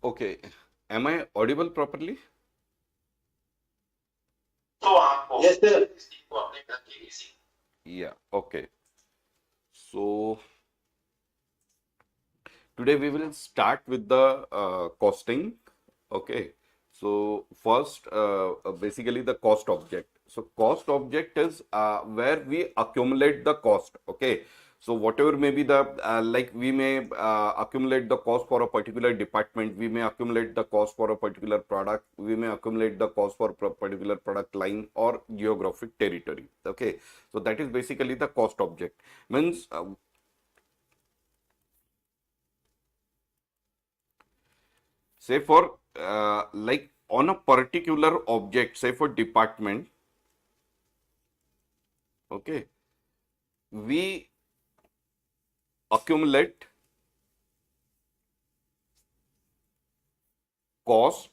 Okay, am I audible properly? Yes, sir. Yeah, okay. So today we will start with the costing. Okay. So first, basically the cost object. So cost object is where we accumulate the cost. Okay. So whatever may be the like we may accumulate the cost for a particular department, we may accumulate the cost for a particular product, we may accumulate the cost for a particular product line or geographic territory. Okay. So that is basically the cost object. Means say for like on a particular object, say for department, okay, we accumulate cost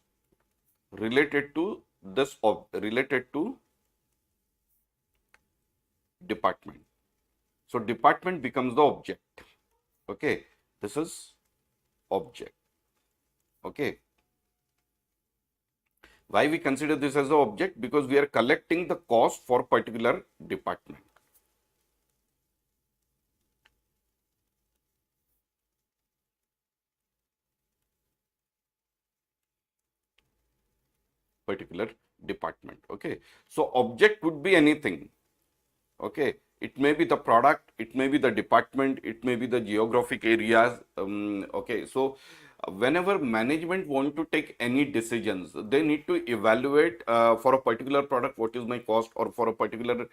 related to related to department. So department becomes the object. Okay, this is object. Okay, why we consider this as the object? Because we are collecting the cost for particular department. Particular department. Okay, so object would be anything. Okay, it may be the product, it may be the department, it may be the geographic areas. Okay, so whenever management want to take any decisions, they need to evaluate for a particular product what is my cost, or for a particular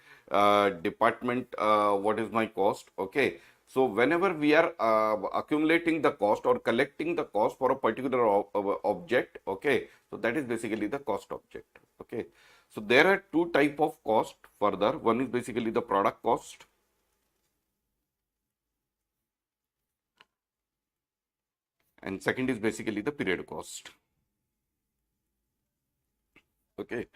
department what is my cost. Okay, so whenever we are accumulating the cost or collecting the cost for a particular object, okay, so that is basically the cost object. Okay, so there are two type of cost further. One is basically the product cost, and second is basically the period cost. Okay,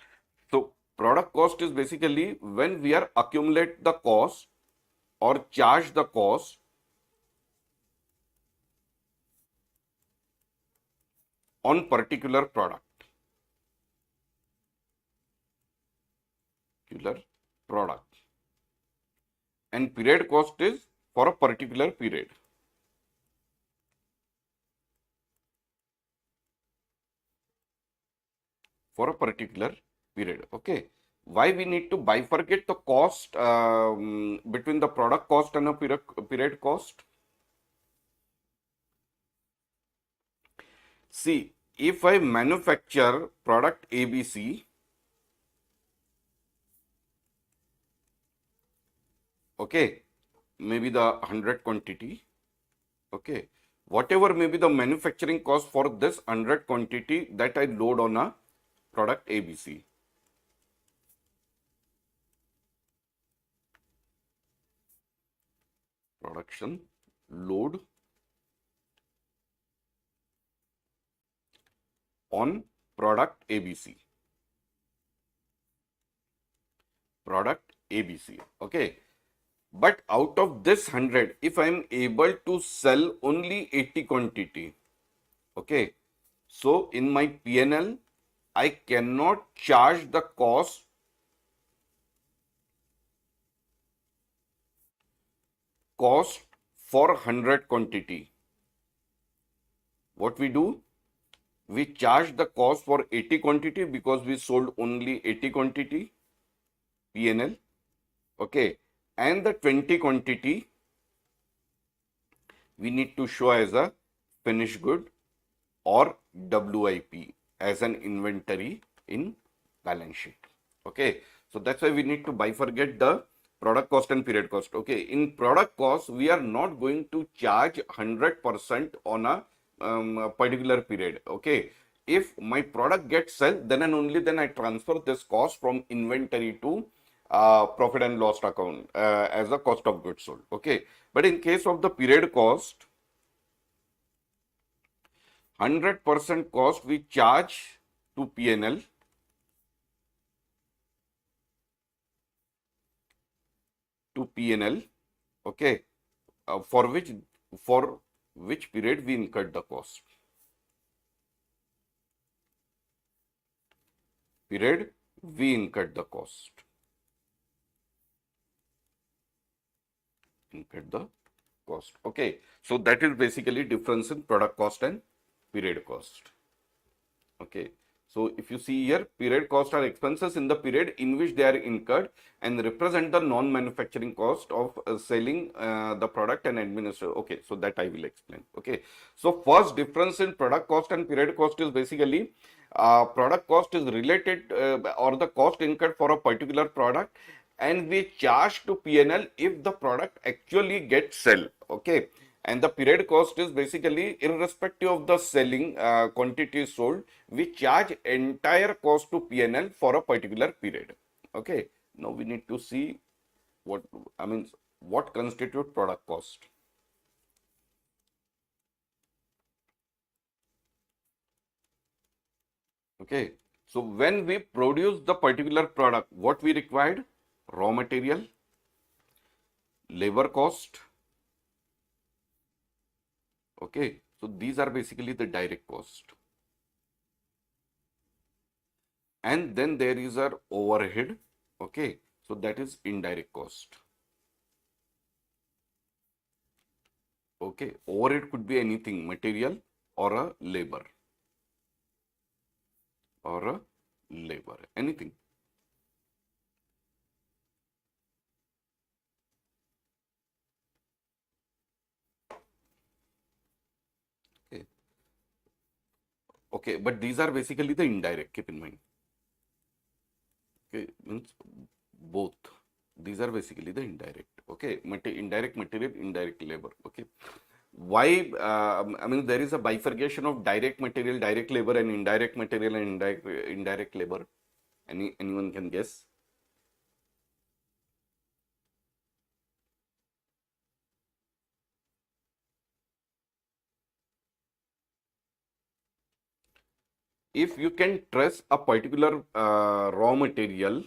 so product cost is basically when we are accumulate the cost or charge the cost on particular product, and period cost is for a particular period. For a particular period. Okay. Why we need to bifurcate the cost between the product cost and a period cost? See, if I manufacture product ABC, okay, maybe the 100 quantity, okay, whatever may be the manufacturing cost for this 100 quantity that I load on a product ABC. Production load on product ABC. Product ABC. Okay. But out of this 100, if I am able to sell only 80 quantity, okay, so in my PNL, I cannot charge the cost for 100 quantity. What we do? We charge the cost for 80 quantity because we sold only 80 quantity PNL, okay, and the 20 quantity we need to show as a finished good or WIP as an inventory in balance sheet. Okay, so that's why we need to bifurcate the product cost and period cost. Okay, in product cost, we are not going to charge 100% on a particular period. Okay, if my product gets sold, then and only then I transfer this cost from inventory to profit and loss account as a cost of goods sold. Okay, but in case of the period cost, 100% cost we charge to PNL, okay, for which period we incurred the cost. period, we incurred the cost. Incurred the cost. Okay. So that is basically difference in product cost and period cost. Okay. So if you see here, period cost are expenses in the period in which they are incurred and represent the non-manufacturing cost of selling the product and administer. Okay, so that I will explain. Okay, so first difference in product cost and period cost is basically product cost is related or the cost incurred for a particular product, and we charge to P&L if the product actually gets sell. Okay, and the period cost is basically irrespective of the selling quantity sold, we charge entire cost to P&L for a particular period. Okay, now we need to see what what constitute product cost. Okay, so when we produce the particular product, what we required? Raw material, labor cost. Okay, so these are basically the direct cost. And then there is our overhead. Okay, so that is indirect cost. Okay, overhead could be anything, material or a labor anything. Okay, okay, but these are basically the indirect, keep in mind. Okay, means both. These are basically the indirect. Okay, indirect material, indirect labor. Okay, why? There is a bifurcation of direct material, direct labor, and indirect material and indirect labor. Anyone can guess? If you can trace a particular raw material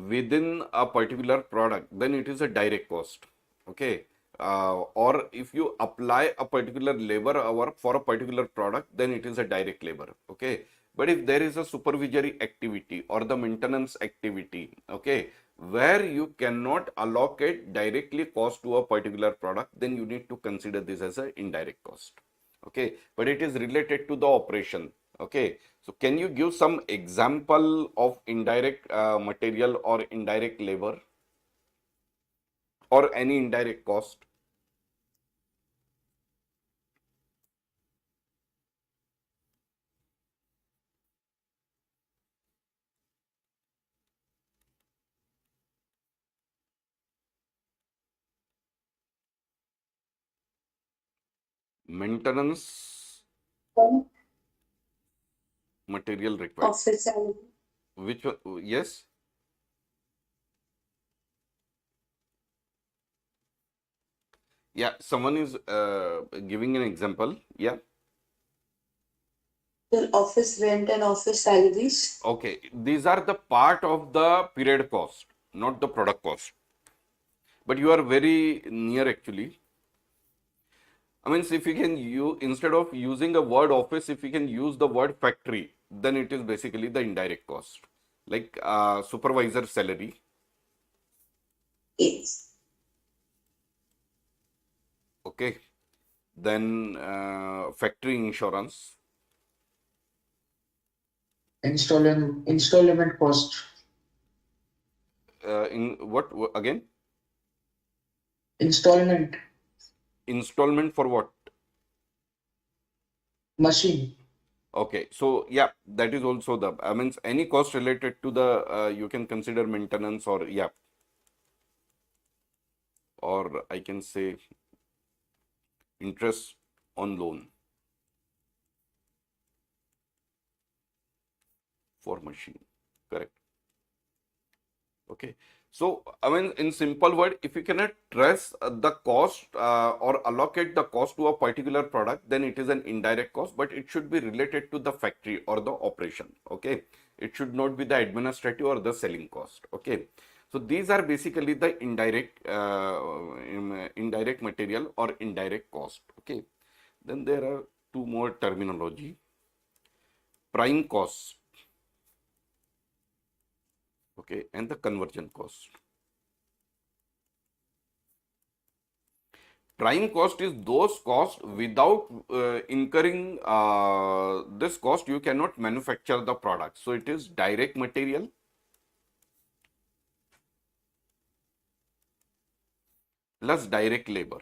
within a particular product, then it is a direct cost. Okay. Or if you apply a particular labor hour for a particular product, then it is a direct labor. Okay. But if there is a supervisory activity or the maintenance activity, okay, where you cannot allocate directly cost to a particular product, then you need to consider this as an indirect cost. Okay, but it is related to the operation. Okay, so can you give some example of indirect material or indirect labor or any indirect cost? Maintenance material required. Office salary. Which one? Yes. Yeah, someone is giving an example. Yeah. Your office rent and office salaries. Okay, these are the part of the period cost, not the product cost. But you are very near actually. If you can use, instead of using a word office, if you can use the word factory, then it is basically the indirect cost. Like supervisor salary. Yes. Okay. Then factory insurance. Installment cost. In what again? Installment Installment for what? machine. Okay, so yeah, that is also the, any cost related to the, you can consider maintenance or, yeah, or I can say interest on loan for machine, correct? Okay, so in simple word, if you cannot trace the cost or allocate the cost to a particular product, then it is an indirect cost, but it should be related to the factory or the operation. Okay, it should not be the administrative or the selling cost. Okay, so these are basically the indirect material or indirect cost. Okay, then there are two more terminology. Prime cost. Okay, and the conversion cost. Prime cost is those costs without incurring this cost, you cannot manufacture the product. So it is direct material plus direct labor.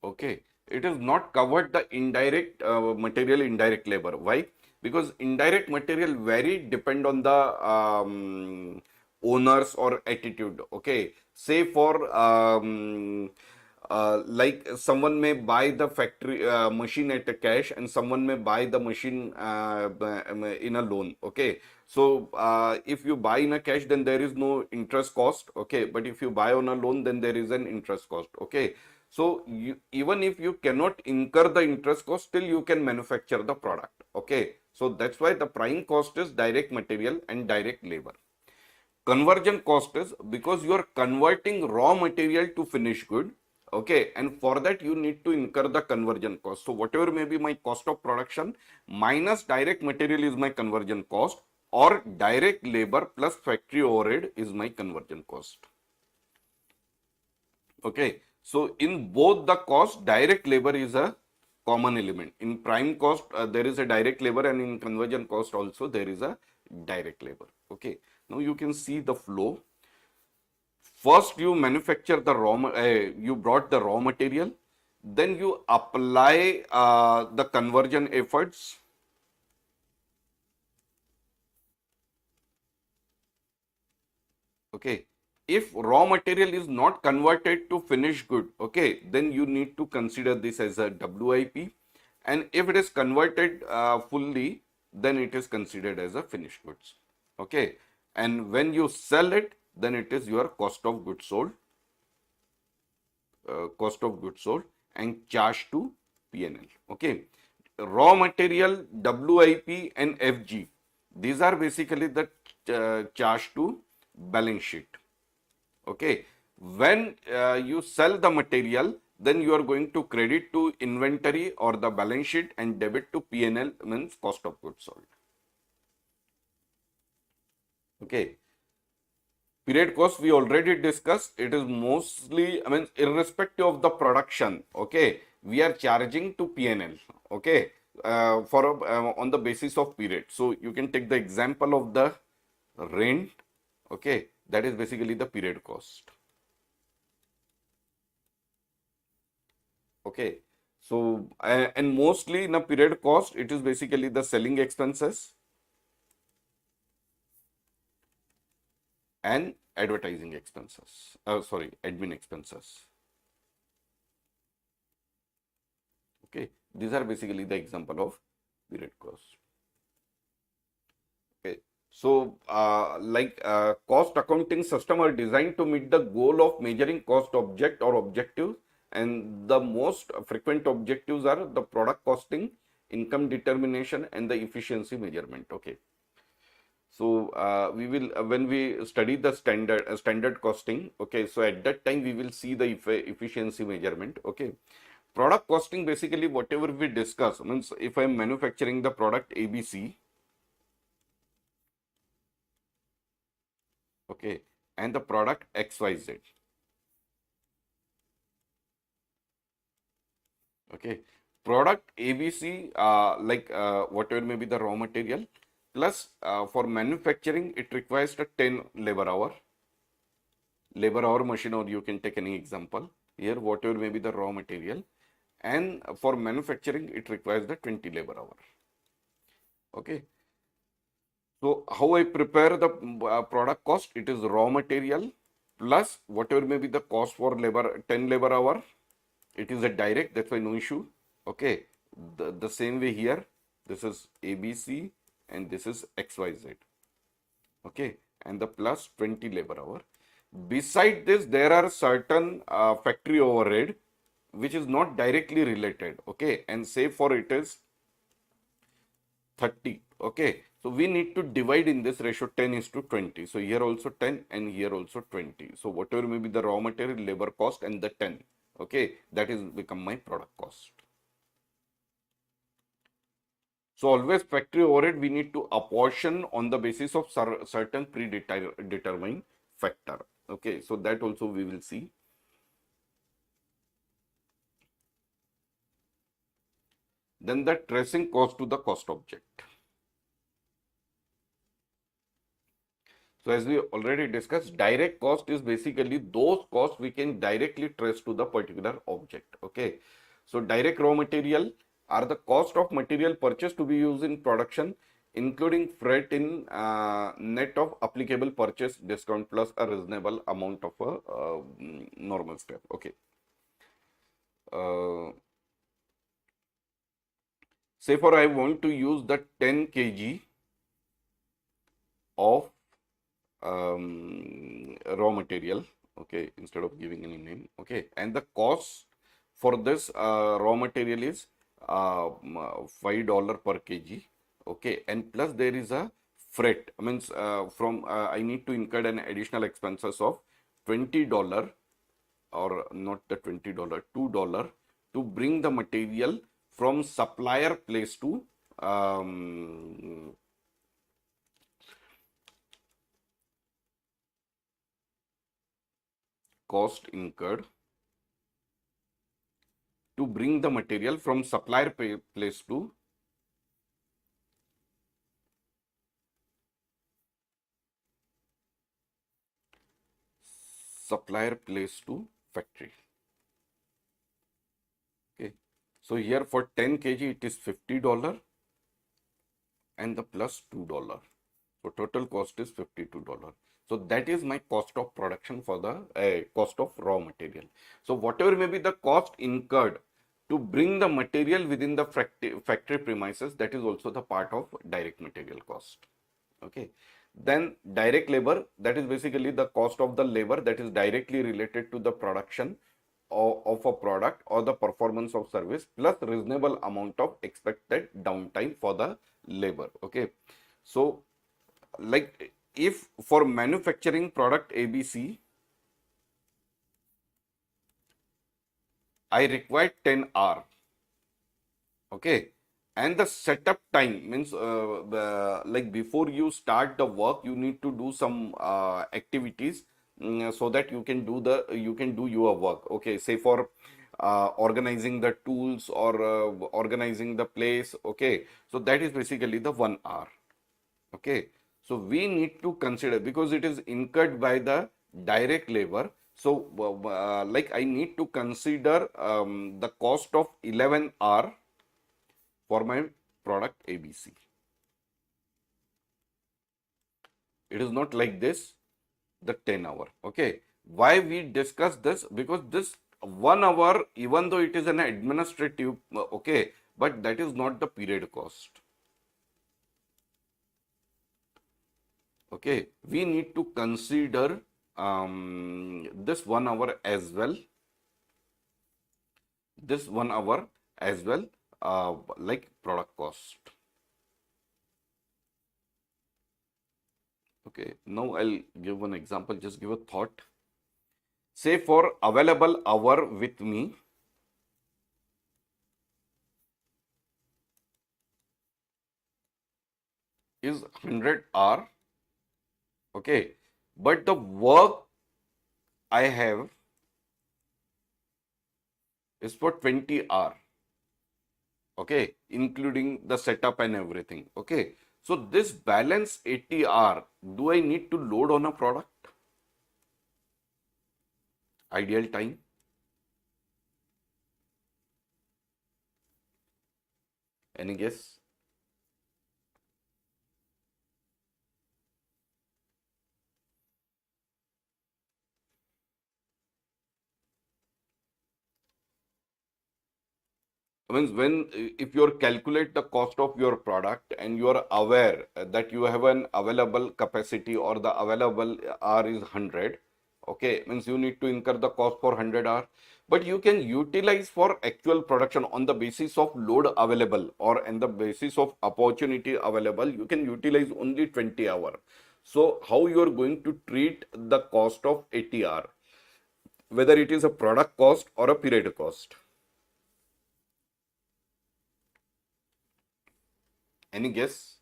Okay, it is not covered the indirect material, indirect labor. Why? Because indirect material vary depend on the owners or attitude. Okay, say for like someone may buy the factory machine at a cash, and someone may buy the machine in a loan. Okay, so if you buy in a cash, then there is no interest cost. Okay, but if you buy on a loan, then there is an interest cost. Okay, so even if you cannot incur the interest cost, still you can manufacture the product. Okay, so that's why the prime cost is direct material and direct labor. Conversion cost is because you are converting raw material to finished good. Okay, and for that you need to incur the conversion cost. So whatever may be my cost of production minus direct material is my conversion cost, or direct labor plus factory overhead is my conversion cost. Okay, so in both the cost, direct labor is a common element. In prime cost, there is a direct labor, and in conversion cost also there is a direct labor. Okay, now you can see the flow. First, you manufacture the you brought the raw material, then you apply the conversion efforts. Okay, if raw material is not converted to finished good, okay, then you need to consider this as a WIP, and if it is converted fully, then it is considered as a finished goods. Okay, and when you sell it, then it is your cost of goods sold, and charged to P&L. Okay, raw material, WIP and FG, these are basically the charge to balance sheet. Okay, when you sell the material, then you are going to credit to inventory or the balance sheet, and debit to P&L, means cost of goods sold. Okay, period cost we already discussed. It is mostly, I mean, irrespective of the production. Okay, we are charging to P&L. Okay, on the basis of period. So you can take the example of the rent. Okay, that is basically the period cost. Okay, so and mostly in a period cost, it is basically the selling expenses and advertising expenses. Sorry, admin expenses. Okay, these are basically the example of period cost. Okay, so cost accounting system are designed to meet the goal of measuring cost object or objective, and the most frequent objectives are the product costing, income determination, and the efficiency measurement. Okay, so we will when we study the standard costing. Okay, so at that time we will see the efficiency measurement. Okay, product costing, basically whatever we discuss, means if I am manufacturing the product ABC, okay, and the product XYZ. Okay, product ABC, whatever may be the raw material, plus for manufacturing it requires a 10 labor hour machine, or you can take any example here, whatever may be the raw material, and for manufacturing it requires the 20 labor hour. Okay, so how I prepare the product cost? It is raw material plus whatever may be the cost for labor, 10 labor hour. It is a direct, that's why no issue. Okay, the same way here, this is ABC and this is XYZ. Okay, and the plus 20 labor hour. Beside this, there are certain factory overhead which is not directly related. Okay, and say for it is 30. Okay, so we need to divide in this ratio 10:20. So here also 10 and here also 20. So whatever may be the raw material, labor cost, and the 10. Okay, that is become my product cost. So always factory overhead we need to apportion on the basis of certain predetermined factor. Okay, so that also we will see. Then the tracing cost to the cost object. So as we already discussed, direct cost is basically those costs we can directly trace to the particular object. Okay. So direct raw material are the cost of material purchased to be used in production, including freight in net of applicable purchase discount plus a reasonable amount of a normal step. Okay. Say for I want to use the 10 kg of raw material, okay, instead of giving any name, okay, and the cost for this raw material is $5 per kg, okay, and plus there is a freight, means from I need to incur an additional expenses of $20, or not the $20, $2 to bring the material from supplier place to cost incurred to bring the material from supplier place to factory. Okay. So here for 10 kg it is $50 and the plus $2. So total cost is $52. So that is my cost of production for the cost of raw material. So whatever may be the cost incurred to bring the material within the factory premises, that is also the part of direct material cost. Okay. Then direct labor, that is basically the cost of the labor that is directly related to the production of a product or the performance of service plus reasonable amount of expected downtime for the labor. Okay. So like if for manufacturing product ABC, I require 10 hours. Okay. And the setup time means like before you start the work, you need to do some activities so that you can do your work. Okay. Say for organizing the tools or organizing the place. Okay. So that is basically the 1 hour. Okay. So we need to consider, because it is incurred by the direct labor. So like I need to consider the cost of 11 hour for my product ABC. It is not like this, the 10 hour. Okay. Why we discuss this? Because this 1 hour, even though it is an administrative, okay, but that is not the period cost. Okay. We need to consider this 1 hour as well. This 1 hour as well, like product cost. Okay, now I'll give one example, just give a thought. Say for available hour with me is 100 hour, okay, but the work I have is for 20 hour, okay, including the setup and everything, okay. So this balance 80 hour, do I need to load on a product? Ideal time? Any guess? Means when if you calculate the cost of your product and you are aware that you have an available capacity or the available hour is 100, okay, means you need to incur the cost for 100 hour, but you can utilize for actual production on the basis of load available or on the basis of opportunity available, you can utilize only 20 hour. So how you are going to treat the cost of 80 hour, whether it is a product cost or a period cost? Any guess?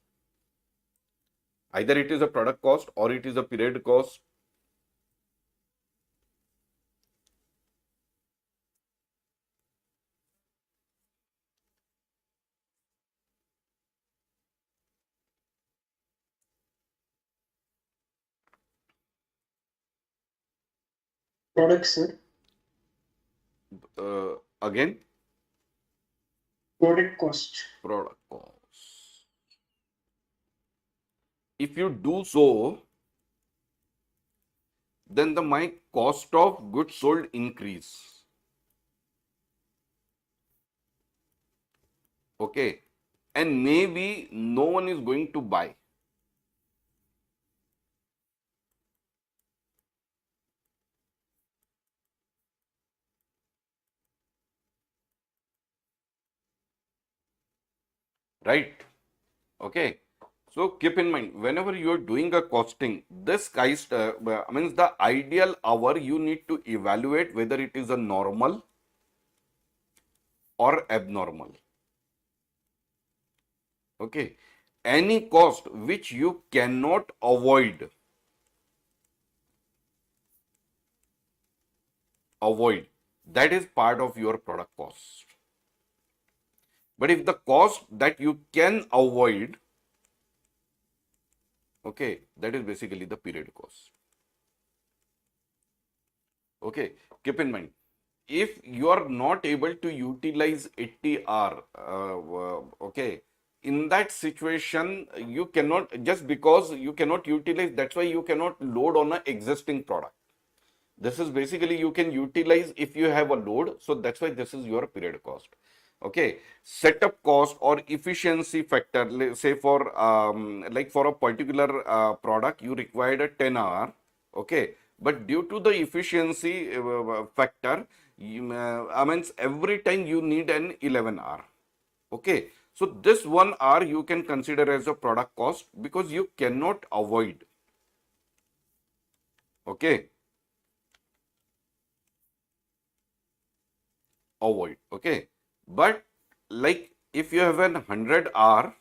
Either it is a product cost or it is a period cost. Product, sir. Again, Product cost. product cost. If you do so, then my cost of goods sold increase. Okay. And maybe no one is going to buy. Right? Okay. So keep in mind, whenever you are doing a costing, this guys means the ideal hour you need to evaluate whether it is a normal or abnormal. Okay. Any cost which you cannot avoid, that is part of your product cost. But if the cost that you can avoid, okay, that is basically the period cost. Okay, keep in mind, if you are not able to utilize 80R, okay, in that situation, you cannot, just because you cannot utilize, that's why you cannot load on an existing product. This is basically you can utilize if you have a load. So that's why this is your period cost. Okay, setup cost or efficiency factor. Say for like for a particular product, you required a 10 hour. Okay, but due to the efficiency factor, I mean every time you need an 11 hour. Okay, so this 1 hour you can consider as a product cost because you cannot avoid. Okay. Okay, but like if you have an 100 hour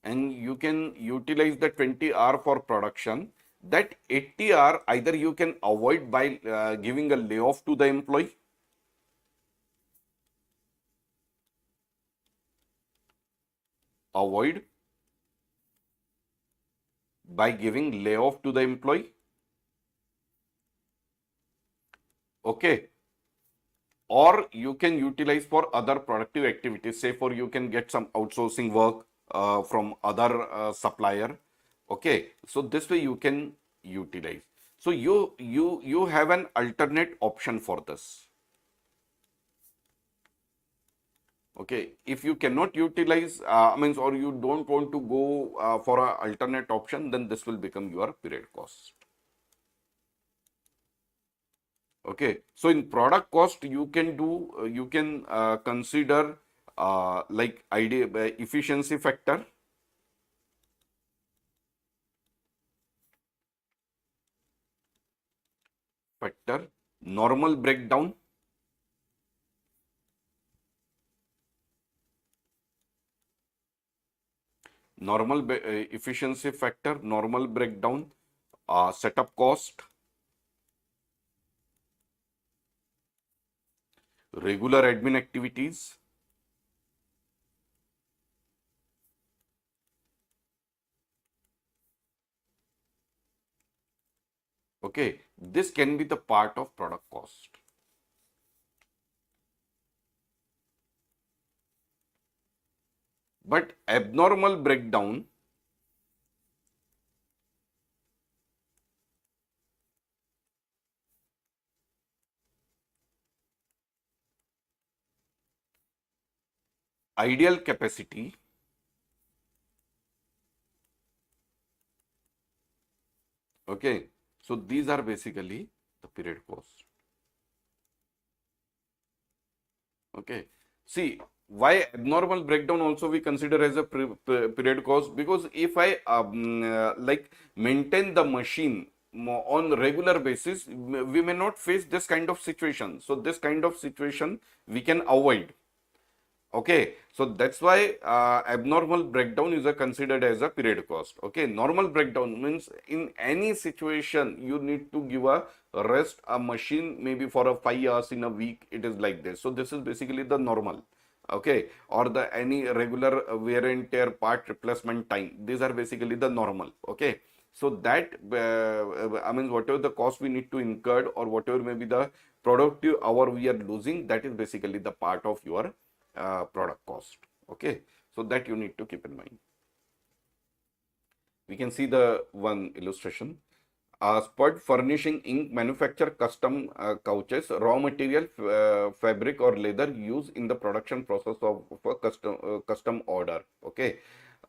and you can utilize the 20 hour for production, that 80 hour either you can avoid by giving a layoff to the employee, avoid by giving layoff to the employee. Okay, or you can utilize for other productive activities. Say for you can get some outsourcing work from other supplier. Okay, so this way you can utilize. So you have an alternate option for this. Okay, if you cannot utilize means or you don't want to go for an alternate option, then this will become your period cost. Okay, so in product cost, you can do, you can consider like idea efficiency factor, normal breakdown, efficiency factor, normal breakdown, setup cost, regular admin activities. Okay, this can be the part of product cost. But abnormal breakdown, ideal capacity, okay, so these are basically the period cost. Okay, see why abnormal breakdown also we consider as a period cost, because if I like maintain the machine on regular basis, we may not face this kind of situation. So this kind of situation we can avoid. Okay, so that's why abnormal breakdown is considered as a period cost. Okay, normal breakdown means in any situation you need to give a rest a machine maybe for a 5 hours in a week. It is like this. So this is basically the normal. Okay, or the any regular wear and tear part replacement time. These are basically the normal. Okay, so that I mean whatever the cost we need to incur or whatever may be the productive hour we are losing, that is basically the part of your product cost. Okay, so that you need to keep in mind. We can see the one illustration. Spud Furnishing Inc. manufacture custom couches, raw material, fabric or leather used in the production process of a custom order. Okay,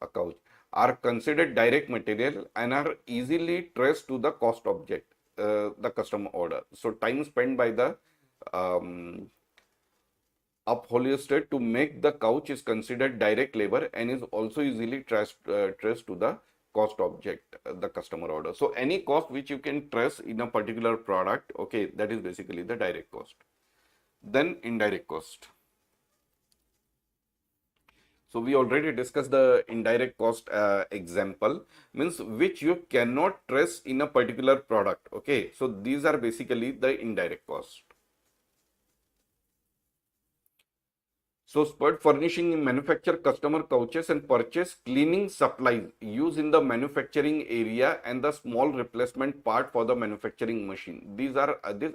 a couch are considered direct material and are easily traced to the cost object, the custom order. So time spent by the upholsterer to make the couch is considered direct labor and is also easily traced to the cost object, the customer order. So any cost which you can trace in a particular product, okay, that is basically the direct cost. Then indirect cost. So we already discussed the indirect cost example, means which you cannot trace in a particular product. Okay, so these are basically the indirect cost. So Spud Furnishing manufacture customer couches and purchase cleaning supplies used in the manufacturing area and the small replacement part for the manufacturing machine. These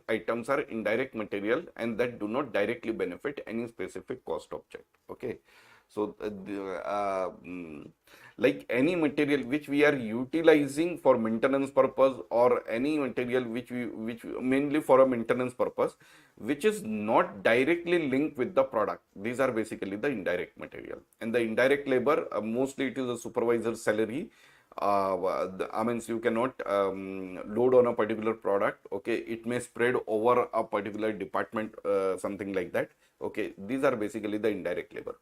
items are indirect material and that do not directly benefit any specific cost object. Okay. So like any material which we are utilizing for maintenance purpose or any material which mainly for a maintenance purpose, which is not directly linked with the product, these are basically the indirect material. And the indirect labor, mostly it is a supervisor's salary. I mean, you cannot load on a particular product. Okay, it may spread over a particular department, something like that. Okay, these are basically the indirect labor.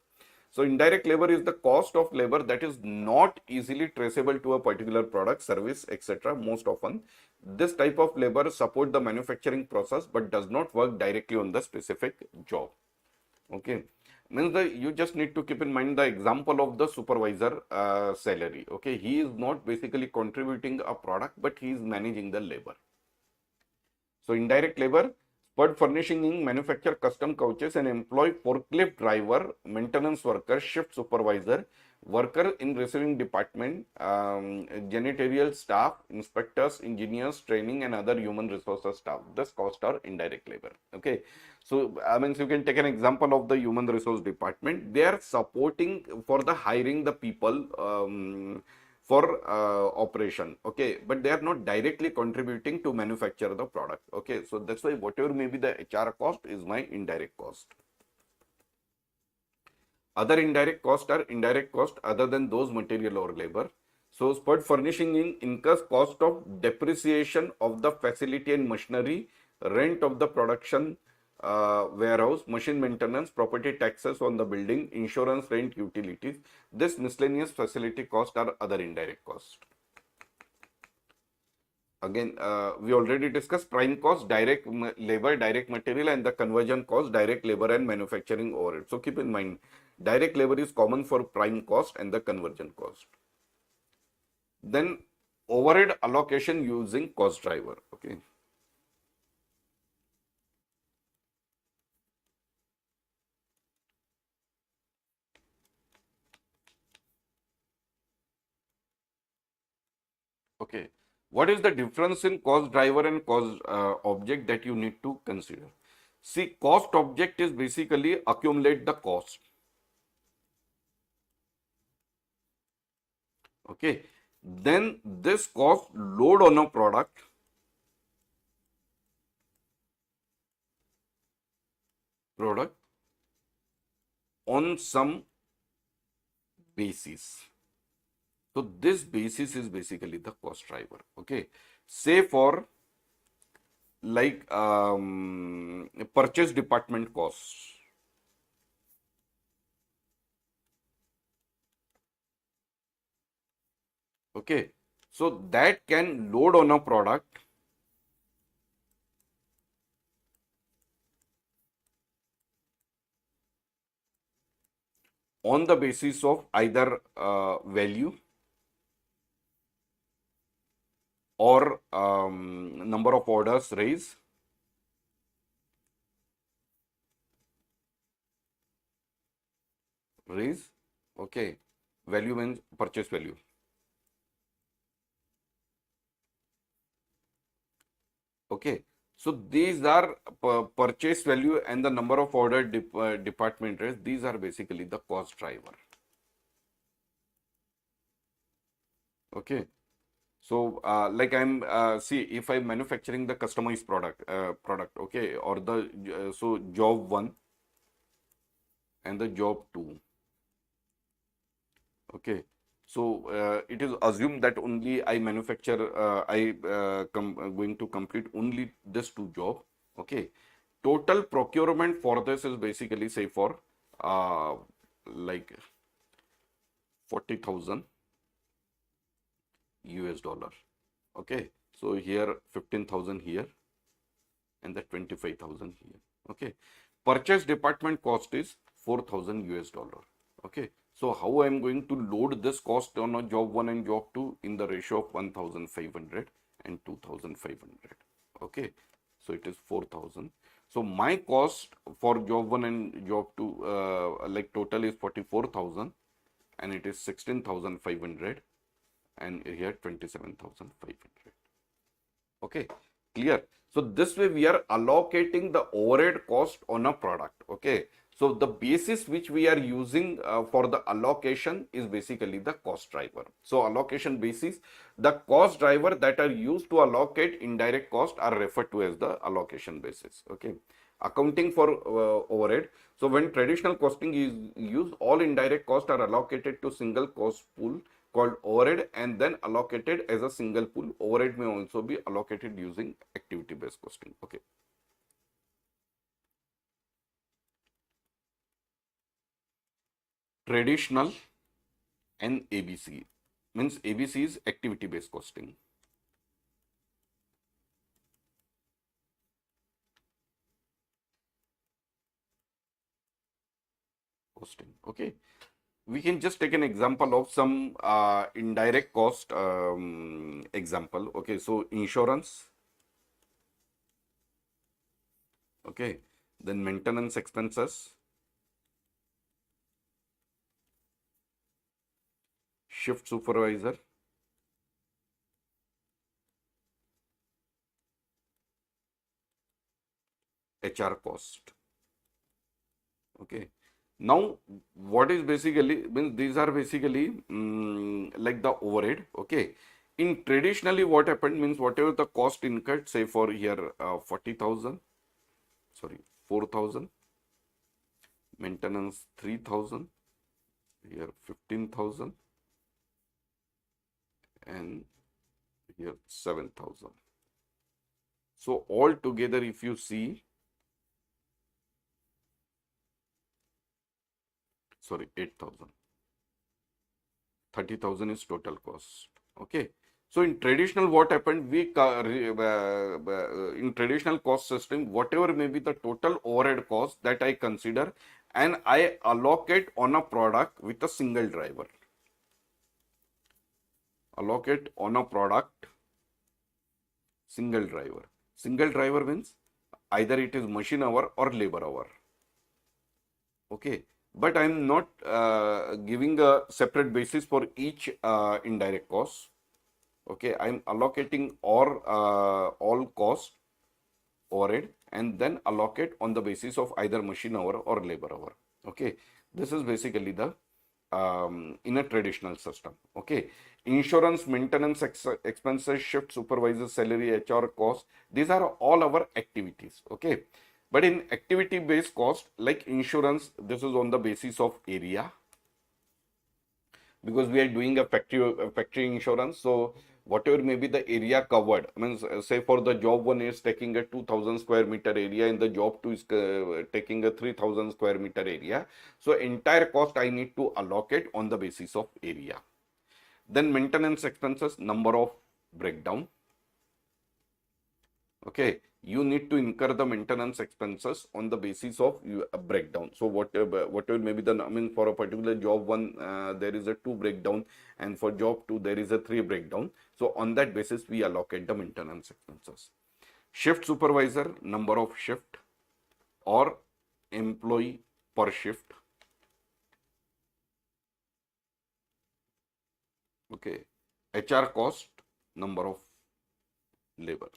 So indirect labor is the cost of labor that is not easily traceable to a particular product, service, etc. Most often, this type of labor support the manufacturing process but does not work directly on the specific job. Okay, means you just need to keep in mind the example of the supervisor salary. Okay, he is not basically contributing a product, but he is managing the labor. So indirect labor, Spud Furnishing Inc. manufacture custom couches and employ forklift driver, maintenance worker, shift supervisor, worker in receiving department, janitorial staff, inspectors, engineers, training and other human resources staff. This cost are indirect labor. Okay. So, I mean, you can take an example of the human resource department. They are supporting for the hiring the people, for operation. Okay, but they are not directly contributing to manufacture the product. Okay, so that's why whatever may be the HR cost is my indirect cost. Other indirect costs are indirect cost other than those material or labor. So Spud Furnishing incurs cost of depreciation of the facility and machinery, rent of the production warehouse, machine maintenance, property taxes on the building, insurance, rent, utilities. This miscellaneous facility cost are other indirect costs. Again, we already discussed prime cost, direct labor, direct material, and the conversion cost, direct labor and manufacturing overhead. So keep in mind, direct labor is common for prime cost and the conversion cost. Then overhead allocation using cost driver. Okay. Okay. What is the difference in cost driver and cost object that you need to consider? See, cost object is basically accumulate the cost. Okay. Then this cost load on a product on some basis. So this basis is basically the cost driver. Okay. Say for like purchase department costs. Okay. So that can load on a product on the basis of either value or number of orders raised, okay, value means purchase value. Okay, so these are purchase value and the number of order department rates. These are basically the cost driver. Okay, so like I'm see, if I'm manufacturing the customized product, okay, or the so job 1 and the job 2. Okay, so it is assumed that only I manufacture, going to complete only this 2 job. Okay, total procurement for this is basically say for like 40,000 US dollar. Okay, so here 15,000 here and the 25,000 here. Okay, purchase department cost is 4,000 US dollar. Okay, so how I am going to load this cost on a job 1 and job 2 in the ratio of 1,500 and 2,500. Okay, so it is 4,000. So my cost for job 1 and job 2 like total is 44,000 and it is 16,500 and here 27,500. Okay, clear? So this way we are allocating the overhead cost on a product. Okay, so the basis which we are using for the allocation is basically the cost driver. So allocation basis, the cost driver that are used to allocate indirect cost are referred to as the allocation basis. Okay, accounting for overhead. So when traditional costing is used, all indirect costs are allocated to single cost pool called overhead and then allocated as a single pool. Overhead may also be allocated using activity based costing. Okay. Traditional and ABC means ABC is activity based costing. Okay, we can just take an example of some indirect cost example. Okay, so insurance. Okay, then maintenance expenses, shift supervisor, HR cost. Okay, now what is basically means these are basically like the overhead. Okay, in traditionally what happened means whatever the cost incurred, say for here 40,000, sorry 4,000, maintenance 3,000, here 15,000 and here 7,000. So all together if you see, sorry 8,000, 30,000 is total cost. Okay, so in traditional what happened, we in traditional cost system, whatever may be the total overhead cost that I consider and I allocate on a product with a single driver. Allocate on a product single driver. Single driver means either it is machine hour or labor hour. Okay, but I am not giving a separate basis for each indirect cost. Okay, I am allocating all cost overhead and then allocate on the basis of either machine hour or labor hour. Okay, this is basically the in a traditional system. Okay, insurance, maintenance expenses, shift supervisor salary, HR cost, these are all our activities. Okay, but in activity based cost like insurance, this is on the basis of area because we are doing a factory insurance. So whatever may be the area covered, means say for the job 1 is taking a 2,000 square meter area and the job 2 is taking a 3,000 square meter area. So entire cost I need to allocate on the basis of area. Then maintenance expenses, number of breakdown. Okay, you need to incur the maintenance expenses on the basis of a breakdown. So whatever maybe I mean, for a particular job one, there is a 2 breakdown, and for job 2 there is a 3 breakdown. So on that basis we allocate the maintenance expenses. Shift supervisor, number of shift or employee per shift. Okay. HR cost, number of labor.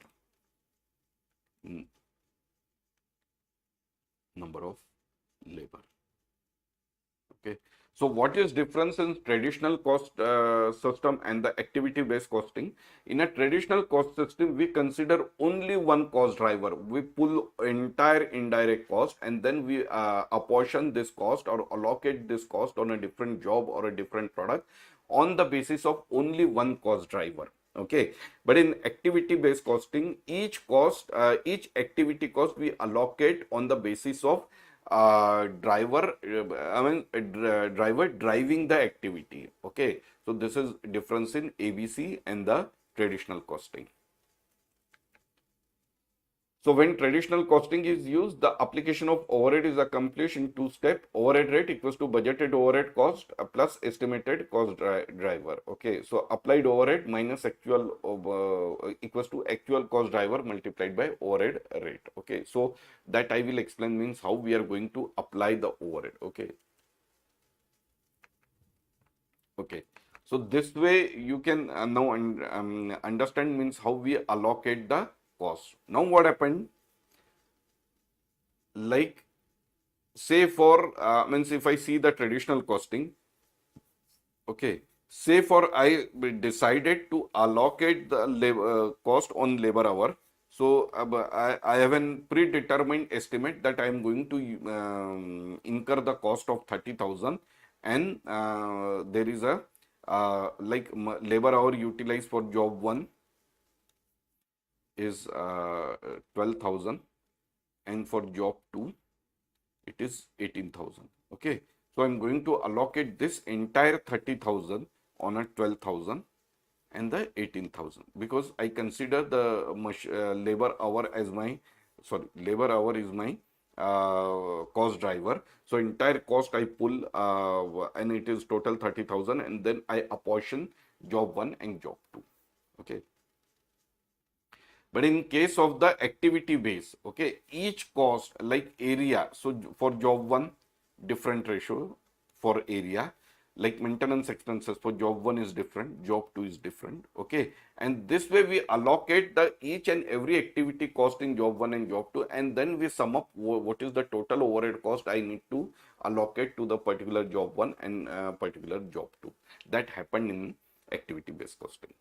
Number of labor. Okay. So what is difference in traditional cost system and the activity based costing? In a traditional cost system, we consider only one cost driver. We pull entire indirect cost and then we apportion this cost or allocate this cost on a different job or a different product on the basis of only one cost driver. Okay, but in activity based costing, each each activity cost we allocate on the basis of driver driving the activity. Okay, so this is difference in ABC and the traditional costing. So when traditional costing is used, the application of overhead is accomplished in 2 steps. Overhead rate equals to budgeted overhead cost plus estimated cost driver. Okay, so applied overhead minus actual equals to actual cost driver multiplied by overhead rate. Okay, so that I will explain means how we are going to apply the overhead. Okay. Okay. So this way you can now understand means how we allocate the cost. Now what happened? Like say for means if I see the traditional costing, okay, say for I decided to allocate the labor, cost on labor hour. So I have a predetermined estimate that I am going to incur the cost of 30,000, and there is a like labor hour utilized for job 1 is 12,000, and for job 2 it is 18,000. Okay, so I'm going to allocate this entire 30,000 on a 12,000 and the 18,000, because I consider the labor hour as my labor hour is my cost driver. So entire cost I pull and it is total 30,000, and then I apportion job 1 and job 2. Okay. But in case of the activity base, okay, each cost like area. So for job 1, different ratio for area. Like maintenance expenses for job 1 is different, job 2 is different. Okay. And this way we allocate the each and every activity cost in job 1 and job 2, and then we sum up what is the total overhead cost I need to allocate to the particular job 1 and particular job 2. That happened in activity based costing.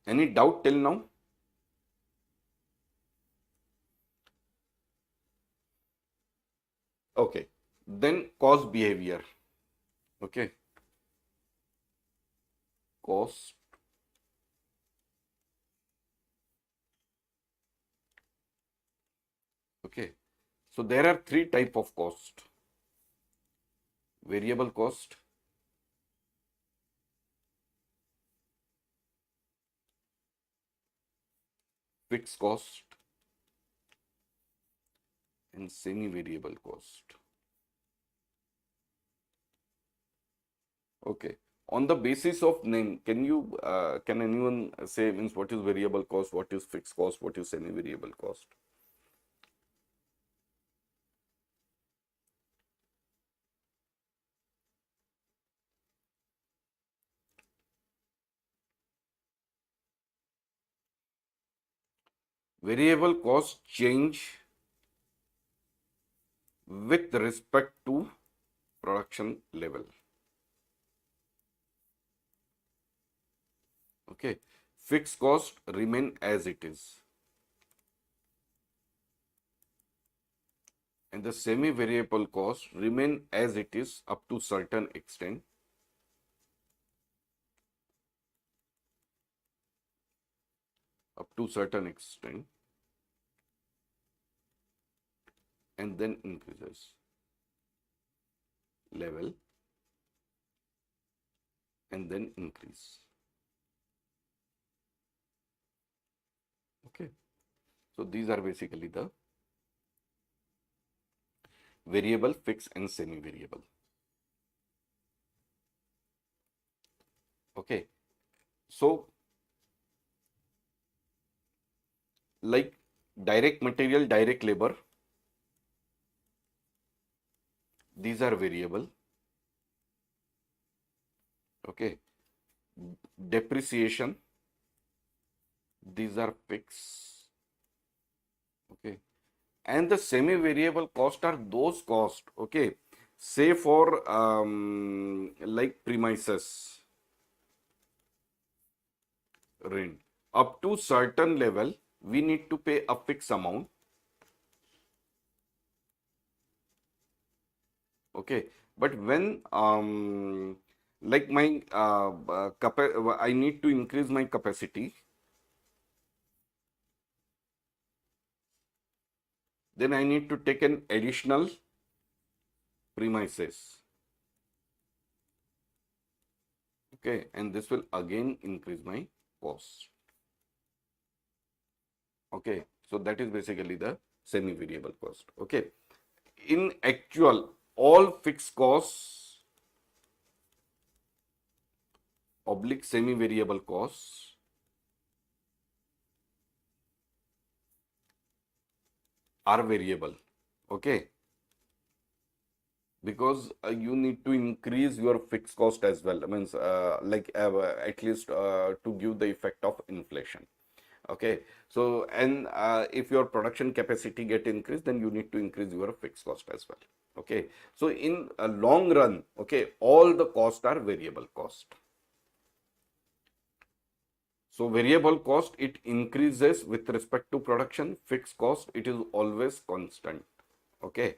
Any doubt till now? Okay. Then cost behavior. Okay. Cost. Okay. So there are 3 type of cost. Variable cost, fixed cost, and semi-variable cost. Okay. On the basis of name, can anyone say means what is variable cost, what is fixed cost, what is semi-variable cost? Variable cost change with respect to production level. Okay. Fixed cost remain as it is. And the semi-variable cost remain as it is up to certain extent. Up to certain extent, and then increases level and then increase. So these are basically the variable, fixed and semi-variable. Okay. So like direct material, direct labor, these are variable. Okay. Depreciation, these are fixed. Okay. And the semi-variable cost are those costs, okay, say for like premises rent. Up to certain level, we need to pay a fixed amount. Okay, but when like my I need to increase my capacity, then I need to take an additional premises. Okay, and this will again increase my cost. Okay, so that is basically the semi-variable cost. Okay, in actual, all fixed costs oblique semi-variable costs are variable. Okay, because you need to increase your fixed cost as well. Means like at least to give the effect of inflation. Okay, so and if your production capacity get increased, then you need to increase your fixed cost as well. Okay, so in a long run, okay, all the costs are variable cost. So variable cost, it increases with respect to production. Fixed cost, it is always constant. Okay,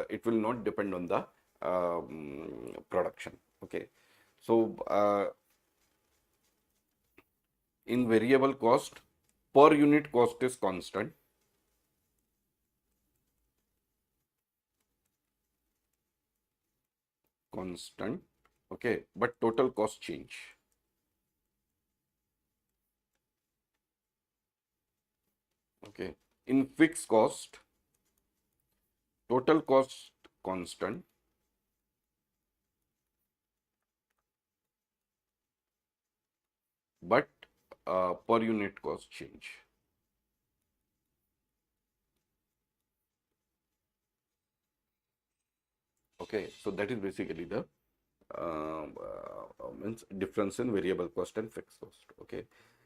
it will not depend on the production. Okay, so in variable cost, per unit cost is constant. Constant. Okay, but total cost change. Okay, in fixed cost, total cost constant, but per unit cost change. Okay, so that is basically the means difference in variable cost and fixed cost. Okay,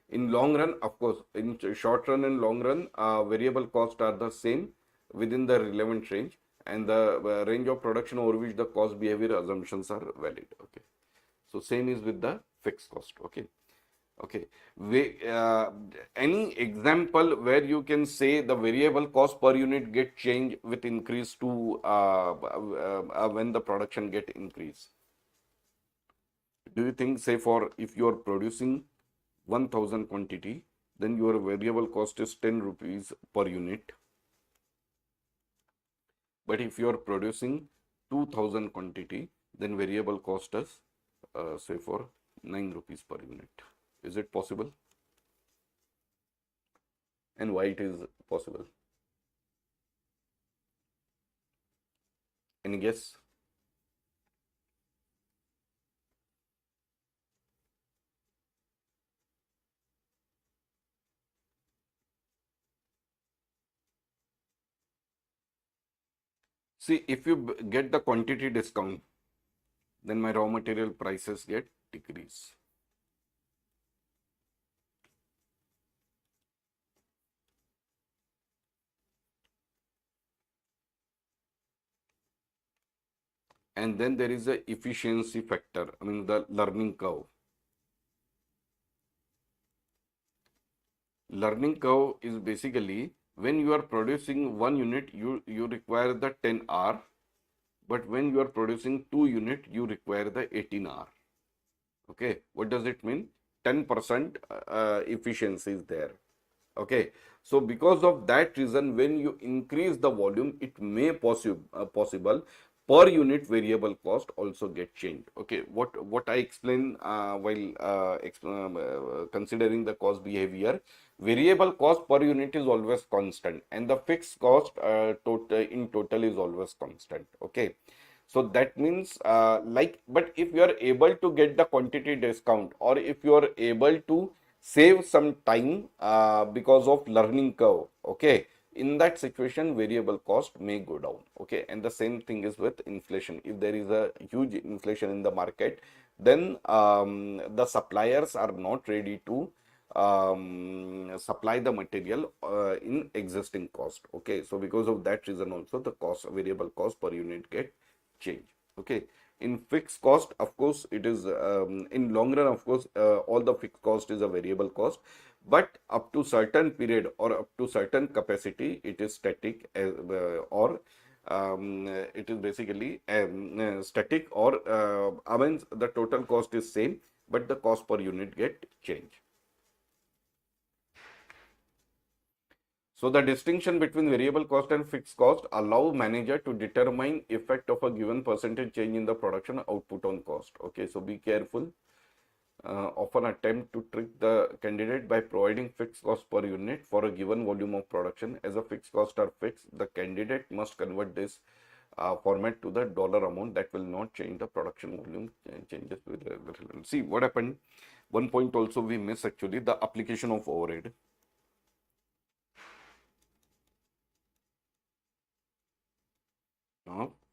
in long run, of course, in short run and long run, variable costs are the same within the relevant range, and the range of production over which the cost behavior assumptions are valid. Okay, so same is with the fixed cost. Okay. Okay. Any example where you can say the variable cost per unit get changed with increase to when the production get increase? Do you think, say, for if you are producing 1000 quantity, then your variable cost is 10 rupees per unit. But if you are producing 2000 quantity, then variable cost is say for 9 rupees per unit. Is it possible? And why it is possible? Any guess? See, if you get the quantity discount, then my raw material prices get decrease. And then there is a efficiency factor, I mean the learning curve. Learning curve is basically when you are producing 1 unit, you require the 10 hour, but when you are producing 2 unit, you require the 18 hour. Okay, what does it mean? 10% efficiency is there. Okay, so because of that reason, when you increase the volume, it may possible per unit variable cost also get changed. Okay, what I explain while considering the cost behavior, variable cost per unit is always constant and the fixed cost in total is always constant. Okay, so that means but if you are able to get the quantity discount, or if you are able to save some time because of learning curve, okay, in that situation variable cost may go down. Okay, and the same thing is with inflation. If there is a huge inflation in the market, then the suppliers are not ready to supply the material in existing cost. Okay, so because of that reason also the cost, variable cost per unit get change. Okay, in fixed cost, of course, it is in long run, of course, all the fixed cost is a variable cost, but up to certain period or up to certain capacity it is static, or it is basically static, or I mean the total cost is same but the cost per unit get change. So the distinction between variable cost and fixed cost allow manager to determine effect of a given percentage change in the production output on cost. Okay, so be careful. Often attempt to trick the candidate by providing fixed cost per unit for a given volume of production. As a fixed cost are fixed, the candidate must convert this format to the dollar amount. That will not change the production volume changes with relevant. See what happened. One point also we miss actually, the application of overhead.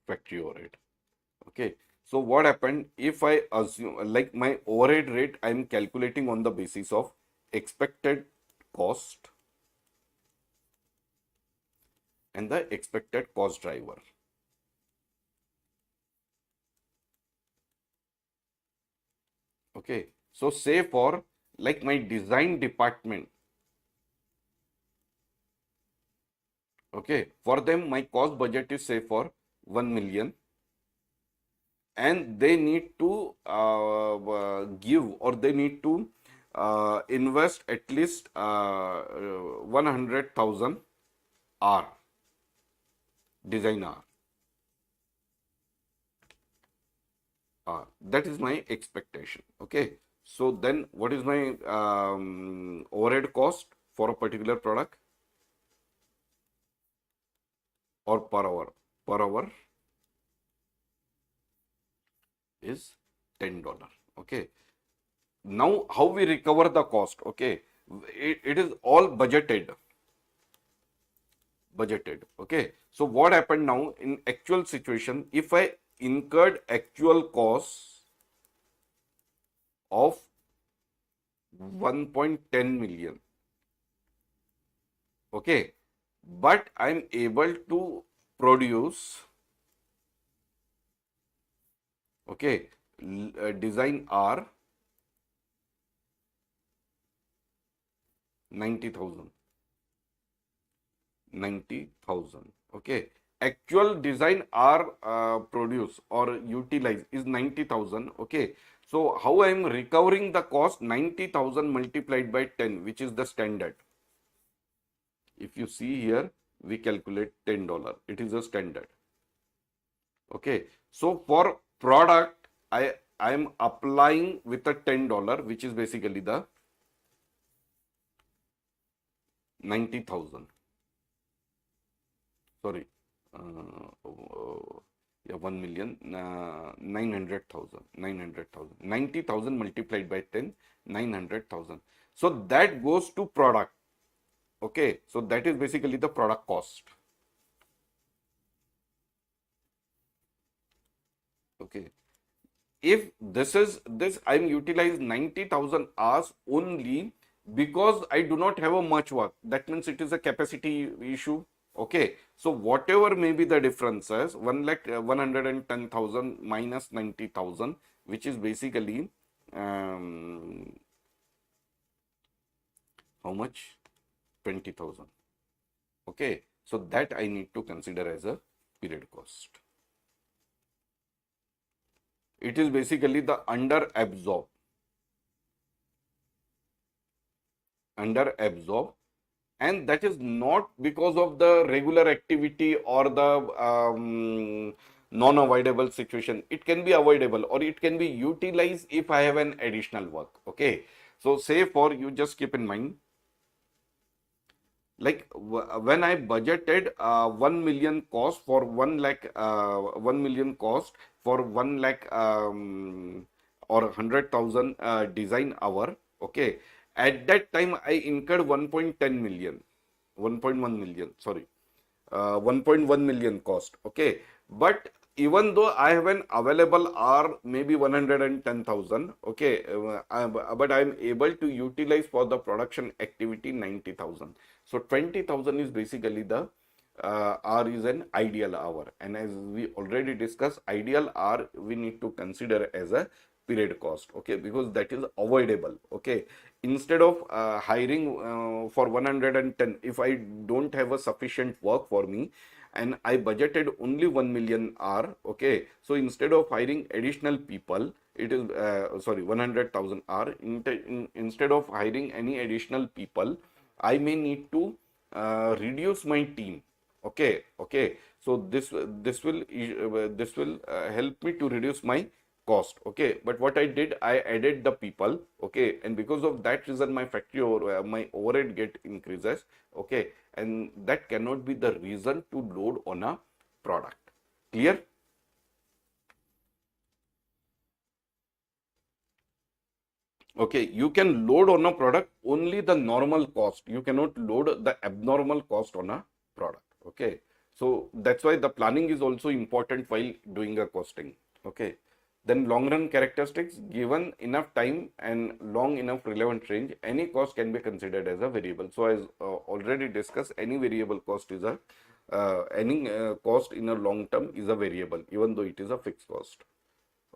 Factory overhead. Okay, so what happened if I assume like my overhead rate I am calculating on the basis of expected cost and the expected cost driver. Okay, so say for like my design department, okay, for them my cost budget is say for 1 million, and they need to give, or they need to invest at least 100,000 R, design R. That is my expectation. Okay, so then what is my overhead cost for a particular product or per hour? Per hour is $10. Okay, now how we recover the cost? Okay, it is all budgeted. Okay, so what happened now in actual situation, if I incurred actual costs of 1.10 million, okay, but I'm able to produce, okay, design R 90,000. Okay, actual design R produce or utilize is 90,000. Okay, so how I am recovering the cost? 90,000 multiplied by 10, which is the standard. If you see here, we calculate $10. It is a standard. Okay, so for product, I am applying with a $10, which is basically the 90,000. Sorry, yeah, 1 million, 900,000, 90,000 multiplied by 10, 900,000. So that goes to product. Okay, so that is basically the product cost. Okay, if this I'm utilized 90,000 hours only because I do not have a much work. That means it is a capacity issue. Okay, so whatever may be the differences, 110,000 minus 90,000, which is basically how much? 20,000. Okay, so that I need to consider as a period cost. It is basically the under absorb, and that is not because of the regular activity or the non-avoidable situation. It can be avoidable or it can be utilized if I have an additional work. Okay, so say for you, just keep in mind, Like when I budgeted 1 million cost for 1 lakh, 1 million cost for 1 lakh or 100,000 design hour. Okay. At that time, I incurred 1.10 million, 1.1 million, sorry, 1.1 million cost. Okay. But even though I have an available hour, maybe 110,000, okay, but I am able to utilize for the production activity 90,000. So 20,000 is basically the hour is an ideal hour. And as we already discussed, ideal hour we need to consider as a period cost, okay, because that is avoidable. Okay, instead of hiring for 110, if I don't have a sufficient work for me and I budgeted only 1 million hour, okay, so instead of hiring additional people, it is sorry, 100,000 hour, instead of hiring any additional people, I may need to reduce my team. Okay, okay, so this will help me to reduce my cost. Okay, but what I did, I added the people. Okay, and because of that reason my factory or my overhead get increases. Okay, and that cannot be the reason to load on a product. Clear? Okay, you can load on a product only the normal cost. You cannot load the abnormal cost on a product. Okay, so that's why the planning is also important while doing a costing. Okay, then long run characteristics, given enough time and long enough relevant range, any cost can be considered as a variable. So as already discussed, any variable cost is a any cost in a long term is a variable, even though it is a fixed cost.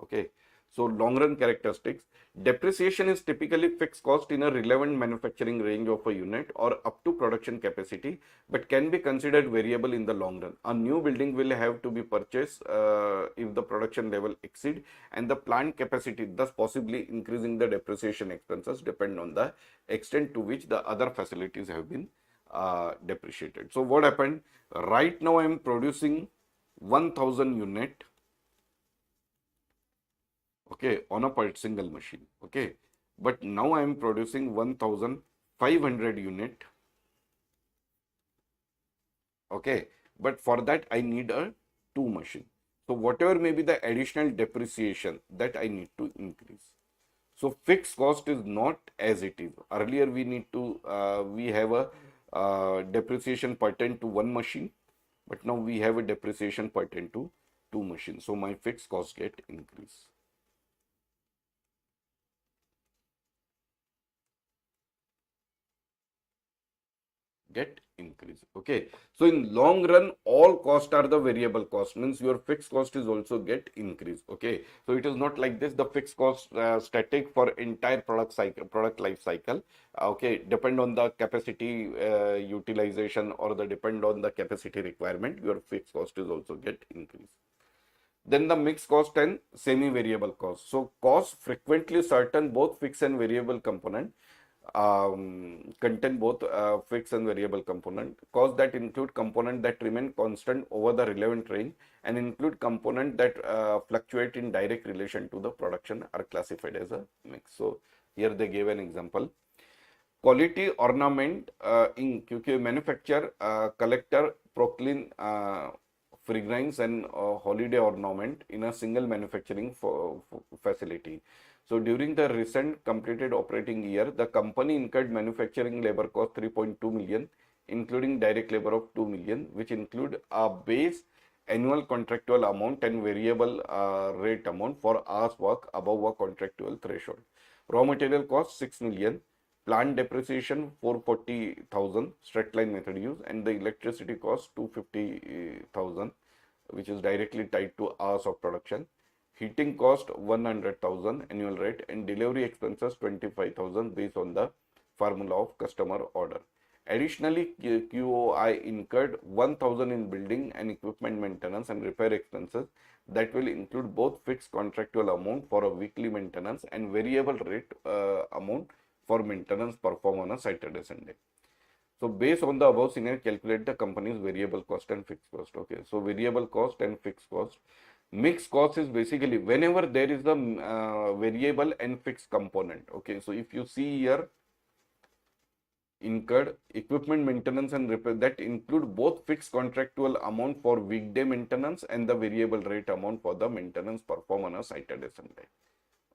Okay, so long run characteristics, depreciation is typically fixed cost in a relevant manufacturing range of a unit or up to production capacity, but can be considered variable in the long run. A new building will have to be purchased if the production level exceed and the plant capacity, thus possibly increasing the depreciation expenses depend on the extent to which the other facilities have been depreciated. So what happened? Right now I am producing 1000 unit, okay, on a per single machine. Okay, but now I am producing 1500 unit. Okay, but for that I need a two machine. So whatever may be the additional depreciation that I need to increase. So fixed cost is not as it is. Earlier we need to we have a depreciation pertain to one machine, but now we have a depreciation pertain to two machines. So my fixed cost get increased. Get increase. Okay, so in long run all costs are the variable cost, means your fixed cost is also get increase. Okay, so it is not like this, the fixed cost static for entire product cycle, product life cycle. Okay, depend on the capacity utilization or the depend on the capacity requirement, your fixed cost is also get increase. Then the mixed cost and semi-variable cost. So cost frequently certain both fixed and variable component, contain both fixed and variable component. Cost that include component that remain constant over the relevant range and include component that fluctuate in direct relation to the production are classified as a mix. So here they gave an example. Quality ornament ink, क्योंकि manufacture collector proclaim fragrance and holiday ornament in a single manufacturing facility. So during the recent completed operating year, the company incurred manufacturing labor cost 3.2 million, including direct labor of 2 million, which include a base annual contractual amount and variable rate amount for hours work above a contractual threshold. Raw material cost 6 million, plant depreciation 440,000, straight line method use, and the electricity cost 250,000, which is directly tied to hours of production. Heating cost 100,000 annual rate and delivery expenses 25,000 based on the formula of customer order. Additionally, QOI incurred 1,000 in building and equipment maintenance and repair expenses that will include both fixed contractual amount for a weekly maintenance and variable rate amount for maintenance performed on a Saturday, Sunday. So based on the above scenario, calculate the company's variable cost and fixed cost. Okay, so variable cost and fixed cost. Mixed cost is basically whenever there is a variable and fixed component. Okay, so if you see here, incurred equipment maintenance and repair that include both fixed contractual amount for weekday maintenance and the variable rate amount for the maintenance performed on a Saturday, Sunday.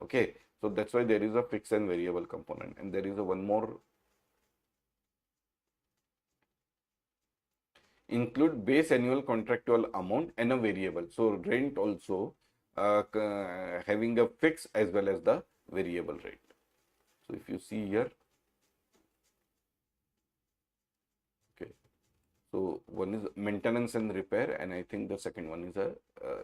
Okay, so that's why there is a fixed and variable component, and there is a one more, include base annual contractual amount and a variable. So rent also having a fixed as well as the variable rate. So if you see here, okay, so one is maintenance and repair, and I think the second one is a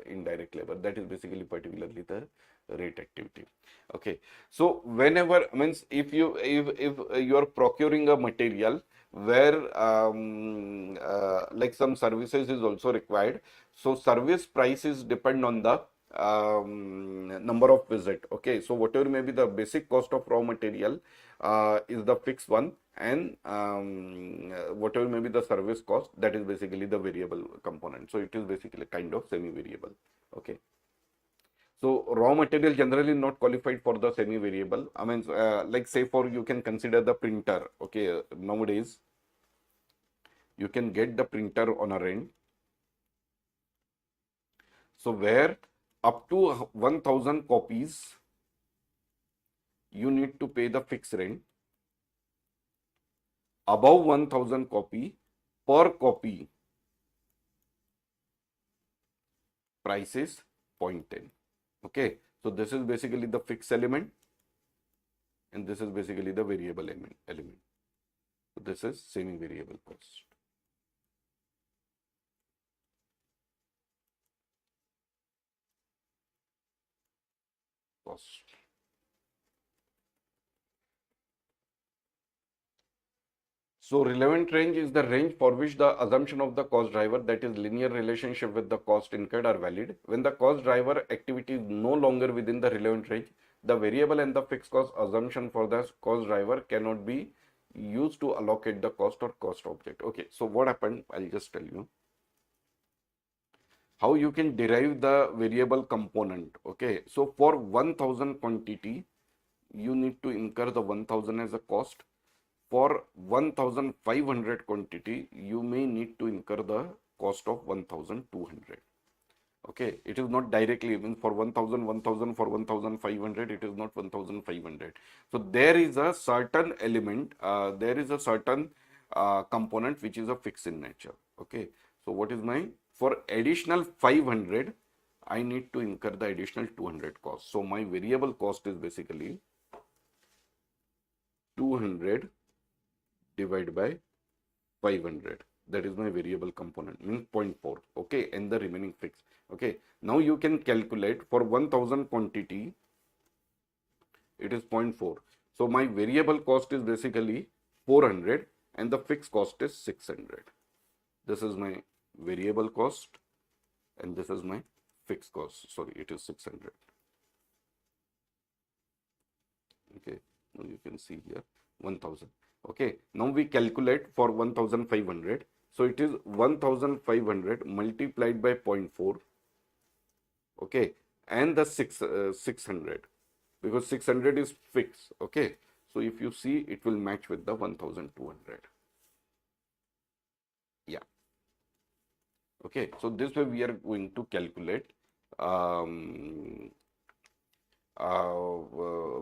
indirect labor. That is basically particularly the rate activity. Okay, so whenever means if you are procuring a material where like some services is also required, so service prices depend on the number of visit. Okay, so whatever may be the basic cost of raw material is the fixed one, and whatever may be the service cost, that is basically the variable component. So it is basically kind of semi-variable. Okay, so raw material generally not qualified for the semi-variable. I mean, like say for you can consider the printer. Okay, nowadays you can get the printer on a rent. So where up to 1000 copies you need to pay the fixed rent. Above 1000 copy, per copy price is 0.10. Okay, so this is basically the fixed element, and this is basically the variable element. So this is semi-variable cost. So relevant range is the range for which the assumption of the cost driver, that is linear relationship with the cost incurred, are valid. When the cost driver activity is no longer within the relevant range, the variable and the fixed cost assumption for the cost driver cannot be used to allocate the cost or cost object. Okay, so what happened? I'll just tell you how you can derive the variable component. Okay, so for 1000 quantity, you need to incur the 1000 as a cost. For 1500 quantity, you may need to incur the cost of 1200. Okay, it is not directly even for 1000, 1000, for 1500, it is not 1500. So there is a certain element, there is a certain component which is a fixed in nature. Okay, so what is my, for additional 500, I need to incur the additional 200 cost. So my variable cost is basically 200 divided by 500. That is my variable component, means 0.4. Okay, and the remaining fixed. Okay, now you can calculate for 1000 quantity, it is 0.4. So my variable cost is basically 400 and the fixed cost is 600. This is my variable cost and this is my fixed cost. Sorry, it is 600. Okay, now you can see here 1000. Okay, now we calculate for 1500. So it is 1500 multiplied by 0.4. Okay, and the 600, because 600 is fixed. Okay, so if you see, it will match with the 1200. Yeah. Okay, so this way we are going to calculate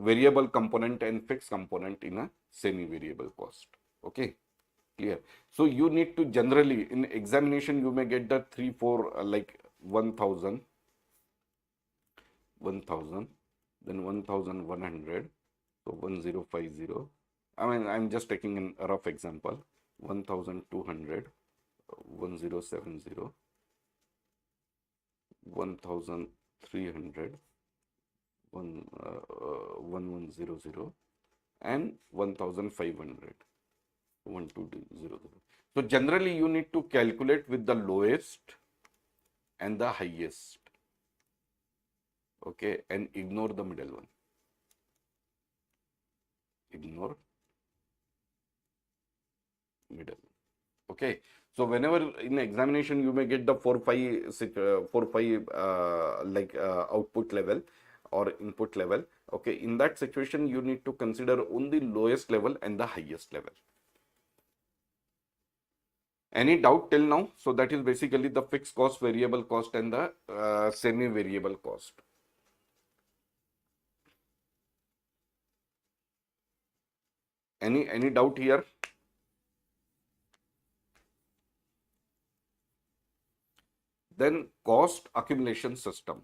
variable component and fixed component in a semi-variable cost. Okay, clear. So you need to generally, in examination, you may get the 3, 4, like 1000, then 1100, so 1050. I mean, I'm just taking a rough example. 1200, 1070, 1300, 1100, and 1500, 1200. So generally you need to calculate with the lowest and the highest. Okay, and ignore the middle one. Ignore middle. Okay, so whenever in examination you may get the 4, 5, 6, 4, 5 output level or input level. Okay, in that situation you need to consider only lowest level and the highest level. Any doubt till now? So that is basically the fixed cost, variable cost, and the semi-variable cost. Any doubt here? Then cost accumulation system.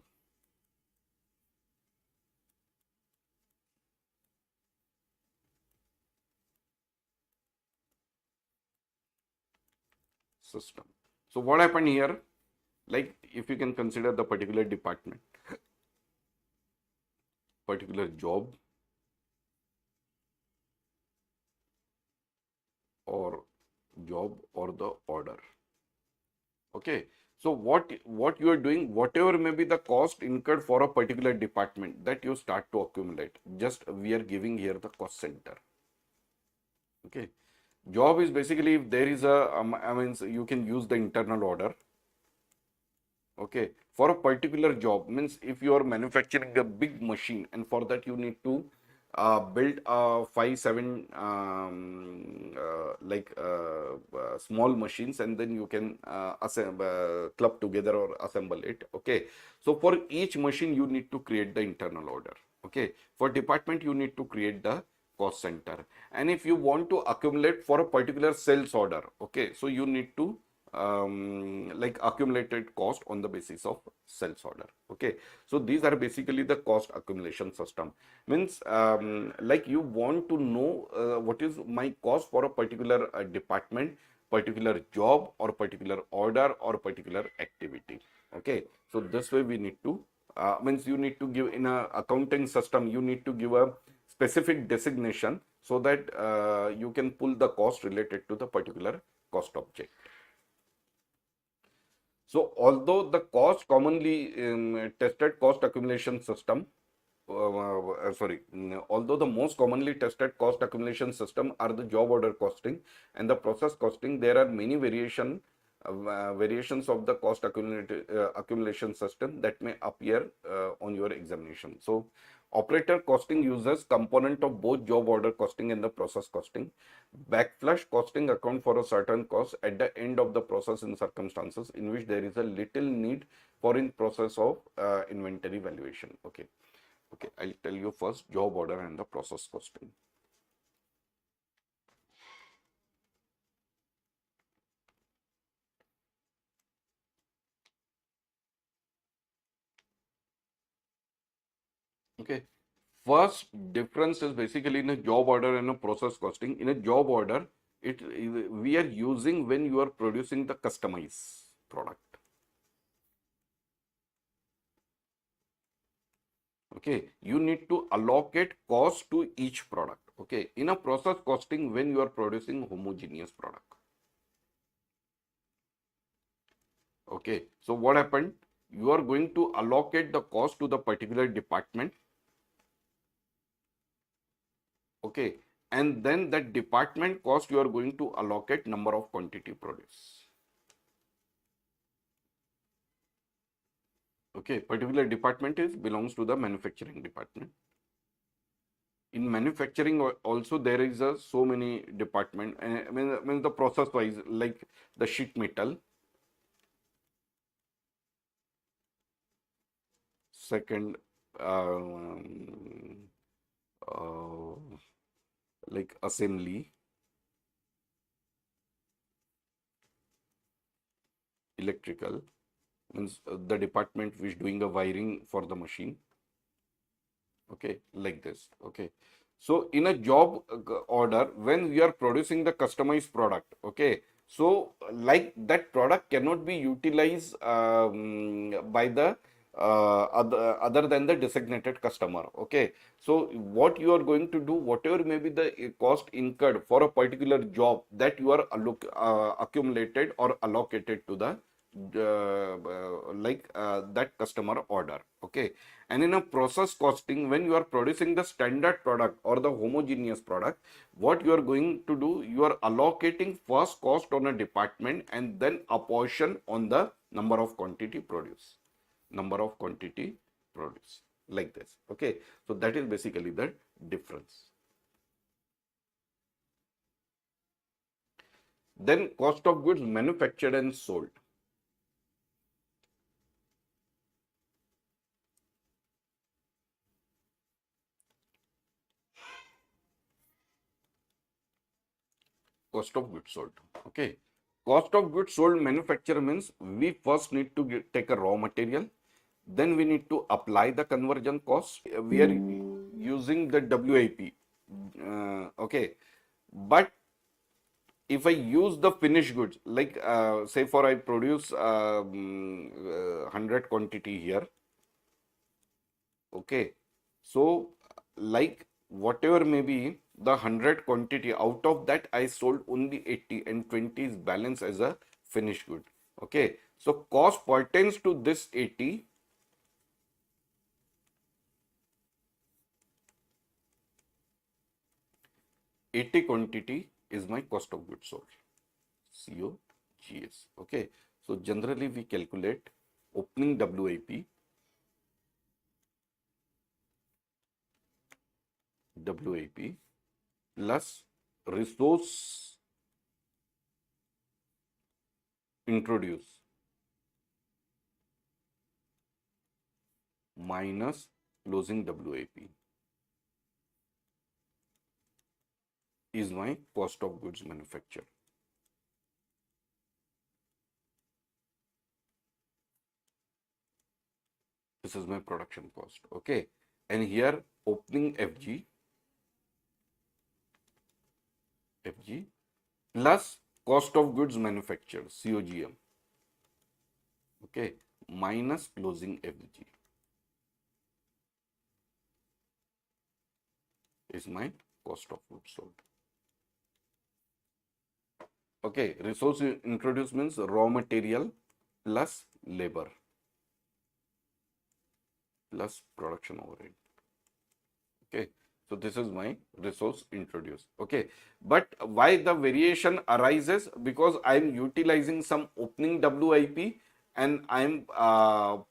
So what happened here? Like if you can consider the particular department, particular job, or the order. Okay. So what you are doing, whatever may be the cost incurred for a particular department, that you start to accumulate. Just we are giving here the cost center. Okay. Job is basically if there is a, I mean, so you can use the internal order. Okay. For a particular job, means if you are manufacturing a big machine and for that you need to build 5-7 small machines, and then you can club together or assemble it. Okay. So for each machine you need to create the internal order. Okay. For department you need to create the cost center, and if you want to accumulate for a particular sales order, okay, so you need to like accumulated cost on the basis of sales order. Okay, so these are basically the cost accumulation system. Means like you want to know what is my cost for a particular department, particular job, or particular order, or particular activity. Okay, so this way we need to means you need to give in a accounting system, you need to give a specific designation so that you can pull the cost related to the particular cost object. So although the cost commonly tested cost accumulation system, although the most commonly tested cost accumulation system are the job order costing and the process costing, there are many variations of the cost accumulation system that may appear on your examination. So operator costing uses component of both job order costing and the process costing. Backflush costing account for a certain cost at the end of the process in circumstances in which there is a little need for in process of inventory valuation. Okay. Okay, I'll tell you first job order and the process costing. Okay, first difference is basically in a job order and a process costing. In a job order, we are using when you are producing the customized product. Okay, you need to allocate cost to each product. Okay, in a process costing, when you are producing homogeneous product. Okay, so what happened? You are going to allocate the cost to the particular department. Okay, and then that department cost you are going to allocate number of quantity produced. Okay, particular department belongs to the manufacturing department. In manufacturing also there is so many department. I mean the process wise, like the sheet metal, second uh, like assembly, electrical, means the department which doing the wiring for the machine. Okay, like this. Okay, so in a job order, when we are producing the customized product, okay, so like that product cannot be utilized by the other than the designated customer. Okay, so what you are going to do, whatever may be the cost incurred for a particular job, that you are accumulated or allocated to the that customer order. Okay, and in a process costing, when you are producing the standard product or the homogeneous product, what you are going to do, you are allocating first cost on a department and then a portion on the number of quantity produced. Like this. Okay, so that is basically the difference. Then cost of goods manufactured and sold. Cost of goods sold. Okay. Cost of goods sold manufacturer means we first need to take a raw material. Then we need to apply the conversion cost. We are using the WIP. Okay. But if I use the finished goods, like say for I produce 100 quantity here. Okay. So like whatever may be the 100 quantity, out of that I sold only 80 and 20 is balance as a finished good. Okay. So cost pertains to this 80. Quantity is my cost of goods sold. COGS. Okay. So generally we calculate opening WIP, plus resource introduce minus closing WIP is my cost of goods manufactured. This is my production cost. Okay. And here opening FG plus cost of goods manufactured, COGM. Okay. Minus closing FG is my cost of goods sold. Okay. Resource introduced means raw material plus labor plus production overhead. Okay. So this is my resource introduced. Okay. But why the variation arises? Because I am utilizing some opening WIP and I am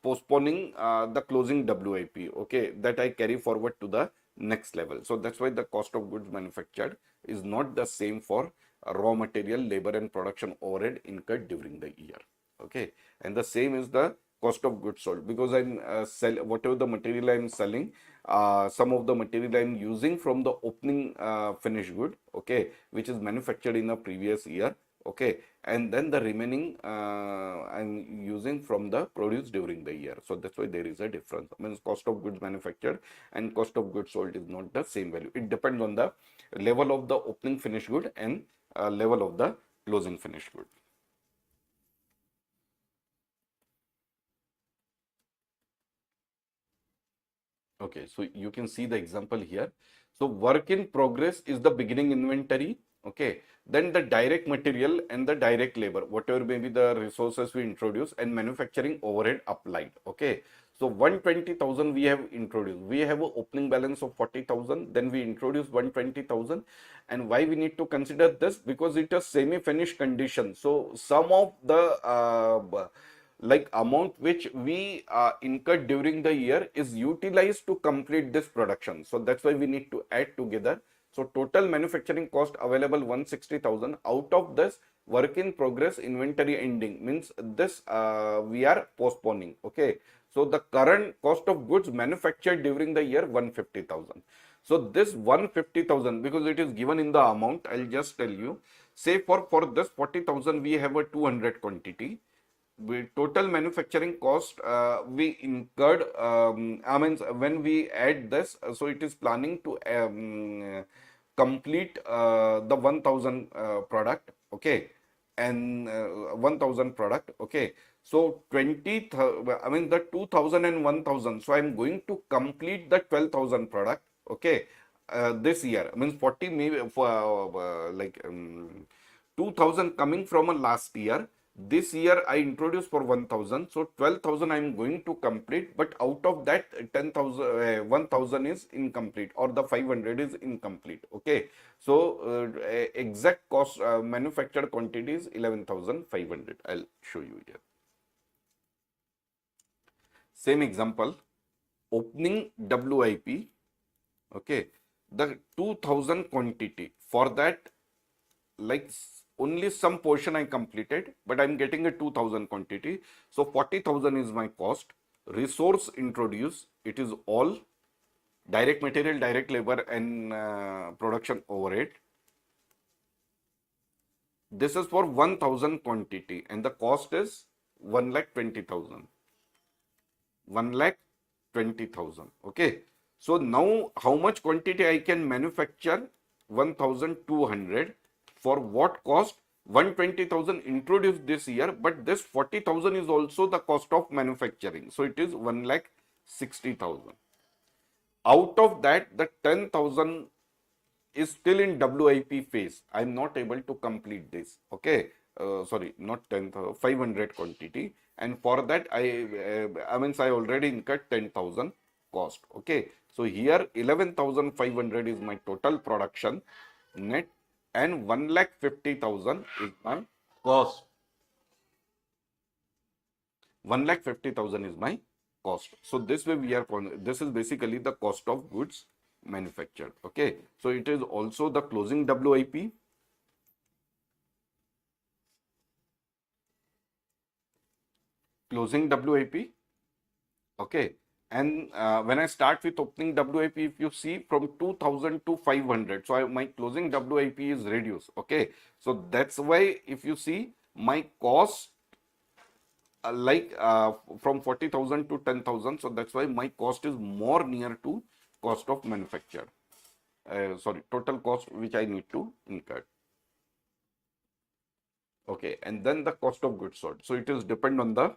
postponing the closing WIP. Okay. That I carry forward to the next level. So that's why the cost of goods manufactured is not the same for raw material, labor and production overhead incurred during the year. Okay. And the same is the cost of goods sold, because I'm whatever the material I'm selling, some of the material I'm using from the opening finished good, okay, which is manufactured in the previous year, okay, and then the remaining I'm using from the produce during the year. So that's why there is a difference. I mean, cost of goods manufactured and cost of goods sold is not the same value. It depends on the level of the opening finished good and level of the closing finished good. Okay, so you can see the example here. So work in progress is the beginning inventory. Okay, then the direct material and the direct labor, whatever may be the resources we introduce, and manufacturing overhead applied. Okay, so 120,000 we have introduced. We have an opening balance of 40,000. Then we introduce 120,000. And why we need to consider this? Because it is semi-finished condition. So some of the like amount which we incurred during the year is utilized to complete this production. So that's why we need to add together. So total manufacturing cost available 160,000. Out of this, work in progress inventory ending means this we are postponing. Okay. So the current cost of goods manufactured during the year 150,000. So this 150,000, because it is given in the amount, I'll just tell you. Say for this 40,000 we have a 200 quantity. Total manufacturing cost we incurred, I mean, when we add this, so it is planning to complete the 1000 product, okay, and 1000 product, okay. So 20, I mean the 2000 and 1000. So I'm going to complete the 12,000 product, okay, this year. Means 40 maybe for like 2000 coming from a last year. This year I introduced for 1000, so 12,000 I am going to complete, but out of that 10,000, 1000 is incomplete, or the 500 is incomplete. Okay, so exact cost manufactured quantity is 11,500. I'll show you here. Same example, opening WIP. Okay, the 2000 quantity, for that, like only some portion I completed, but I'm getting a 2000 quantity. So 40,000 is my cost. Resource introduce, it is all direct material, direct labor and production overhead. This is for 1000 quantity and the cost is 1,20,000. 1,20,000. Okay. So now how much quantity I can manufacture? 1,200. For what cost? 120,000 introduced this year, but this 40,000 is also the cost of manufacturing. So it is 1,60,000. Out of that, the 10,000 is still in WIP phase. I'm not able to complete this. Okay. Sorry, not 10,000, 500 quantity. And for that, I already incurred 10,000 cost. Okay. So here 11,500 is my total production net and 1,50,000 is my cost. 1,50,000 is my cost. So this way this is basically the cost of goods manufactured. Okay. So it is also the closing WIP. Closing WIP. Okay. And when I start with opening WIP, if you see from 2000 to 500, so my closing WIP is reduced. Okay. So that's why if you see my cost from 40,000 to 10,000. So that's why my cost is more near to cost of manufacture. Sorry, total cost which I need to incur. Okay, and then the cost of goods sold. So it is depend on the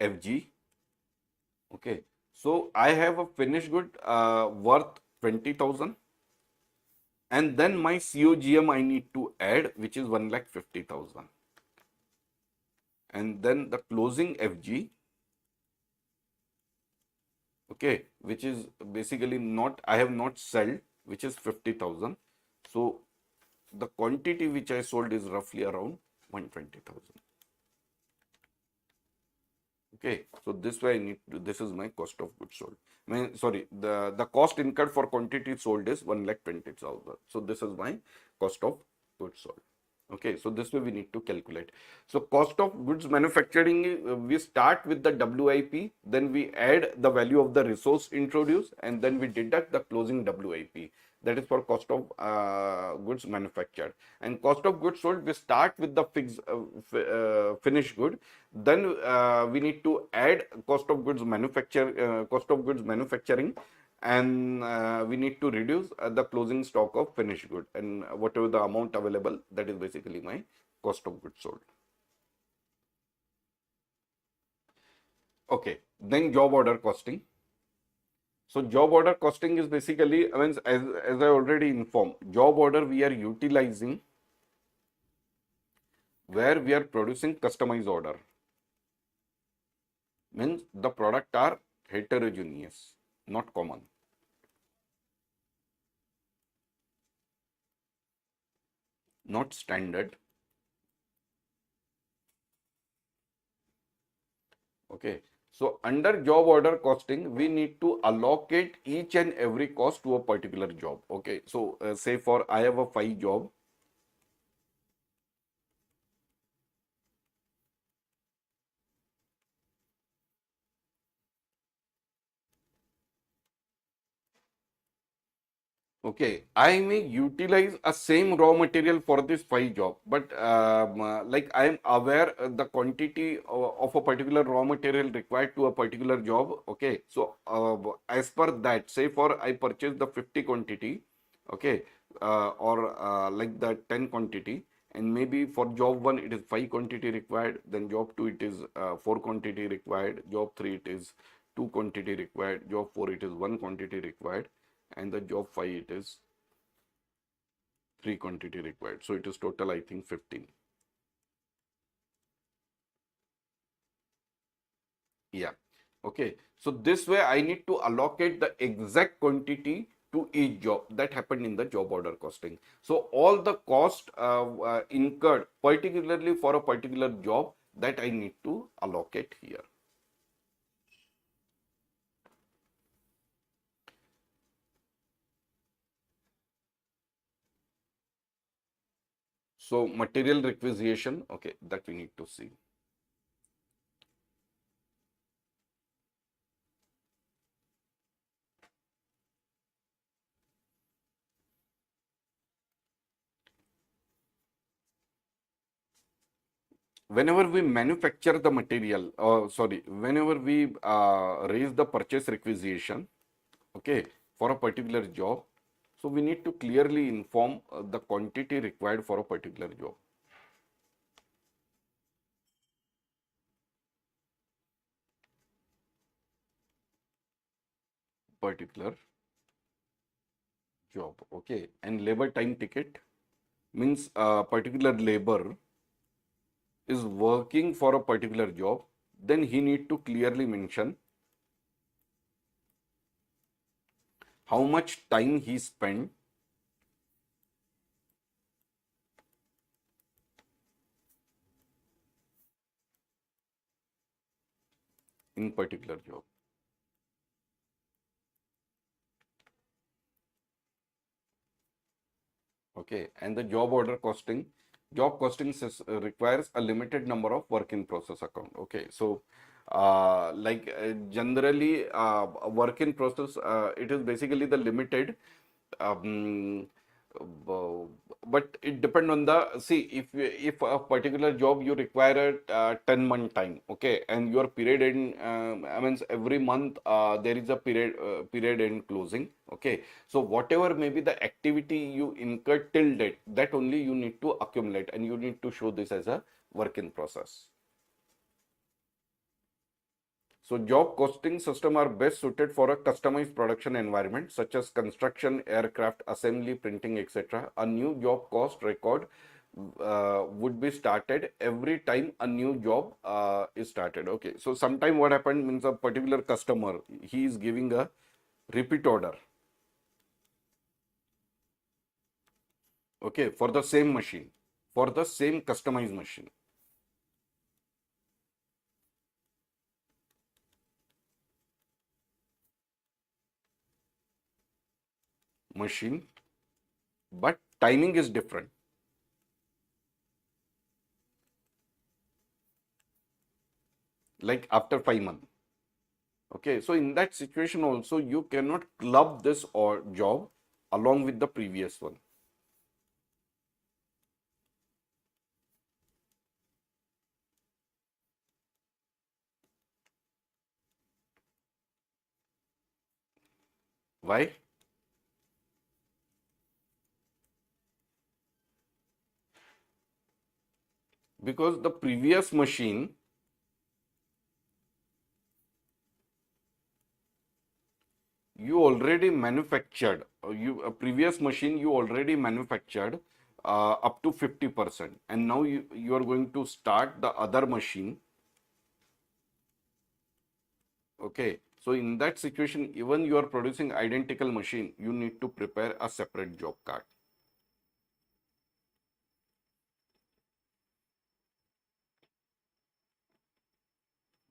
FG. Okay, so I have a finished good worth 20,000, and then my COGM I need to add, which is 1,50,000, and then the closing FG. Okay, which is basically not, I have not sold, which is 50,000. So the quantity which I sold is roughly around 120,000. Okay, so this way I need to, this is my cost of goods sold. Sorry, the cost incurred for quantity sold is 1,20,000. So this is my cost of goods sold. Okay, so this way we need to calculate. So cost of goods manufacturing, we start with the WIP, then we add the value of the resource introduced, and then we deduct the closing WIP. That is for cost of goods manufactured. And cost of goods sold, we start with the finished good. Then we need to add cost of goods manufacturing, and we need to reduce the closing stock of finished good, and whatever the amount available, that is basically my cost of goods sold. Okay, then job order costing. So job order costing is basically, as I already informed, job order we are utilizing where we are producing customized order. Means the product are heterogeneous, not common. Not standard. Okay. So under job order costing, we need to allocate each and every cost to a particular job. Okay. So say for I have a 5 job. Okay, I may utilize a same raw material for this 5 job, but like I am aware the quantity of a particular raw material required to a particular job. Okay, so as per that, say for I purchase the 50 quantity, okay, or like the 10 quantity, and maybe for job 1 it is 5 quantity required, then job 2 it is 4 quantity required, job 3 it is 2 quantity required, job 4 it is 1 quantity required, and the job 5 it is 3 quantity required. So it is total I think 15. Yeah. Okay. So this way I need to allocate the exact quantity to each job. That happened in the job order costing. So all the cost incurred particularly for a particular job, that I need to allocate here. So material requisition, okay, that we need to see. Whenever we manufacture the material, whenever we raise the purchase requisition, okay, for a particular job, so we need to clearly inform the quantity required for a particular job. Particular job, okay, and labor time ticket means particular labor is working for a particular job, then he need to clearly mention how much time he spent in particular job. Okay, and the job costing requires a limited number of work in process account. Okay, so generally work in process, it is basically the limited, um, b- but it depend on the, see, if a particular job you require a 10-month time, okay, and your period in I mean every month there is a period end closing, okay, so whatever may be the activity you incur till date, that only you need to accumulate and you need to show this as a work in process. So job costing system are best suited for a customized production environment such as construction, aircraft, assembly, printing, etc. A new job cost record would be started every time a new job is started. Okay, so sometime what happened means a particular customer, he is giving a repeat order. Okay, for the same machine, for the same customized machine, but timing is different. Like after 5 months. Okay, so in that situation also you cannot club this or job along with the previous one. Why? Because the previous machine you already manufactured, you a previous machine you already manufactured up to 50%, and now you are going to start the other machine. Okay, so in that situation, even you are producing identical machine, you need to prepare a separate job card.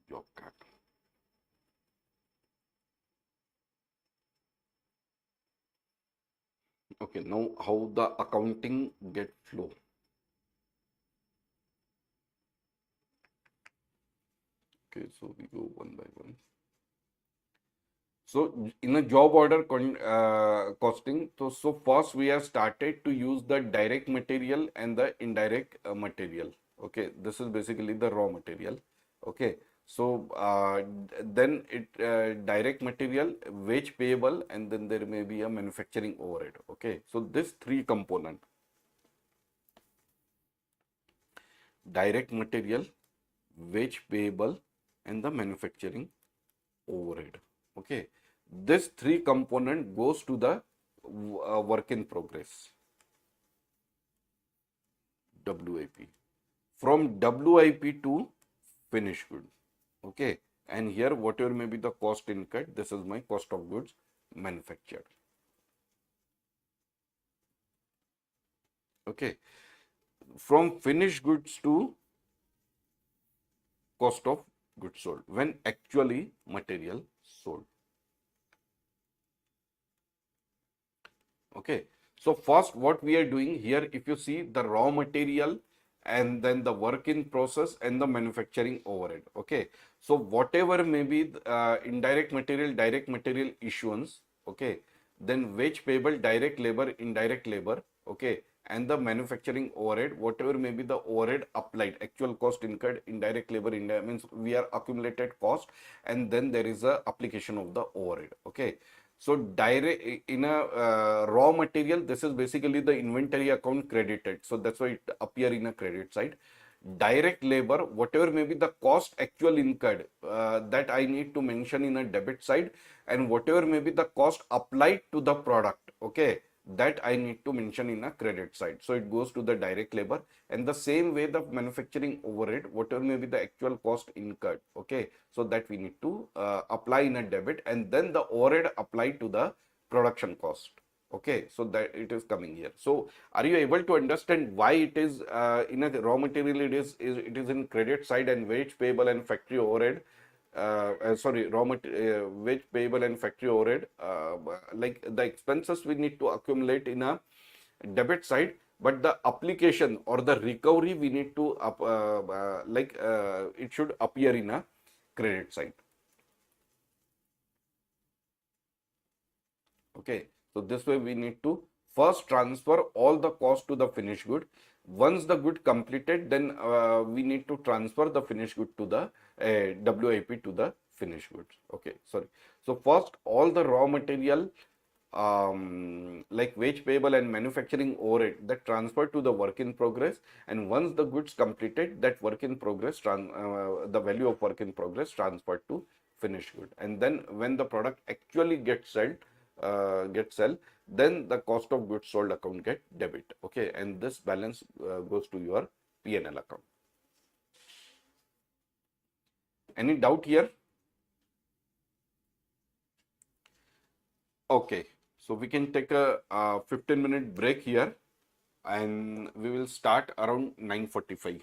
Job card. Okay, now how the accounting get flow. Okay, so we go one by one. So in a job order costing, so first we have started to use the direct material and the indirect material. Okay, this is basically the raw material. Okay, so then it direct material, wage payable, and then there may be a manufacturing overhead. Okay, so this three component: direct material, wage payable, and the manufacturing overhead. Okay, this three component goes to the work in progress, WIP. From WIP to finished good. Okay, and here whatever may be the cost incurred, this is my cost of goods manufactured. Okay, from finished goods to cost of goods sold when actually material sold. Okay, So first, what we are doing here, if you see the raw material and then the work in process and the manufacturing overhead. Okay. So whatever may be indirect material, direct material issuance. Okay. Then wage payable, direct labor, indirect labor. Okay. And the manufacturing overhead, whatever may be the overhead applied, actual cost incurred, indirect labor, means we are accumulated cost, and then there is a application of the overhead. Okay. So direct in a raw material, this is basically the inventory account credited. So that's why it appear in a credit side. Direct labor, whatever may be the cost actual incurred, that I need to mention in a debit side, and whatever may be the cost applied to the product, okay, that I need to mention in a credit side. So it goes to the direct labor, and the same way the manufacturing overhead, whatever may be the actual cost incurred, okay, so that we need to apply in a debit, and then the overhead applied to the production cost. Okay, so that it is coming here. So are you able to understand why it is in a raw material, it is in credit side, and wage payable and factory overhead, sorry, wage payable and factory overhead, like the expenses we need to accumulate in a debit side, but the application or the recovery we need to it should appear in a credit side. Okay, so this way we need to first transfer all the cost to the finished good. Once the good completed, then we need to transfer the finished good to the WIP to the finished goods. Okay, sorry. So first, all the raw material like wage payable and manufacturing overhead, that transferred to the work in progress, and once the goods completed, that work in progress, the value of work in progress transferred to finished good, and then when the product actually gets sold, then the cost of goods sold account get debit. Okay, and this balance goes to your P&L account. Any doubt here? Okay, so we can take a 15-minute break here, and we will start around 9:45.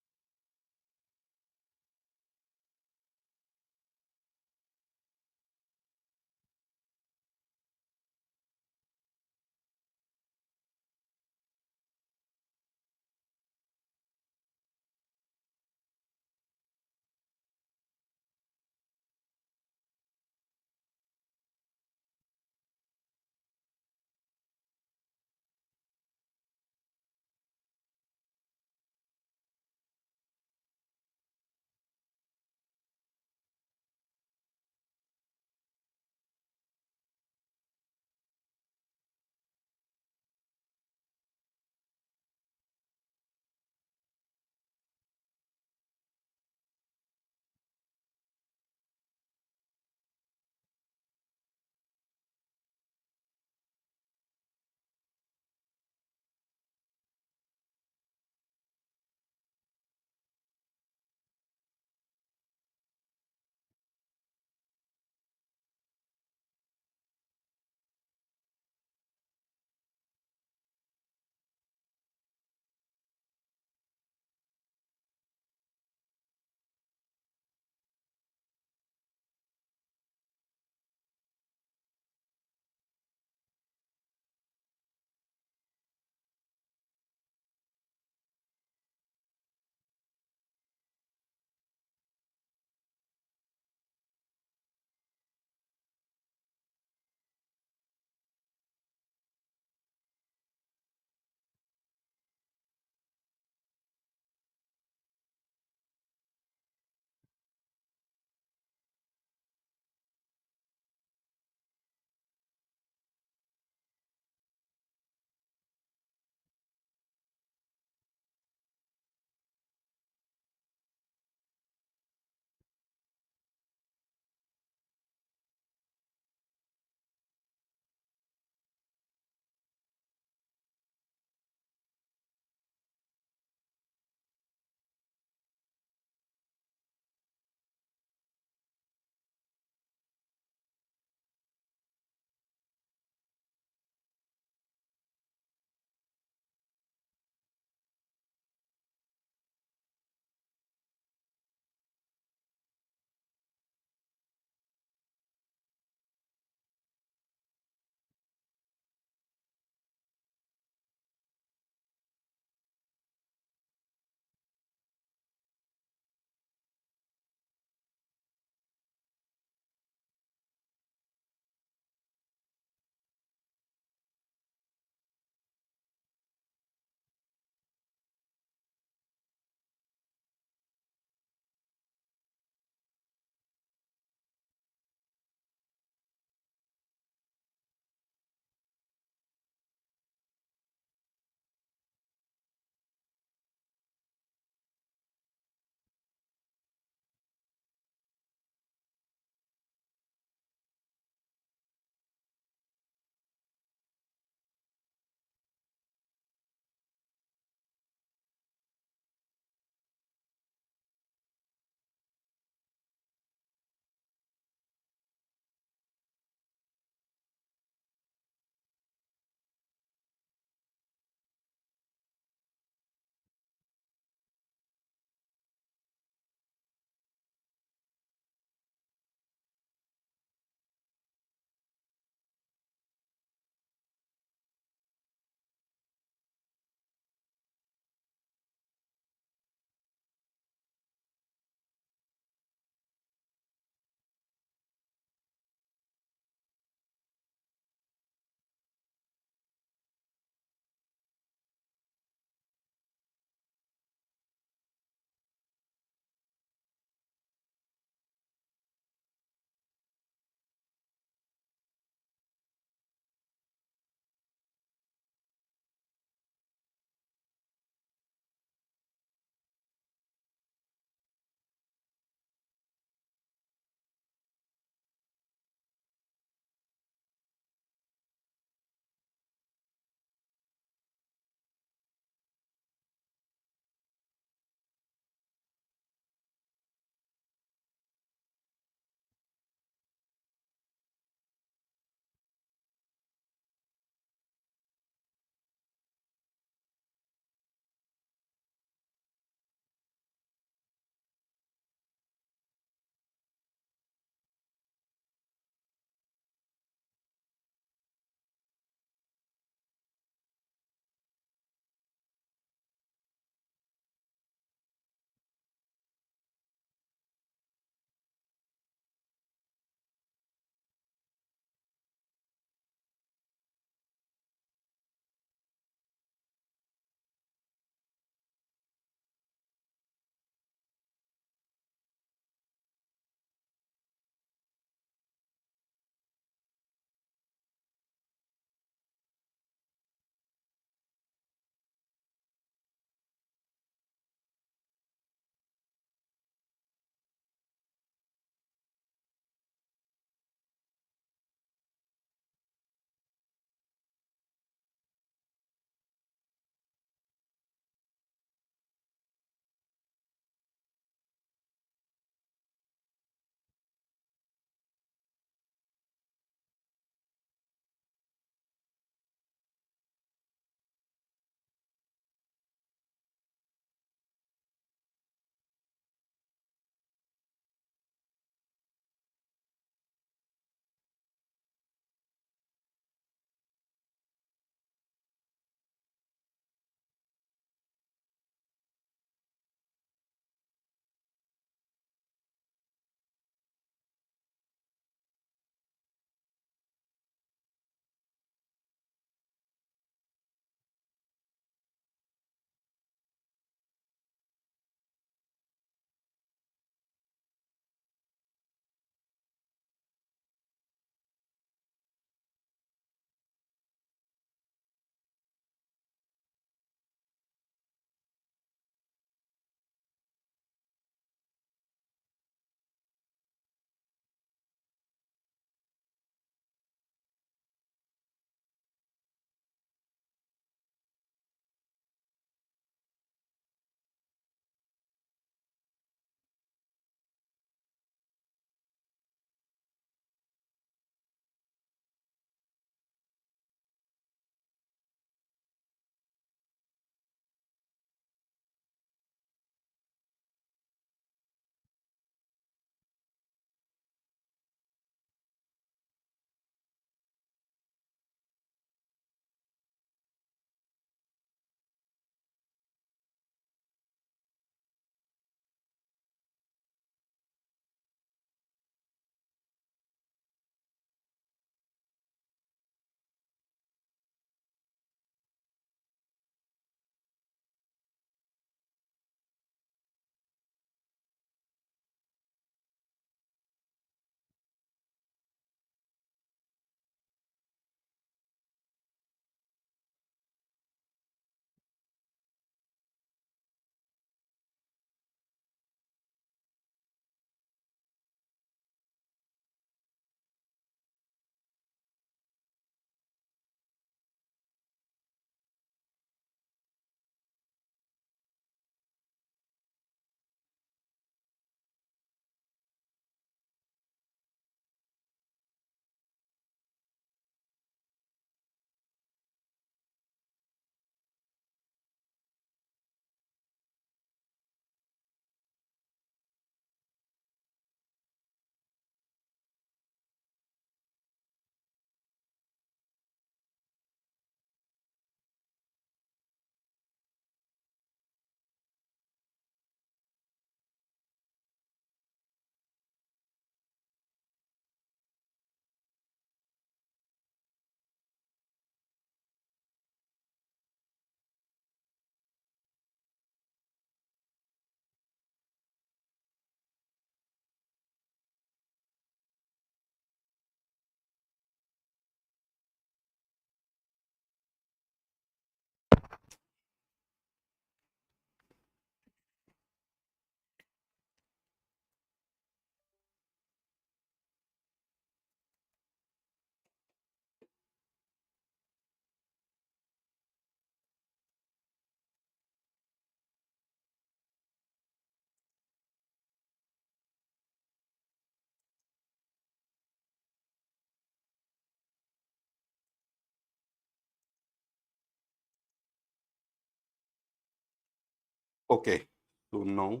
Okay, so now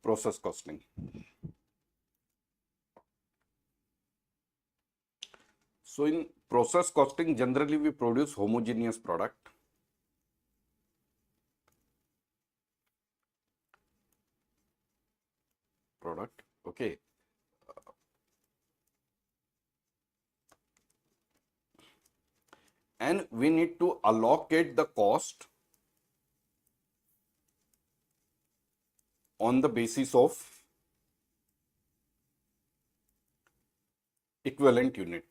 process costing. So in process costing, generally we produce homogeneous product. Okay. And we need to allocate the cost on the basis of equivalent unit.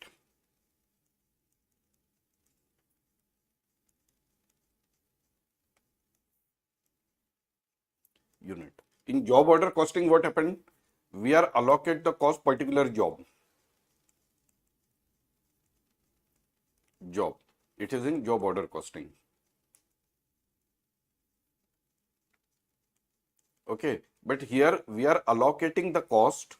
In job order costing, what happened? We are allocate the cost particular job. It is in job order costing. Okay, but here we are allocating the cost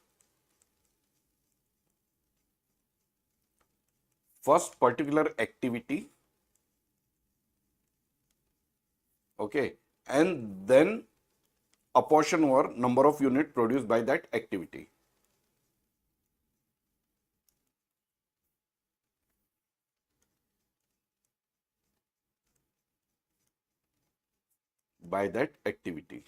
first particular activity. Okay, and then a portion or number of unit produced by that activity. By that activity.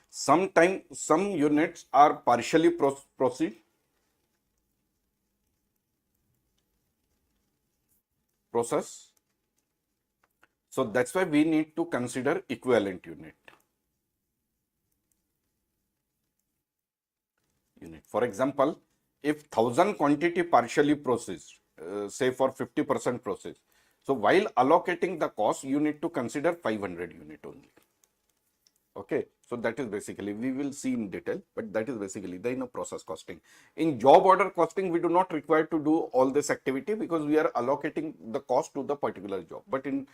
Sometimes some units are partially process. So that's why we need to consider equivalent unit. For example, if 1000 quantity partially processed, say for 50% process, so while allocating the cost, you need to consider 500 unit only. Okay, so that is basically, we will see in detail, but that is basically the process costing. In job order costing, we do not require to do all this activity because we are allocating the cost to the particular job. But in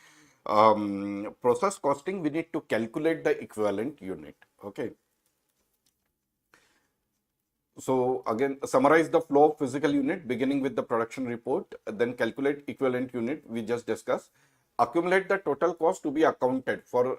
process costing, we need to calculate the equivalent unit. Okay. So again, summarize the flow of physical unit beginning with the production report, then calculate equivalent unit we just discussed. Accumulate the total cost to be accounted for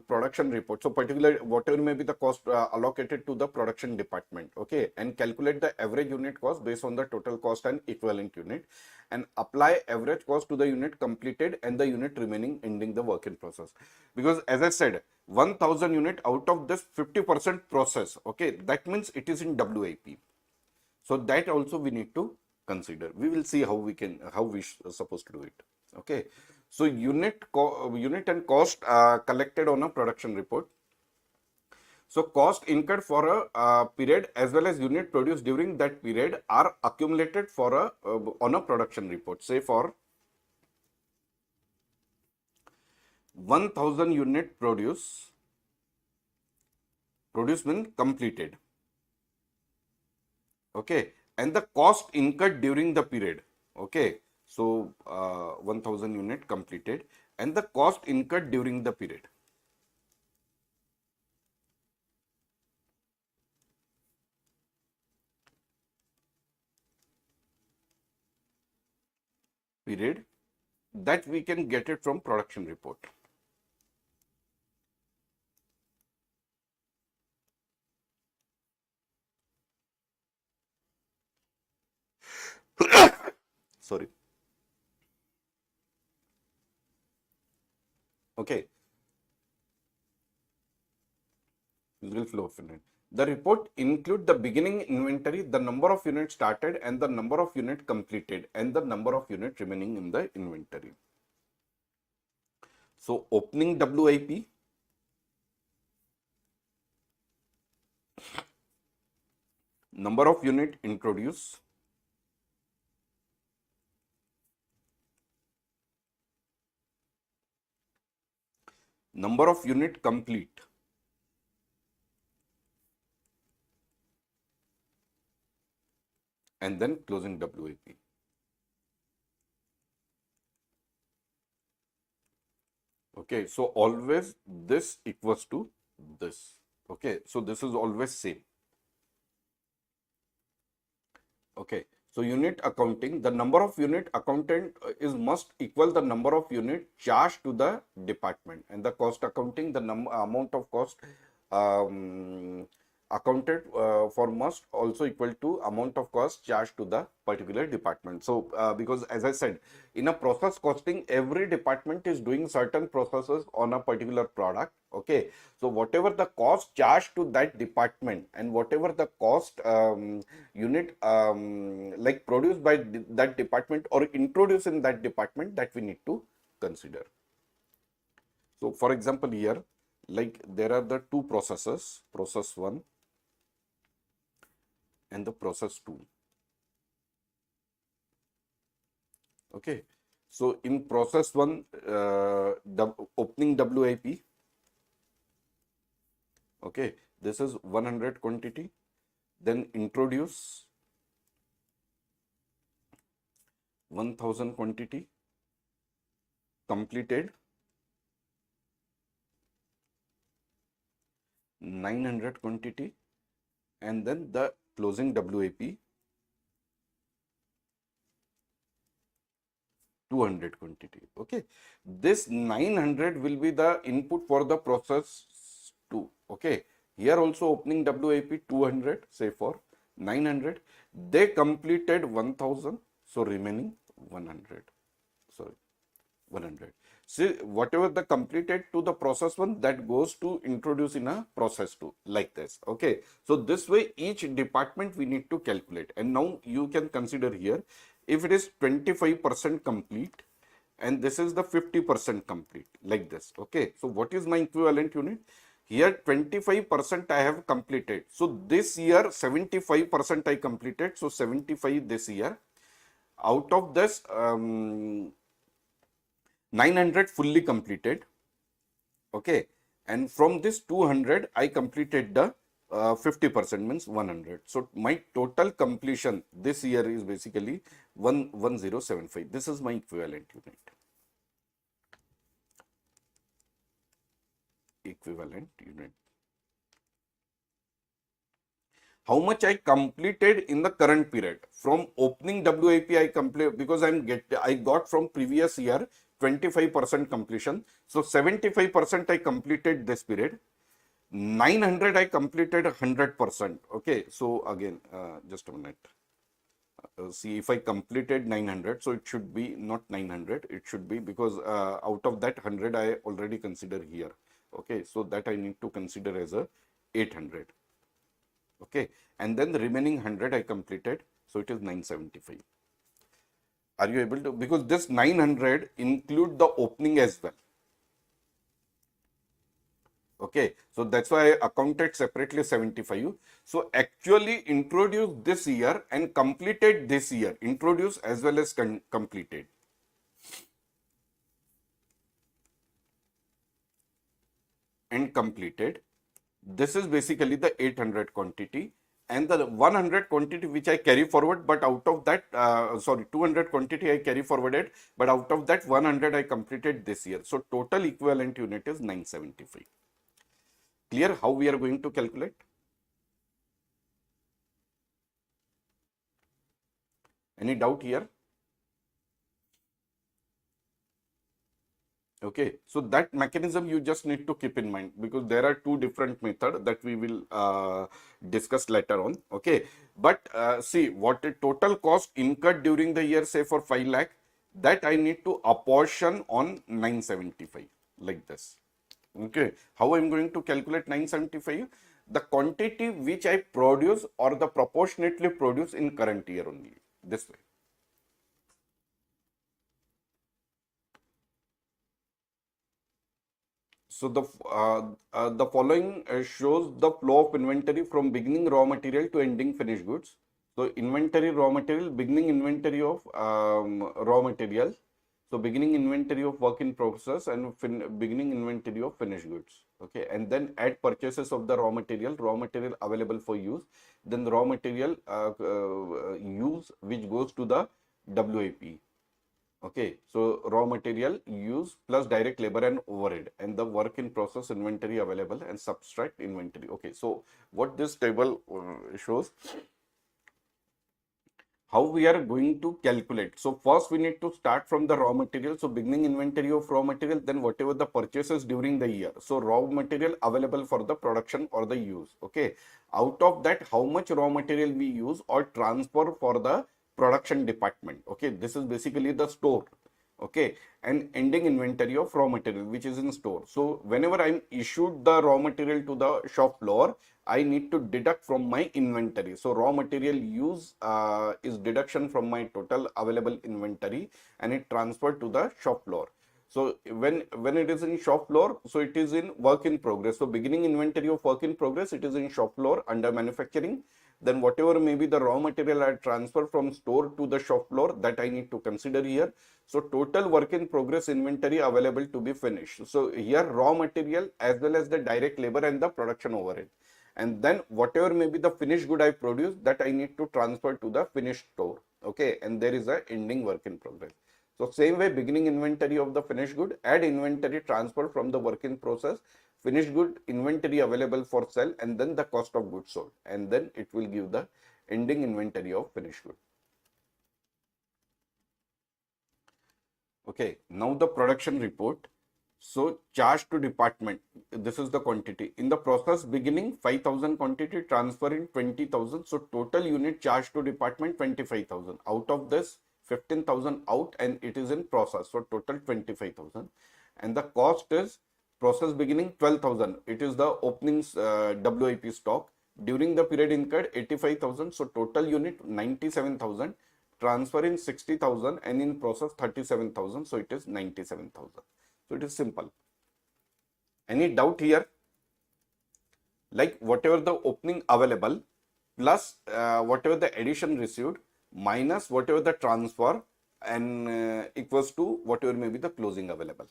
production report. So particular whatever may be the cost allocated to the production department. Okay, and calculate the average unit cost based on the total cost and equivalent unit, and apply average cost to the unit completed and the unit remaining ending the work in process. Because as I said, 1000 unit out of this 50% process. Okay, that means it is in WIP. So that also we need to consider. We will see how we supposed to do it. Okay, so unit and cost collected on a production report. So cost incurred for a period as well as unit produced during that period are accumulated for on a production report. Say for 1000 unit produced means completed. Okay, and the cost incurred during the period. Okay, so 1000 unit completed and the cost incurred during the period. That we can get it from production report. Sorry. Okay. Physical flow of unit. The report include the beginning inventory, the number of units started and the number of units completed and the number of units remaining in the inventory. So opening WIP, number of unit introduced, number of unit complete, and then closing WIP. Okay, so always this equals to this. Okay, so this is always same. Okay, so unit accounting, the number of unit accountant is must equal the number of unit charged to the department, and the cost accounting, the amount of cost accounted for must also equal to amount of cost charged to the particular department. So because as I said, in a process costing, every department is doing certain processes on a particular product. Okay, so whatever the cost charged to that department and whatever the cost unit like produced by that department or introduced in that department, that we need to consider. So for example, here like there are the two processes, process 1 and the process 2. Okay, so in process 1, the opening WIP, okay, this is 100 quantity, then introduce 1000 quantity, completed 900 quantity, and then the closing WIP 200 quantity. Okay, this 900 will be the input for the process 2. Okay, here also opening WIP 200, say for 900, they completed 1000, so remaining 100. Sorry, 100. See, whatever the completed to the process 1, that goes to introduce in a process 2, like this. Okay, so this way each department we need to calculate. And now you can consider here, if it is 25% complete and this is the 50% complete, like this. Okay, so what is my equivalent unit? Here 25% I have completed. So this year 75% I completed. So 75 this year. Out of this 900 fully completed. Okay, and from this 200 I completed the 50%, means 100. So my total completion this year is basically 1075. This is my equivalent unit. Equivalent unit. How much I completed in the current period from opening WIP I complete, because I got from previous year 25% completion. So 75% I completed this period. 900 I completed 100%. Okay, so again, just a minute. See, if I completed 900, so it should be not 900. It should be, because out of that 100 I already consider here. Okay, so that I need to consider as a 800. Okay, and then the remaining 100 I completed, so it is 975. Are you able to, because this 900 include the opening as well. Okay, so that's why I accounted separately 75. So actually introduced this year and completed this year, introduced as well as completed. And completed. This is basically the 800 quantity, and the 100 quantity which I carry forward, but out of that, 200 quantity I carry forwarded, but out of that 100 I completed this year. So total equivalent unit is 975. Clear how we are going to calculate? Any doubt here? Okay, so that mechanism you just need to keep in mind, because there are two different methods that we will discuss later on. Okay, but see what the total cost incurred during the year, say for 5 lakh, that I need to apportion on 975, like this. Okay, how I'm going to calculate 975? The quantity which I produce or the proportionately produce in current year only, this way. So the following shows the flow of inventory from beginning raw material to ending finished goods. So inventory raw material, beginning inventory of raw material. So beginning inventory of work in process and beginning inventory of finished goods. Okay, and then add purchases of the raw material available for use. Then the raw material use which goes to the WIP. Okay, so raw material use plus direct labor and overhead, and the work in process inventory available and subtract inventory. Okay, so what this table shows, how we are going to calculate. So first we need to start from the raw material. So beginning inventory of raw material, then whatever the purchases during the year. So raw material available for the production or the use. Okay. Out of that, how much raw material we use or transfer for the production department. Okay. This is basically the store. Okay, and ending inventory of raw material which is in store. So whenever I'm issued the raw material to the shop floor, I need to deduct from my inventory. So raw material use is deduction from my total available inventory, and it transferred to the shop floor. So when it is in shop floor, so it is in work in progress. So beginning inventory of work in progress, it is in shop floor under manufacturing. Then whatever may be the raw material I transfer from store to the shop floor, that I need to consider here. So total work in progress inventory available to be finished. So here raw material as well as the direct labor and the production overhead. And then whatever may be the finished good I produce, that I need to transfer to the finished store. Okay, and there is a ending work in progress. So same way, beginning inventory of the finished good, add inventory transfer from the work in process, finished good inventory available for sale, and then the cost of goods sold, and then it will give the ending inventory of finished good. Okay, now the production report. So charge to department, this is the quantity. In the process beginning 5,000 quantity, transfer in 20,000. So total unit charge to department 25,000. Out of this 15,000 out, and it is in process. So total 25,000. And the cost is process beginning 12,000. It is the openings WIP stock. During the period incurred 85,000. So total unit 97,000. Transfer in 60,000 and in process 37,000. So it is 97,000. So it is simple. Any doubt here? Like whatever the opening available plus whatever the addition received minus whatever the transfer and equals to whatever may be the closing available.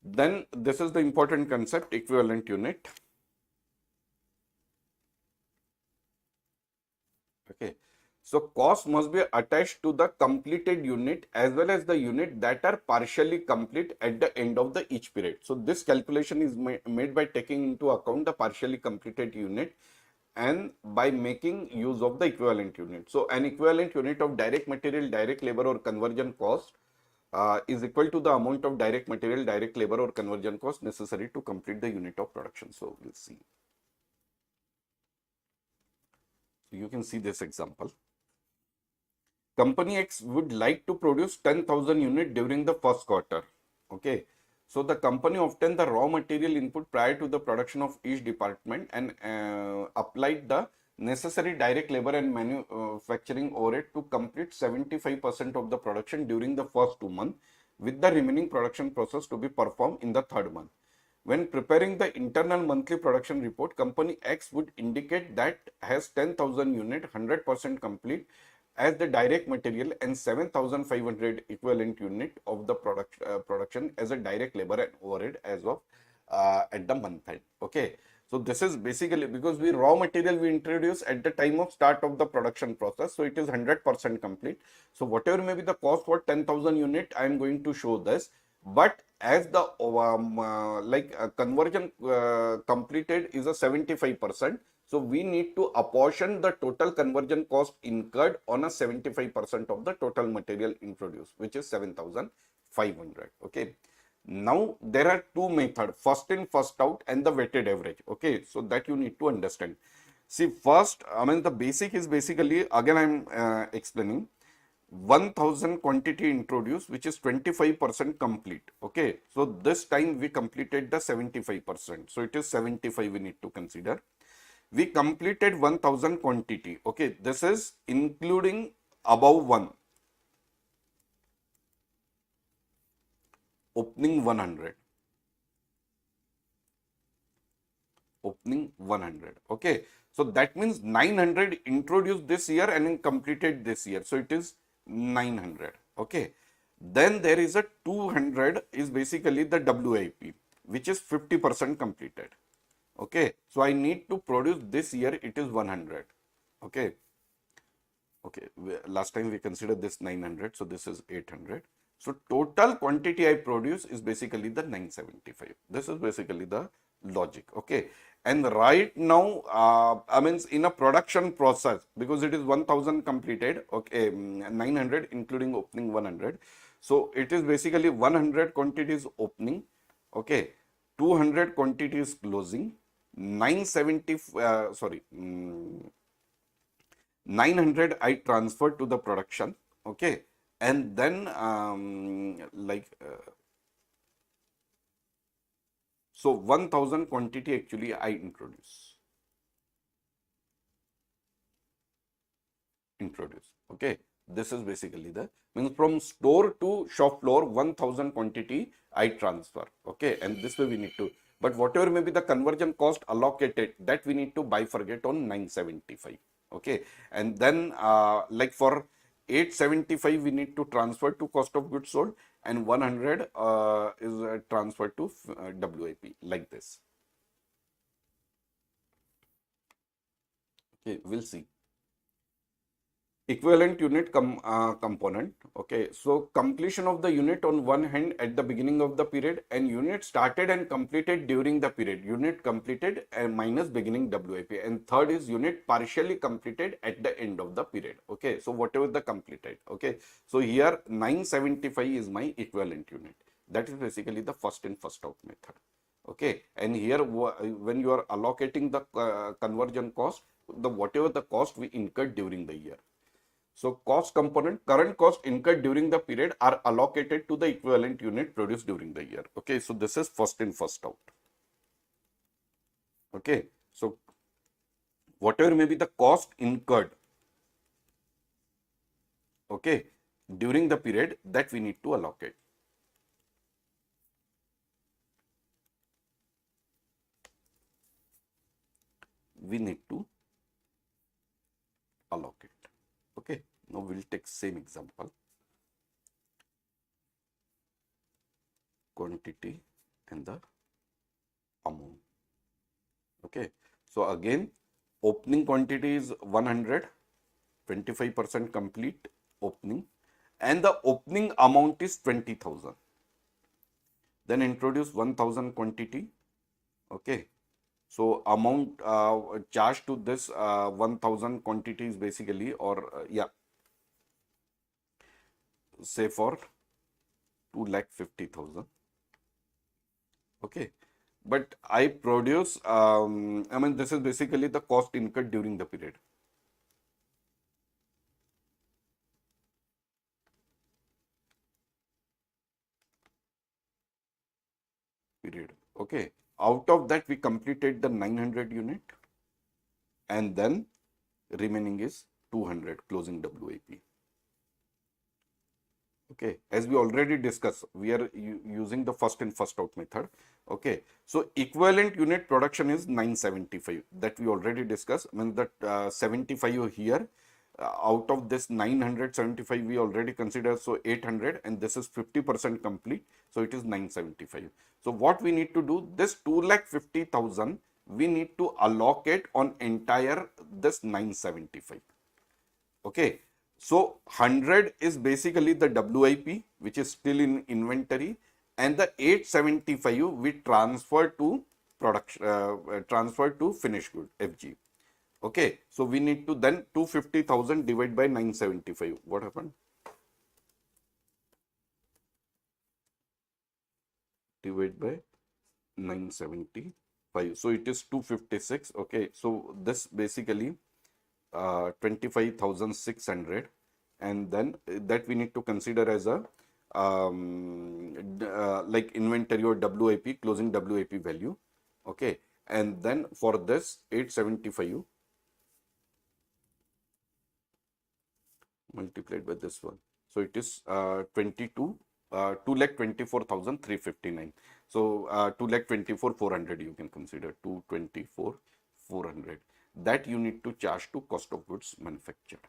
Then this is the important concept, equivalent unit. Okay. So cost must be attached to the completed unit as well as the unit that are partially complete at the end of the each period. So this calculation is made by taking into account the partially completed unit and by making use of the equivalent unit. So an equivalent unit of direct material, direct labor or conversion cost is equal to the amount of direct material, direct labor or conversion cost necessary to complete the unit of production. So we'll see. So you can see this example. Company X would like to produce 10,000 units during the first quarter. Okay. So the company obtained the raw material input prior to the production of each department and applied the necessary direct labor and manufacturing overhead to complete 75% of the production during the first 2 months, with the remaining production process to be performed in the third month. When preparing the internal monthly production report, company X would indicate that has 10,000 units 100% complete as the direct material and 7,500 equivalent unit of the production as a direct labor and overhead as of at the month end. Okay. So this is basically because raw material we introduce at the time of start of the production process. So it is 100% complete. So whatever may be the cost for 10,000 unit, I am going to show this. But as the conversion completed is a 75%. So we need to apportion the total conversion cost incurred on a 75% of the total material introduced, which is 7,500. Okay. Now there are two methods, first in, first out, and the weighted average. Okay. So that you need to understand. See, first, I mean, the basic is basically, again, I'm explaining 1,000 quantity introduced, which is 25% complete. Okay. So this time we completed the 75%. So it is 75 we need to consider. We completed 1,000 quantity. Okay, this is including above 1. Opening 100. Opening 100. Okay, so that means 900 introduced this year and completed this year. So it is 900. Okay, then there is a 200 is basically the WIP, which is 50% completed. Okay, so I need to produce this year, it is 100. Okay, Okay, last time we considered this 900, so this is 800. So total quantity I produce is basically the 975. This is basically the logic. Okay, and right now, I mean in a production process, because it is 1000 completed. Okay, 900 including opening 100. So it is basically 100 quantities opening. Okay, 200 quantities closing. 970. Sorry. 900 I transfer to the production, okay, and then so 1000 quantity actually I introduce, okay. This is basically the means from store to shop floor 1000 quantity I transfer, okay, and this way we need to, but whatever may be the conversion cost allocated, that we need to bifurcate on 975, okay, and then like for 875 we need to transfer to cost of goods sold, and 100 is transferred to WIP, like this. Okay, we'll see. Equivalent unit component. Okay, so completion of the unit on one hand at the beginning of the period, and unit started and completed during the period. Unit completed and minus beginning WIP, and third is unit partially completed at the end of the period. Okay, so whatever the completed. Okay, so here 975 is my equivalent unit. That is basically the first in first out method. Okay, and here when you are allocating the conversion cost, the whatever the cost we incurred during the year. So cost component, current cost incurred during the period are allocated to the equivalent unit produced during the year. Okay, so this is first in, first out. Okay, so whatever may be the cost incurred, okay, during the period, that we need to allocate. We need to allocate. Okay, now we'll take same example. Quantity and the amount. Okay, so again, opening quantity is 100, 25% complete opening, and the opening amount is 20,000. Then introduce 1000 quantity. Okay, so amount charged to this 1000 quantities basically, or say for 2,50,000. Okay, but I produce, I mean, this is basically the cost incurred during the period. Okay, out of that we completed the 900 unit, and then remaining is 200 closing WIP. Okay, as we already discussed, we are using the first in first out method. Okay, so equivalent unit production is 975, that we already discussed. I mean that 75 here, out of this 975 we already considered, so 800, and this is 50% complete, so it is 975. So what we need to do, this 2,50,000 we need to allocate on entire this 975. Okay, so 100 is basically the WIP, which is still in inventory, and the 875 we transfer to production, transfer to finished good FG. Okay, so we need to then 250,000 divided by 975. What happened? Divide by 975. So it is 256. Okay, so this basically 25,600, and then that we need to consider as a like inventory or WIP, closing WIP value. Okay, and then for this 875 multiplied by this one, so it is 2,24,359. So 2,24,400 you can consider, 224,400, that you need to charge to cost of goods manufactured.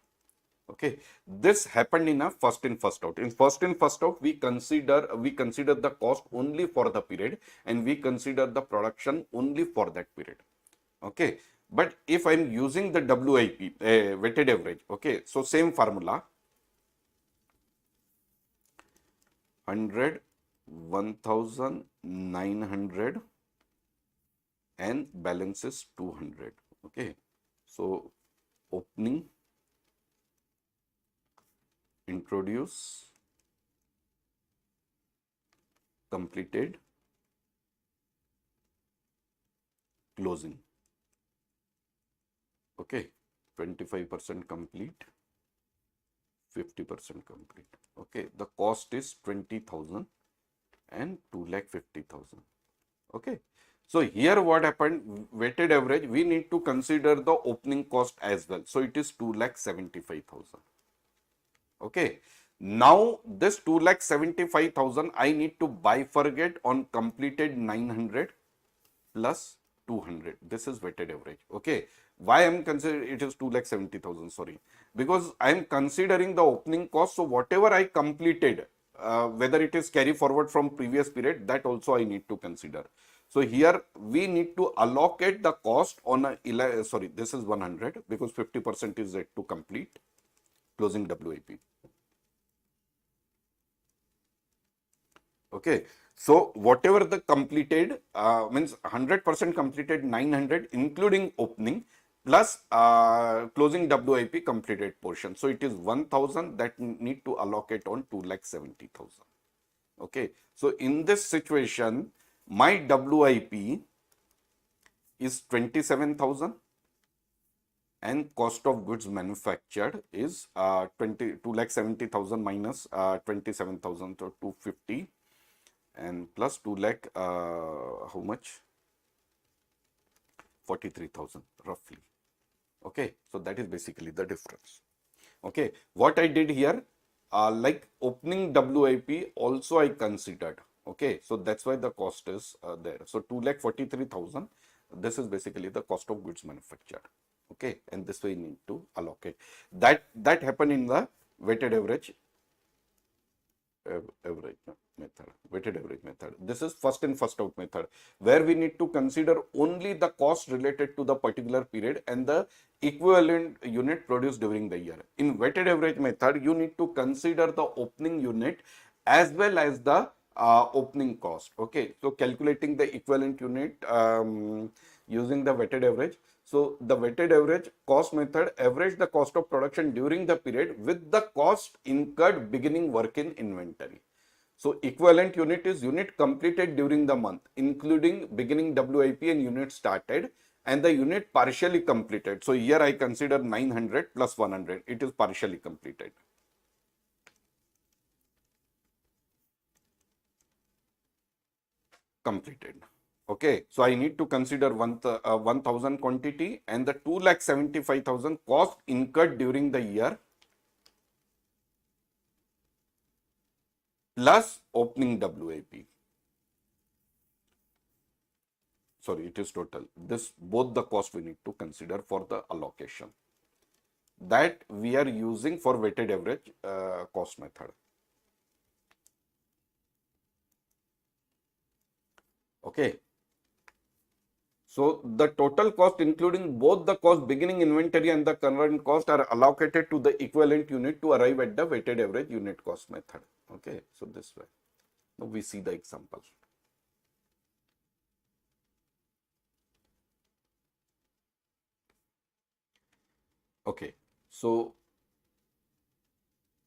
Okay, this happened in a first in first out. In first in first out, we consider the cost only for the period, and we consider the production only for that period. Okay, But if I'm using the WIP, weighted average, okay, so same formula, 100, 1900 and balance is 200, okay. So opening, introduce, completed, closing, okay, 25% complete, 50% complete, okay. The cost is 20,000 and 2,50,000, okay. So here what happened, weighted average, we need to consider the opening cost as well. So it is 2,75,000. Okay. Now this 2,75,000 I need to bifurcate on completed 900 plus 200. This is weighted average. Okay. Why I am considering it is 2,70,000, sorry, because I am considering the opening cost. So whatever I completed, whether it is carry forward from previous period, that also I need to consider. So here we need to allocate the cost on a, sorry, this is 100 because 50% is yet to complete, closing WIP. Okay. So whatever the completed, means 100% completed 900 including opening plus closing WIP completed portion. So it is 1,000 that need to allocate on 2,70,000. Okay. So in this situation, my WIP is 27,000 and cost of goods manufactured is 2,70,000 minus 27,000, so 250 and plus 2 lakh, how much? 43,000 roughly. Okay. So that is basically the difference. Okay. What I did here, like opening WIP also I considered. Okay. So that's why the cost is there. So 2,43,000. This is basically the cost of goods manufactured. Okay. And this way you need to allocate. That happened in the weighted average method, weighted average method. This is first in first out method, where we need to consider only the cost related to the particular period and the equivalent unit produced during the year. In weighted average method, you need to consider the opening unit as well as the opening cost. Okay, so calculating the equivalent unit using the weighted average. So the weighted average cost method average the cost of production during the period with the cost incurred beginning work in inventory. So equivalent unit is unit completed during the month, including beginning WIP and unit started and the unit partially completed. So here I consider 900 plus 100. It is partially completed. Completed. Okay, so I need to consider 1,000 quantity and the 2,75,000 cost incurred during the year plus opening WIP. Sorry, it is total. This both the cost we need to consider for the allocation that we are using for weighted average cost method. Okay. So the total cost including both the cost beginning inventory and the current cost are allocated to the equivalent unit to arrive at the weighted average unit cost method. Okay, so this way. Now we see the example. Okay, so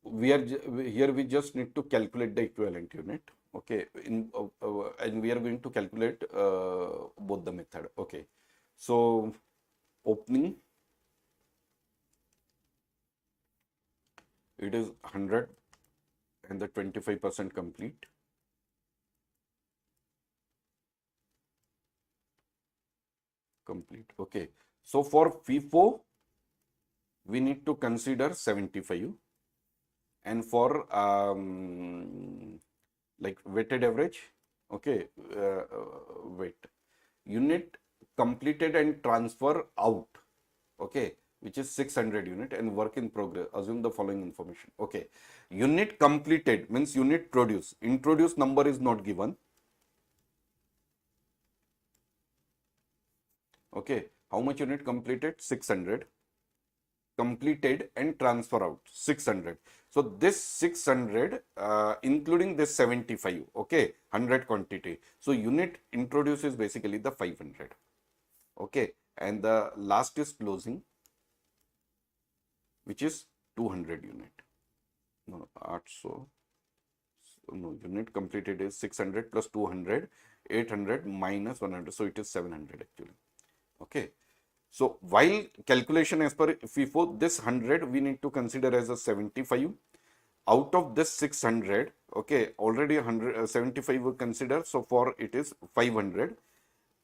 we are here we just need to calculate the equivalent unit. Okay, and we are going to calculate both the method. Okay, so opening, it is 100 and the 25% complete. Complete. Okay, so for FIFO we need to consider 75 and for like weighted average, okay, wait, unit completed and transfer out, okay, which is 600 unit and work in progress, assume the following information. Okay, unit completed means unit produce, introduced number is not given. Okay, How much unit completed? 600. Completed and transfer out 600. So this 600 including this 75, okay, 100 quantity. So unit introduced is basically the 500, okay, and the last is closing, which is 200 unit. No, 800. No, unit completed is 600 plus 200, 800 minus 100. So it is 700 actually, okay. So while calculation as per FIFO, this 100 we need to consider as a 75. Out of this 600, okay, already 75 we consider. So for it is 500,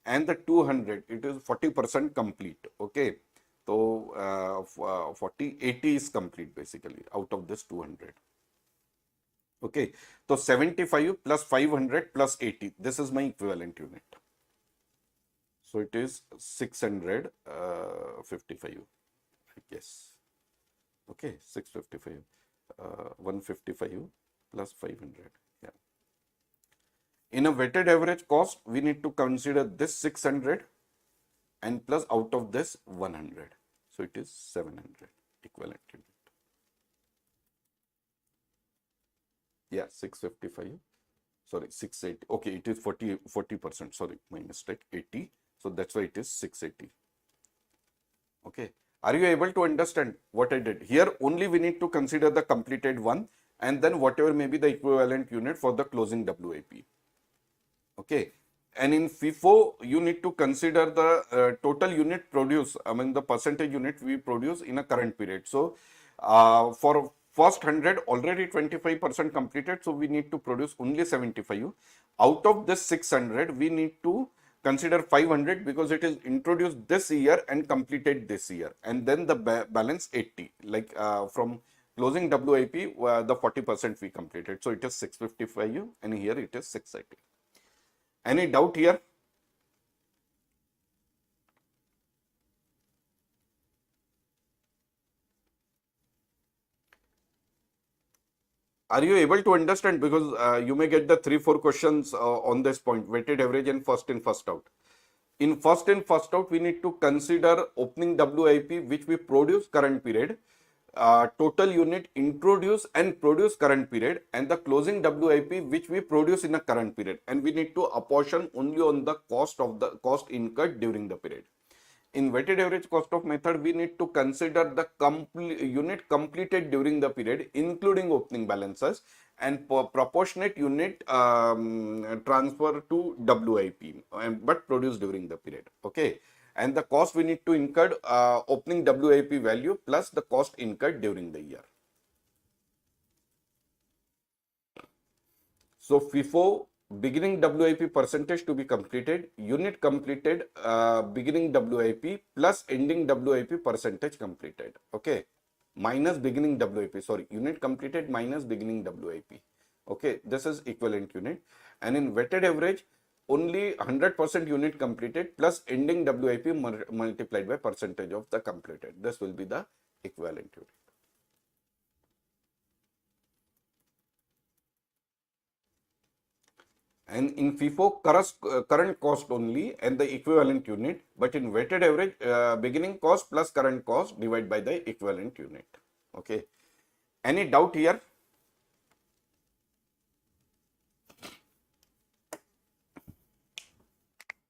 and the 200 it is 40% complete. Okay, so 80 is complete basically out of this 200. Okay, so 75 plus 500 plus 80. This is my equivalent unit. So it is 655, I guess. Okay, 655, 155 plus 500. Yeah. In a weighted average cost, we need to consider this 600 and plus out of this 100. So it is 700 equivalent unit. Yeah, 655. Sorry, 680. Okay, it is 40%. Sorry, my mistake. 80. So that's why it is 680. Okay. Are you able to understand what I did? Here only we need to consider the completed one and then whatever may be the equivalent unit for the closing WIP. Okay. And in FIFO, you need to consider the total unit produced, I mean the percentage unit we produce in a current period. So for first 100 already 25% completed. So we need to produce only 75. Out of this 600, we need to consider 500 because it is introduced this year and completed this year, and then the balance 80, like from closing WIP, the 40% we completed. So it is 655 and here it is 680. Any doubt here? Are you able to understand? Because you may get the 3-4 questions on this point, weighted average and first in, first out. In first in, first out, we need to consider opening WIP, which we produce current period, total unit introduce and produce current period, and the closing WIP, which we produce in a current period. And we need to apportion only on the cost incurred during the period. In weighted average cost of method, we need to consider the unit completed during the period, including opening balances, and proportionate unit transfer to WIP, but produced during the period. Okay, and the cost we need to incur opening WIP value plus the cost incurred during the year. So FIFO, beginning WIP percentage to be completed, unit completed, beginning WIP plus ending WIP percentage completed. Okay, minus beginning WIP, sorry, unit completed minus beginning WIP. Okay, this is equivalent unit. And in weighted average, only 100% unit completed plus ending WIP multiplied by percentage of the completed. This will be the equivalent unit. And in FIFO, current cost only and the equivalent unit, but in weighted average, beginning cost plus current cost divided by the equivalent unit. Okay. Any doubt here?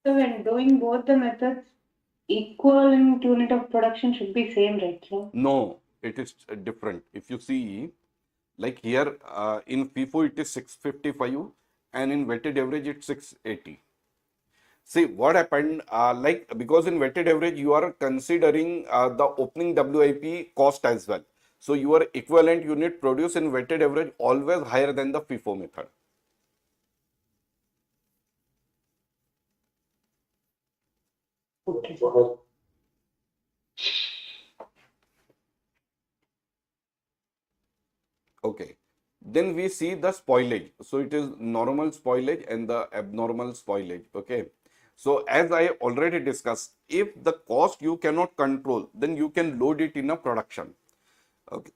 So when doing both the methods, equivalent unit of production should be same, right? So No, it is different. If you see, like here in FIFO it is 655 and in weighted average it's 680. See what happened, like because in weighted average you are considering the opening WIP cost as well. So your equivalent unit produced in weighted average always higher than the FIFO method. Okay. Okay. Then we see the spoilage. So it is normal spoilage and the abnormal spoilage. Okay. So as I already discussed, if the cost you cannot control, then you can load it in a production. Okay.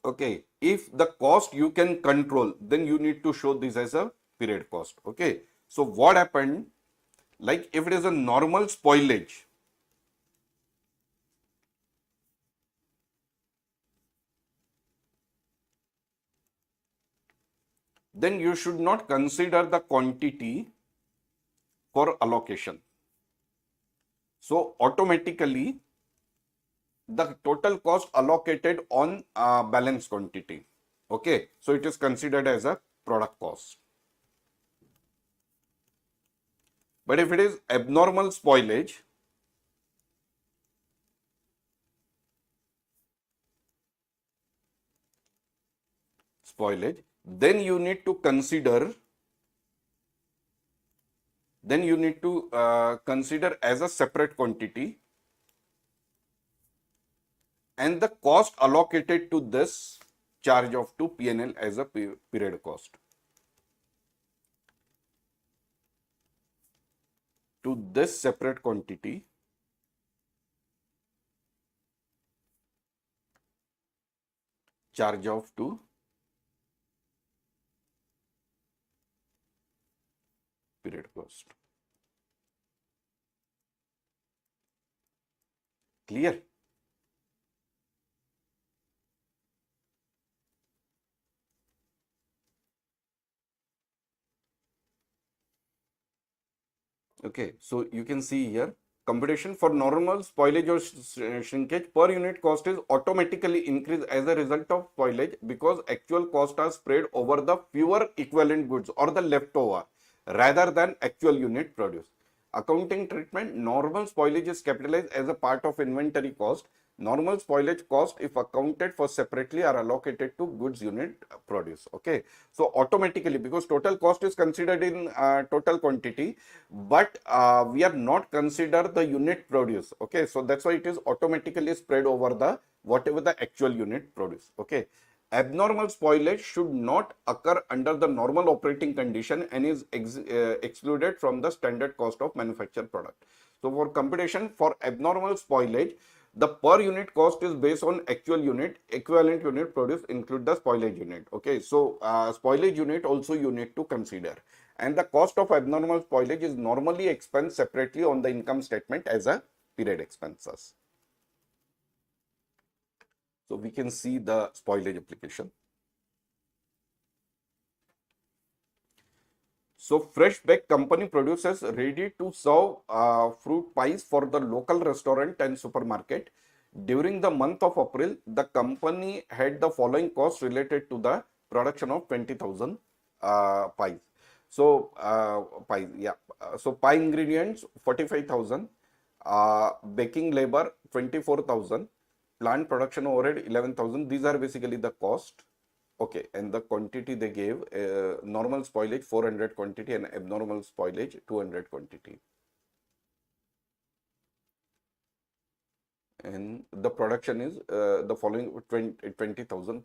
Okay. If the cost you can control, then you need to show this as a period cost. Okay. So what happened? Like if it is a normal spoilage, then you should not consider the quantity for allocation. So automatically the total cost allocated on balance quantity. Okay, so it is considered as a product cost. But if it is abnormal spoilage, then you need to consider as a separate quantity, and the cost allocated to this charge off to P&L as a period cost. To this separate quantity, charge off to period cost. Clear? Okay, so you can see here, computation for normal spoilage or shrinkage, per unit cost is automatically increased as a result of spoilage because actual costs are spread over the fewer equivalent goods or the leftover rather than actual unit produced. Accounting treatment, normal spoilage is capitalized as a part of inventory cost. Normal spoilage cost, if accounted for separately, are allocated to goods unit produce. Okay, so automatically, because total cost is considered in total quantity, but we are not consider the unit produce. Okay, so that's why it is automatically spread over the whatever the actual unit produce. Okay, abnormal spoilage should not occur under the normal operating condition and is excluded from the standard cost of manufactured product. So for computation for abnormal spoilage, the per unit cost is based on actual unit, equivalent unit produce include the spoilage unit. Okay, so spoilage unit also you need to consider, and the cost of abnormal spoilage is normally expensed separately on the income statement as a period expenses. So we can see the spoilage application. So fresh baked company produces ready to serve fruit pies for the local restaurant and supermarket. During the month of April, the company had the following costs related to the production of 20,000 pies. So pies, yeah. So pie ingredients 45,000, baking labor 24,000, plant production overhead 11,000. These are basically the cost. Okay, and the quantity they gave, normal spoilage 400 quantity and abnormal spoilage 200 quantity. And the production is the following 20,000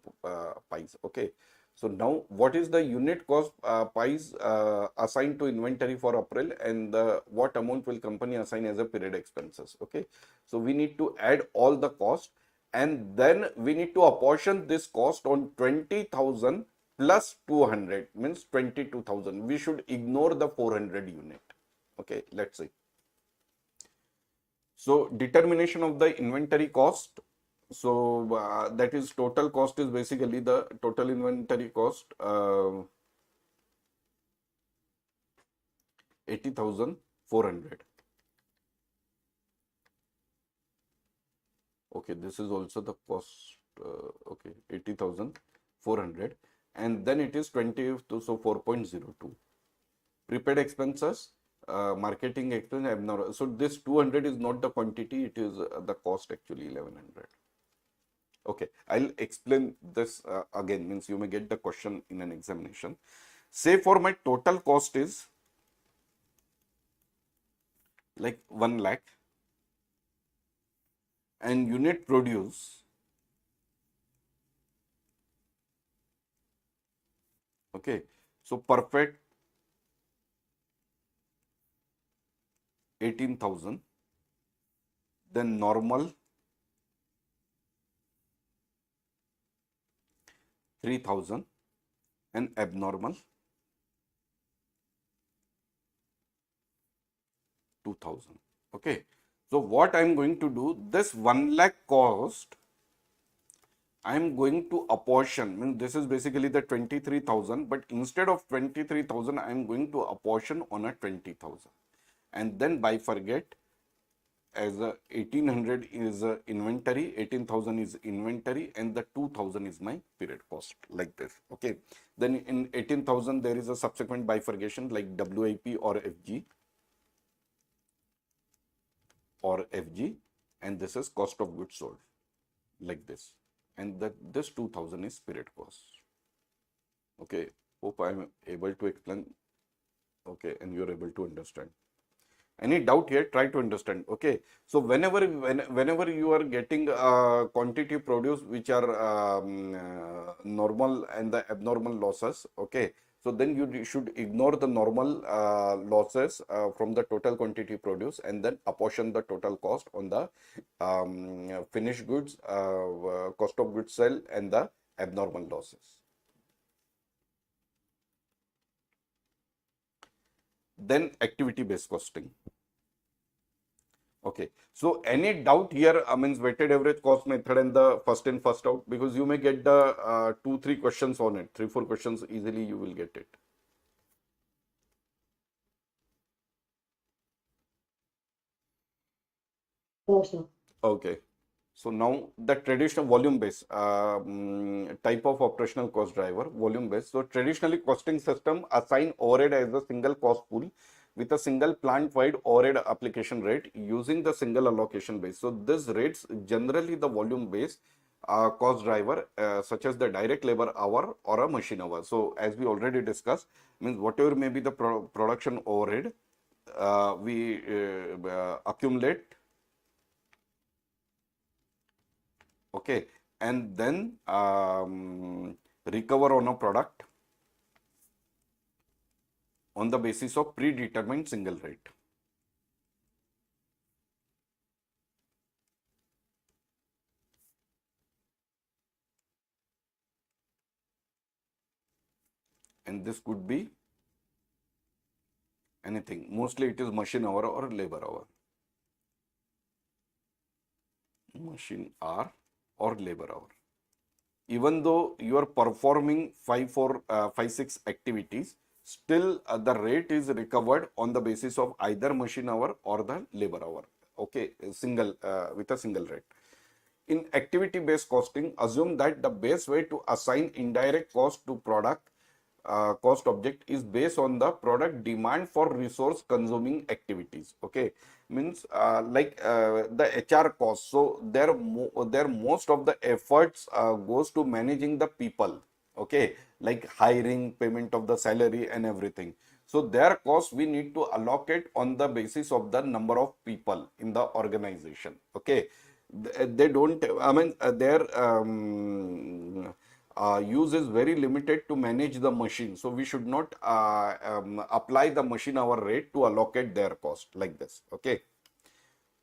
pies. Okay, so now what is the unit cost pies assigned to inventory for April, and what amount will company assign as a period expenses? Okay, so we need to add all the cost, and then we need to apportion this cost on 20,000 plus 200 means 22,000. We should ignore the 400 unit. Okay, let's see. So determination of the inventory cost. So that is total cost is basically the total inventory cost 80,400. Okay, this is also the cost. Okay, 80,400, and then it is 20 to so 4.02. Prepaid expenses, marketing expense abnormal. So this 200 is not the quantity, it is the cost actually 1100. Okay, I'll explain this again, means you may get the question in an examination. Say for my total cost is like 1 lakh and unit produce, okay, so perfect 18,000, then normal 3,000 and abnormal 2,000. Okay, so what I'm going to do, this 1 lakh cost, I am going to apportion, means this is basically the 23,000, but instead of 23,000, I am going to apportion on a 20,000 and then bifurcate as a 1800 is a inventory, 18,000 is inventory, and the 2,000 is my period cost, like this. Okay. Then in 18,000, there is a subsequent bifurcation like WIP or FG, and this is cost of goods sold, like this. And that this 2,000 is period cost. Okay. Hope I am able to explain. Okay. And you are able to understand. Any doubt here? Try to understand. Okay. So whenever you are getting quantity produce which are normal and the abnormal losses, okay. So then you should ignore the normal losses from the total quantity produce and then apportion the total cost on the finished goods, cost of goods sold, and the abnormal losses. Then activity based costing. Okay, so any doubt here, means weighted average cost method and the first in first out, because you may get the 2-3 questions on it, 3-4 questions easily you will get it. Also. Okay, so now the traditional volume based type of operational cost driver, volume based. So traditionally costing system assign overhead as a single cost pool with a single plant wide overhead application rate using the single allocation base. So this rates generally the volume based cost driver such as the direct labor hour or a machine hour. So as we already discussed, means whatever may be the production overhead, we accumulate. Okay, and then recover on a product on the basis of predetermined single rate. And this could be anything. Mostly it is machine hour or labor hour. Machine hour or labor hour. Even though you are performing 5-6 activities, still the rate is recovered on the basis of either machine hour or the labor hour. Okay, single with a single rate. In activity based costing, assume that the best way to assign indirect cost to product cost object is based on the product demand for resource consuming activities. Okay, means the HR cost. So there most of the efforts goes to managing the people. Okay, like hiring, payment of the salary and everything. So their cost we need to allocate on the basis of the number of people in the organization. Okay, they don't, I mean, their use is very limited to manage the machine. So we should not apply the machine hour rate to allocate their cost like this. Okay.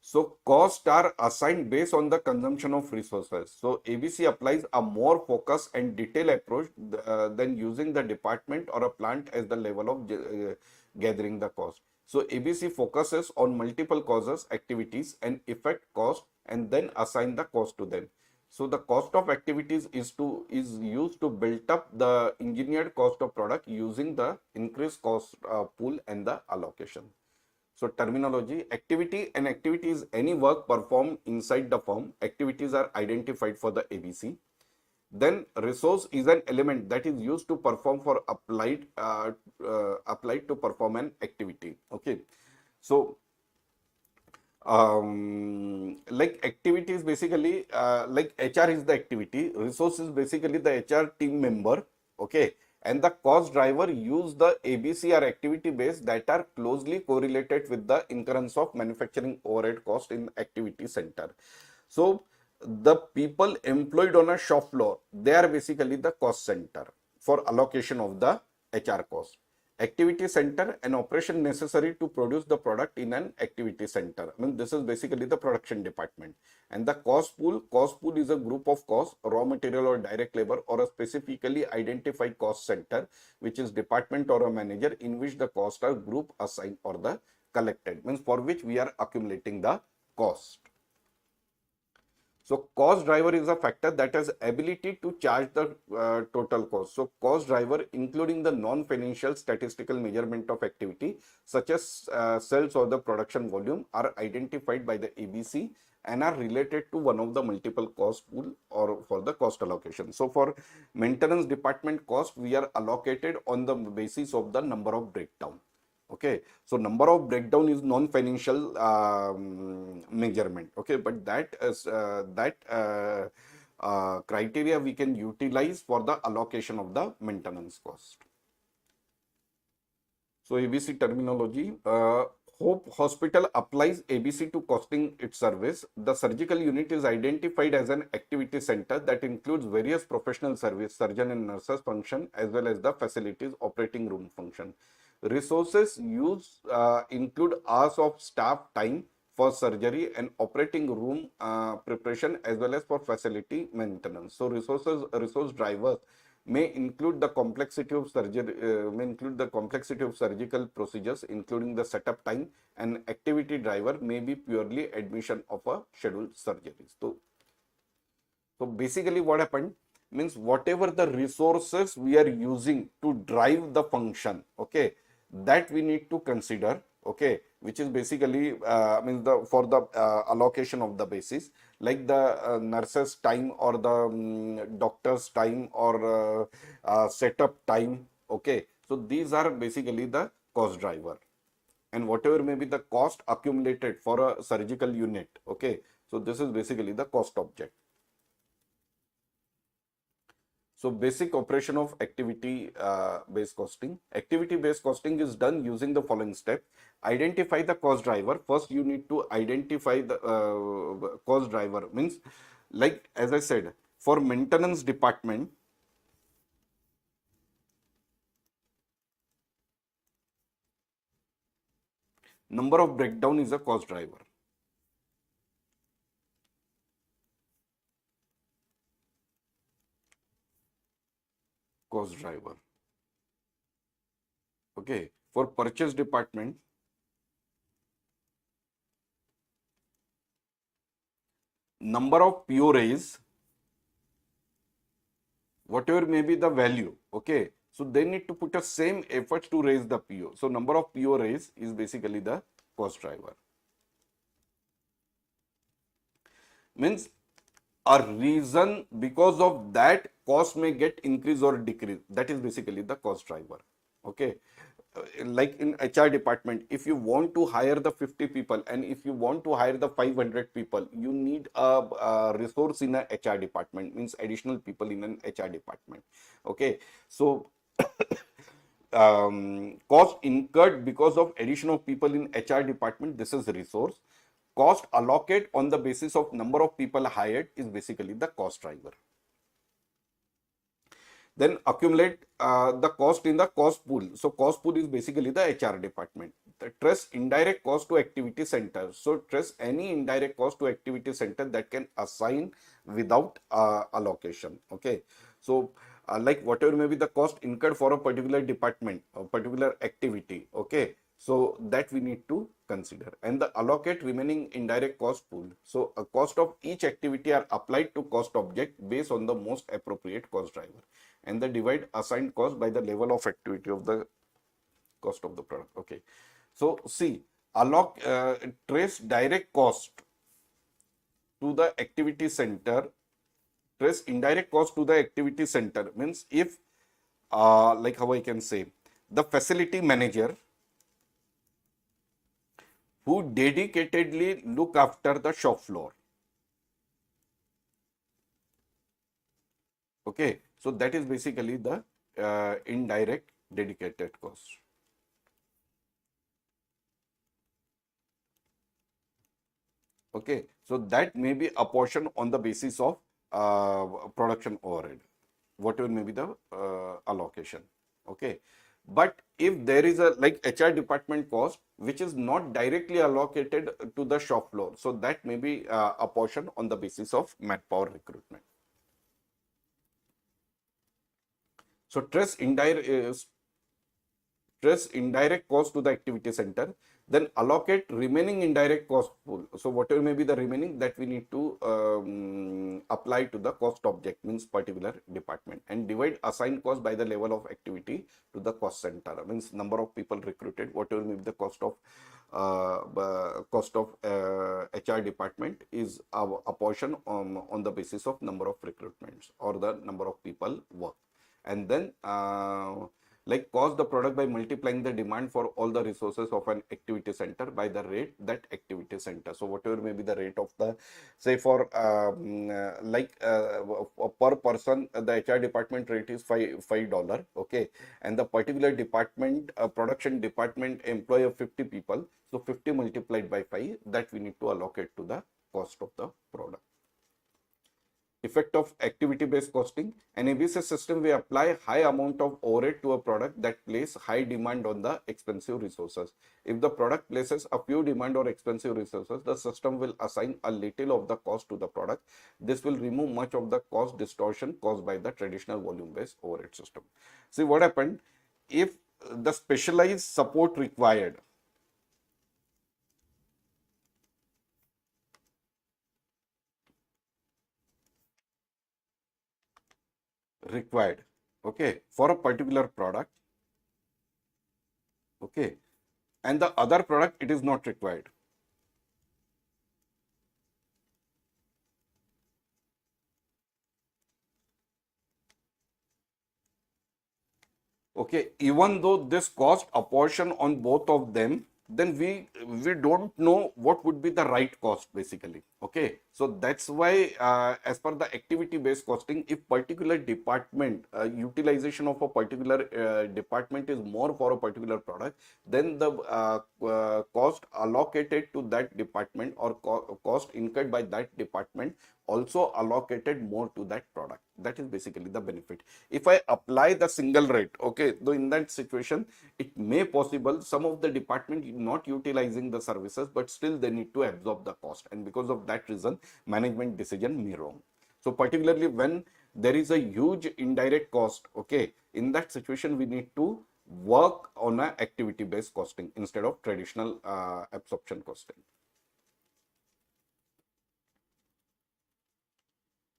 So costs are assigned based on the consumption of resources. So ABC applies a more focused and detailed approach than using the department or a plant as the level of gathering the cost. So ABC focuses on multiple causes, activities and effect cost and then assign the cost to them. So the cost of activities is used to build up the engineered cost of product using the increased cost pool and the allocation. So terminology, activity, and activity is any work performed inside the firm. Activities are identified for the ABC. Then resource is an element that is used to perform for applied to perform an activity. Okay. So like activity is basically like HR is the activity, resource is basically the HR team member. Okay, and the cost driver use the ABC or activity base that are closely correlated with the incurrence of manufacturing overhead cost in activity center. So the people employed on a shop floor, they are basically the cost center for allocation of the HR cost. Activity center, an operation necessary to produce the product in an activity center. I mean, this is basically the production department. And the cost pool is a group of costs, raw material or direct labor, or a specifically identified cost center, which is department or a manager in which the costs are group assigned or the collected, means for which we are accumulating the cost. So cost driver is a factor that has ability to charge the total cost. So cost driver, including the non-financial statistical measurement of activity such as sales or the production volume, are identified by the ABC and are related to one of the multiple cost pool or for the cost allocation. So for maintenance department cost, we are allocated on the basis of the number of breakdown. Okay, so number of breakdown is non-financial measurement. Okay, but that is criteria we can utilize for the allocation of the maintenance cost. So ABC terminology. Hope Hospital applies ABC to costing its service. The surgical unit is identified as an activity center that includes various professional service, surgeon and nurses function, as well as the facilities operating room function. Resources used include hours of staff time for surgery and operating room preparation, as well as for facility maintenance. So resource drivers may include the complexity of surgery, surgical procedures, including the setup time, and activity driver may be purely admission of a scheduled surgery. So basically what happened means whatever the resources we are using to drive the function, okay, that we need to consider, okay, which is basically means the for the allocation of the basis, like the nurses time or the doctor's time or setup time. Okay, so these are basically the cost driver, and whatever may be the cost accumulated for a surgical unit. Okay, so this is basically the cost object. So basic operation of activity based costing. Activity based costing is done using the following steps. Identify the cost driver. First, you need to identify the cost driver. Means, like as I said, for maintenance department, number of breakdown is a cost driver. Cost driver. Okay. For purchase department, number of PO raise, whatever may be the value. Okay. So they need to put a same efforts to raise the PO. So number of PO raise is basically the cost driver. Means a reason because of that cost may get increase or decrease. That is basically the cost driver. Okay. Like in HR department, if you want to hire the 50 people and if you want to hire the 500 people, you need a resource in a HR department, means additional people in an HR department. Okay. So cost incurred because of addition of people in HR department, this is resource. Cost allocate on the basis of number of people hired is basically the cost driver. Then accumulate the cost in the cost pool. So cost pool is basically the HR department. The trace indirect cost to activity center. So trace any indirect cost to activity center that can assign without allocation. Okay. So like whatever may be the cost incurred for a particular department or particular activity. Okay. So that we need to consider, and the allocate remaining indirect cost pool. So a cost of each activity are applied to cost object based on the most appropriate cost driver, and the divide assigned cost by the level of activity of the cost of the product. Okay. So see, trace direct cost to the activity center, trace indirect cost to the activity center means if like how I can say, the facility manager who dedicatedly look after the shop floor. Okay, so that is basically the indirect dedicated cost. Okay, so that may be a portion on the basis of production overhead, whatever may be the allocation. Okay, but if there is a like HR department cost which is not directly allocated to the shop floor, so that may be a portion on the basis of manpower recruitment. So trace indirect stress indirect cost to the activity center, then allocate remaining indirect cost pool. So whatever may be the remaining, that we need to apply to the cost object, means particular department, and divide assigned cost by the level of activity to the cost center, means number of people recruited, whatever may be the cost of HR department is a portion on the basis of number of recruitments or the number of people work. And then like cost the product by multiplying the demand for all the resources of an activity center by the rate that activity center. So whatever may be the rate of the, say for per person, the HR department rate is $5, okay, and the particular department, production department employ of 50 people, so 50 multiplied by 5, that we need to allocate to the cost of the product. Effect of activity-based costing. An ABCS system will apply high amount of overhead to a product that place high demand on the expensive resources. If the product places a few demand or expensive resources, the system will assign a little of the cost to the product. This will remove much of the cost distortion caused by the traditional volume-based overhead system. See what happened? If the specialized support required, okay, for a particular product, okay, and the other product it is not required, okay, even though this cost a portion on both of them, then we don't know what would be the right cost basically, okay. So that's why as per the activity based costing, if particular department utilization of a particular department is more for a particular product, then the cost allocated to that department or cost incurred by that department also allocated more to that product. That is basically the benefit. If I apply the single rate, okay, though in that situation it may possible some of the department not utilizing the services, but still they need to absorb the cost, and because of that reason management decision may wrong. So particularly when there is a huge indirect cost, okay, in that situation we need to work on a activity based costing instead of traditional absorption costing.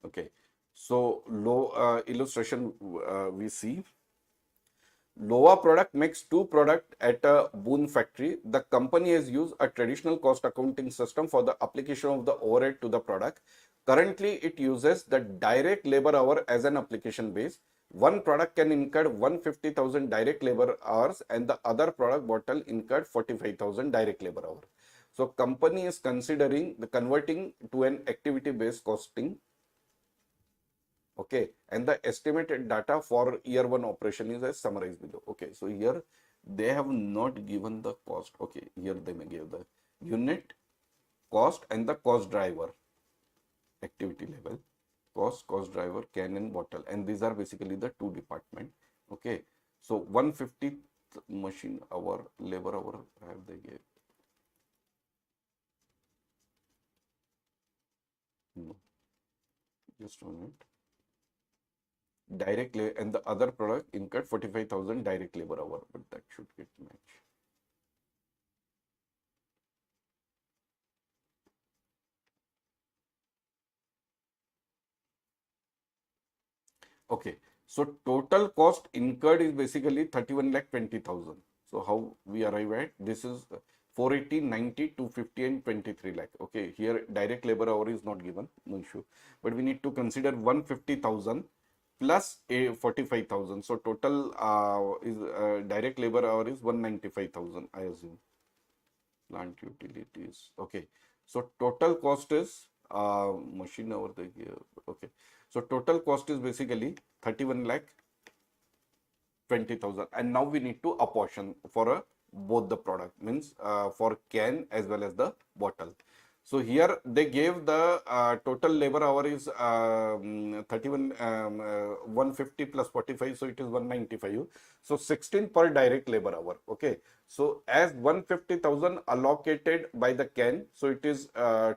Okay, so low illustration we see. Loa product makes two products at a Boone factory. The company has used a traditional cost accounting system for the application of the overhead to the product. Currently, it uses the direct labor hour as an application base. One product can incur 150,000 direct labor hours and the other product bottle incurred 45,000 direct labor hours. So, company is considering the converting to an activity based costing. Okay, and the estimated data for year one operation is as summarized below. Okay, so here they have not given the cost. Okay, here they may give the unit cost and the cost driver, activity level, cost driver, can and bottle, and these are basically the two department. Okay, so 150 machine hour, labor hour have they gave? No, just a minute. Direct labor and the other product incurred 45,000 direct labor hour, but that should get match. Okay, so total cost incurred is basically 31,20,000. So how we arrive at this is 480, 90, 250 and 23 lakh. Okay, here direct labor hour is not given, no issue, but we need to consider 150,000 plus a 45,000. So total is direct labor hour is 195,000, I assume. Plant utilities. Okay, so total cost is machine hour the here. Okay, so total cost is basically 31 lakh 20,000, and now we need to apportion for both the product, means for can as well as the bottle. So here they gave the total labor hour is 150 plus 45, so it is 195. So 16 per direct labor hour. Okay, so as 150,000 allocated by the can, so it is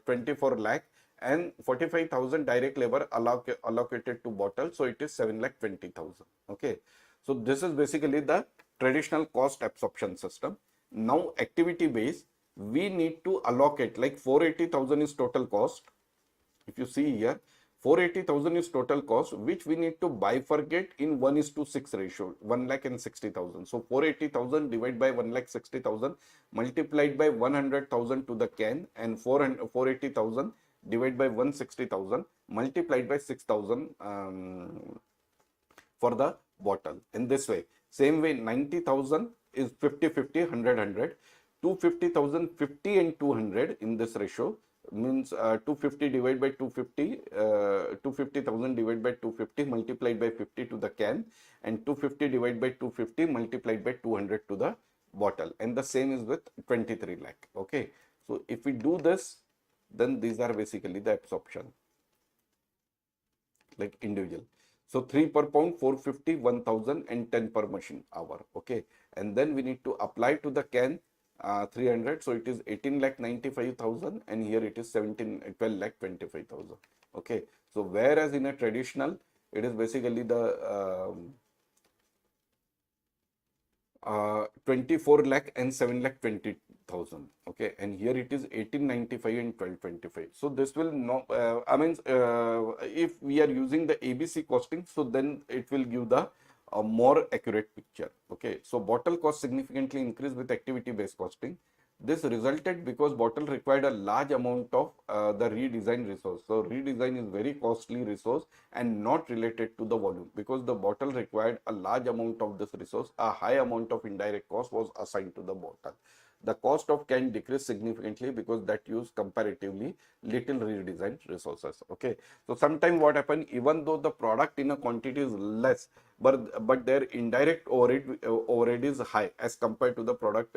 24 lakh, and 45,000 direct labor allocated to bottle, so it is 7 lakh 20,000. Okay, so this is basically the traditional cost absorption system. Now activity based, we need to allocate, like 480,000 is total cost. If you see here, 480,000 is total cost, which we need to bifurcate in 1:6 ratio, 1,60,000. So 480,000 divided by 1,60,000 multiplied by 100,000 to the can, and 480,000 divided by 160,000 multiplied by 6,000 for the bottle. In this way, same way 90,000 is 50, 50, 100, 100. 250,000, 50 and 200 in this ratio means 250 divided by 250, 250,000 divided by 250 multiplied by 50 to the can, and 250 divided by 250 multiplied by 200 to the bottle. And the same is with 23 lakh. Okay. So if we do this, then these are basically the absorption, like individual. So 3 per pound, 450, 1000 and 10 per machine hour. Okay. And then we need to apply to the can 300. So it is 18,95,000 and here it is 12,25,000. Okay. So whereas in a traditional, it is basically the 24 lakh and 7,20,000. Okay, and here it is 1895 and 1225. So this will not, if we are using the ABC costing, so then it will give the more accurate picture. Okay, so bottle cost significantly increased with activity based costing. This resulted because bottle required a large amount of the redesign resource. So redesign is very costly resource and not related to the volume, because the bottle required a large amount of this resource. A high amount of indirect cost was assigned to the bottle. The cost of can decreased significantly because that used comparatively little redesigned resources. Okay, so sometimes what happen, even though the product in a quantity is less, but their indirect overhead is high as compared to the product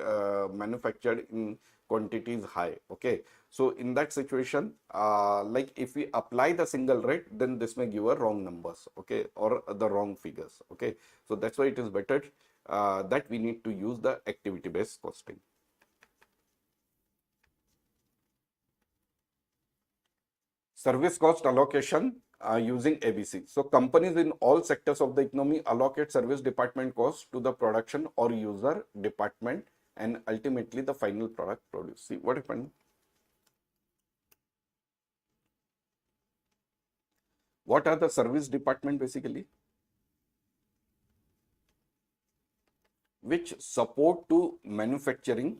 manufactured in quantity is high. Okay, so in that situation, like if we apply the single rate, then this may give a wrong numbers. Okay, or the wrong figures. Okay, so that's why it is better that we need to use the activity based costing. Service cost allocation using ABC. So companies in all sectors of the economy allocate service department costs to the production or user department and ultimately the final product produced. See what happened? What are the service department basically? Which support to manufacturing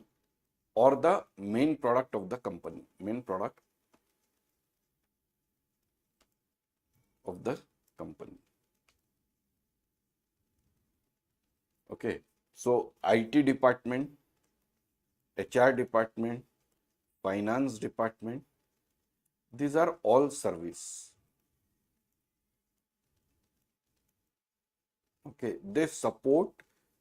or the main product of the company, main product of the company. Okay, so IT department, HR department, finance department, these are all service. Okay, they support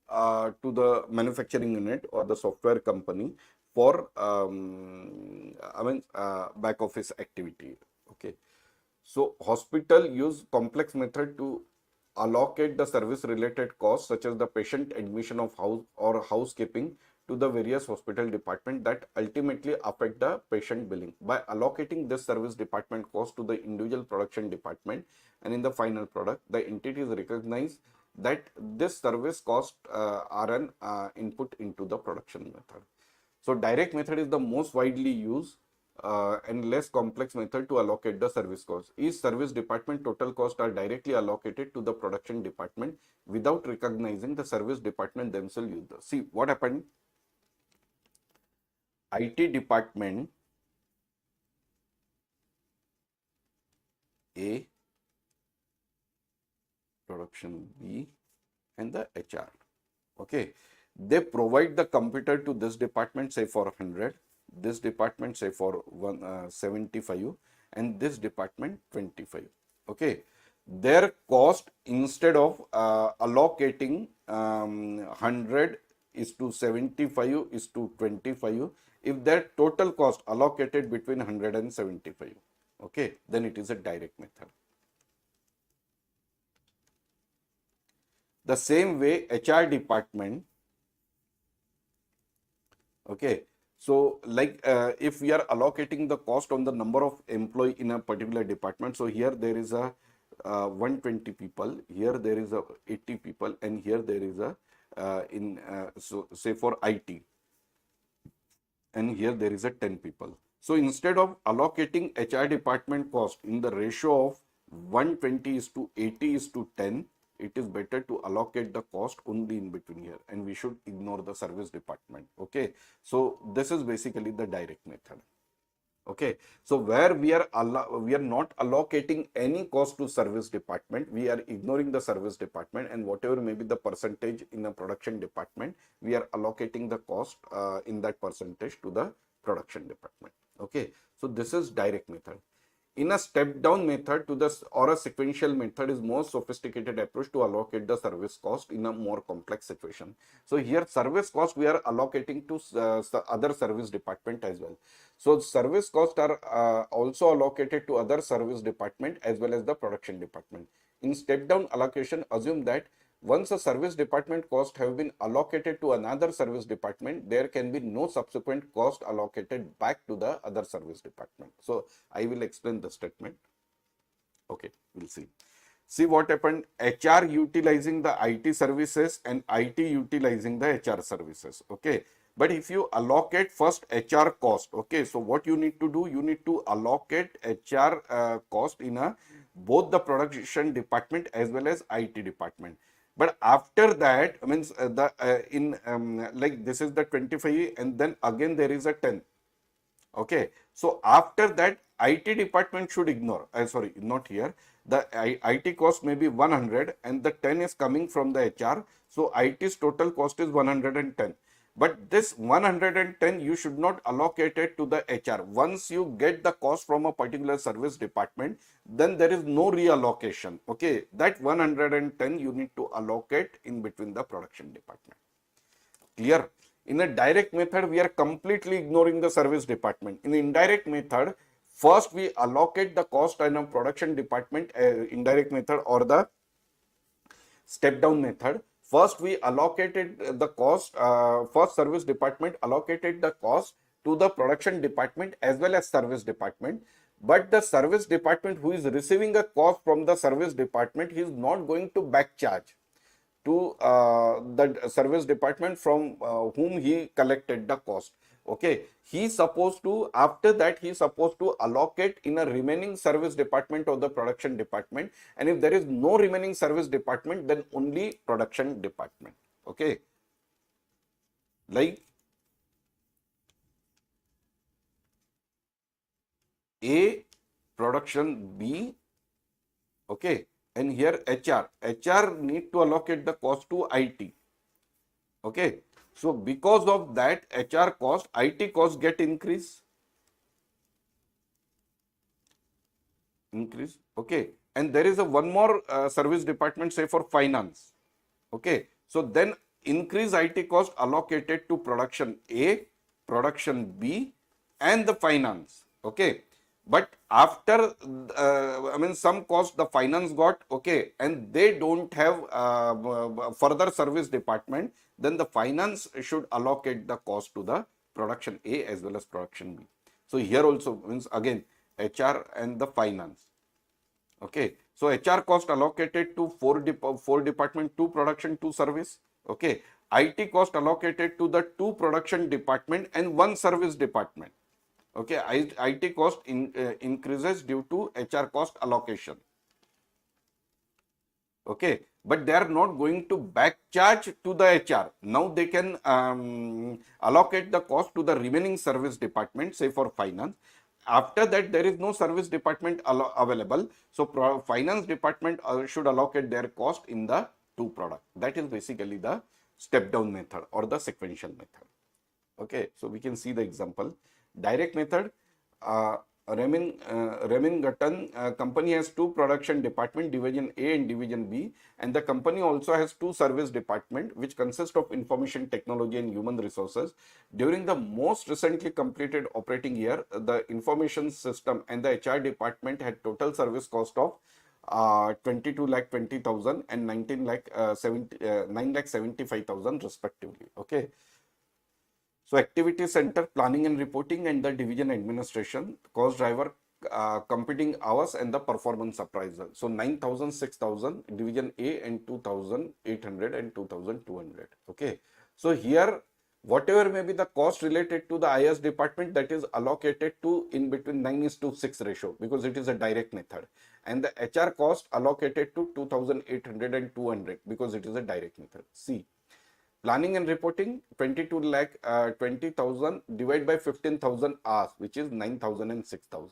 to the manufacturing unit or the software company for back office activity. Okay, so hospital use complex method to allocate the service related costs such as the patient admission of house or housekeeping to the various hospital department that ultimately affect the patient billing. By allocating this service department cost to the individual production department and in the final product, the entities recognize that this service cost are an input into the production method. So direct method is the most widely used and less complex method to allocate the service cost. Each service department total costs are directly allocated to the production department without recognizing the service department themselves use the. See what happened? IT department A, production B, and the HR. Okay, they provide the computer to this department say for 100, this department say for 75, and this department 25. Okay, their cost, instead of allocating 100 is to 75 is to 25, if their total cost allocated between 100 and 75, okay, then it is a direct method. The same way HR department, okay, so like if we are allocating the cost on the number of employee in a particular department, so here there is a 120 people, here there is a 80 people, and here there is a so say for IT, and here there is a 10 people. So instead of allocating HR department cost in the ratio of 120 is to 80 is to 10, it is better to allocate the cost only in between here, and we should ignore the service department. Okay, so this is basically the direct method. Okay, so where we are not allocating any cost to service department, we are ignoring the service department, and whatever may be the percentage in a production department, we are allocating the cost in that percentage to the production department. Okay, so this is direct method. In a step down method to this or a sequential method is more sophisticated approach to allocate the service cost in a more complex situation. So here service cost we are allocating to other service department as well. So service costs are also allocated to other service department as well as the production department. In step down allocation, assume that once a service department cost have been allocated to another service department, there can be no subsequent cost allocated back to the other service department. So I will explain the statement. Okay, we'll see. See what happened. HR utilizing the IT services and IT utilizing the HR services. Okay. But if you allocate first HR cost, okay, so what you need to do, you need to allocate HR cost in both the production department as well as IT department. But after that, means like this is the 25 and then again there is a 10. Okay, so after that IT department should ignore, sorry, not here, the IT cost may be 100 and the 10 is coming from the HR. So IT's total cost is 110. But this 110 you should not allocate it to the HR. Once you get the cost from a particular service department, then there is no reallocation. Okay, that 110 you need to allocate in between the production department. Clear? In a direct method, we are completely ignoring the service department. In the indirect method, first we allocate the cost in a production department, indirect method or the step down method. First, we allocated the cost, first service department allocated the cost to the production department as well as service department. But the service department who is receiving a cost from the service department, he is not going to back charge to the service department from whom he collected the cost. Okay, he supposed to, after that he supposed to allocate in a remaining service department or the production department, and if there is no remaining service department, then only production department. Okay, like A, production B, okay, and here HR need to allocate the cost to IT. Okay, so because of that HR cost, IT cost get increase. Okay, and there is a one more service department, say for finance. Okay, so then increase IT cost allocated to production A, production B, and the finance. Okay, but after some cost the finance got, okay, and they don't have further service department, then the finance should allocate the cost to the production A as well as production B. So here also means again HR and the finance. Okay, so HR cost allocated to four department, 2 production, 2 service. Okay, IT cost allocated to the 2 production department and 1 service department. Okay, IT cost increases due to HR cost allocation. Okay, but they are not going to back charge to the HR. Now they can allocate the cost to the remaining service department, say for finance. After that, there is no service department available. So finance department should allocate their cost in the 2 product. That is basically the step down method or the sequential method. Okay, so we can see the example. Direct method, Remington company has 2 production department, division A and division B, and the company also has 2 service department which consist of information technology and human resources. During the most recently completed operating year, the information system and the HR department had total service cost of 22,20,000 and 9,75,000 respectively. Okay. So activity center, planning and reporting, and the division administration, cost driver, computing hours and the performance appraisal. So 9,000, 6,000, division A, and 2,800 and 2,200. Okay. So here, whatever may be the cost related to the IS department, that is allocated to in between 9:6 ratio, because it is a direct method, and the HR cost allocated to 2,800 and 200 because it is a direct method. C. Planning and reporting 22 lakh 20,000 divided by 15,000 hours, which is 9,000 and 6,000.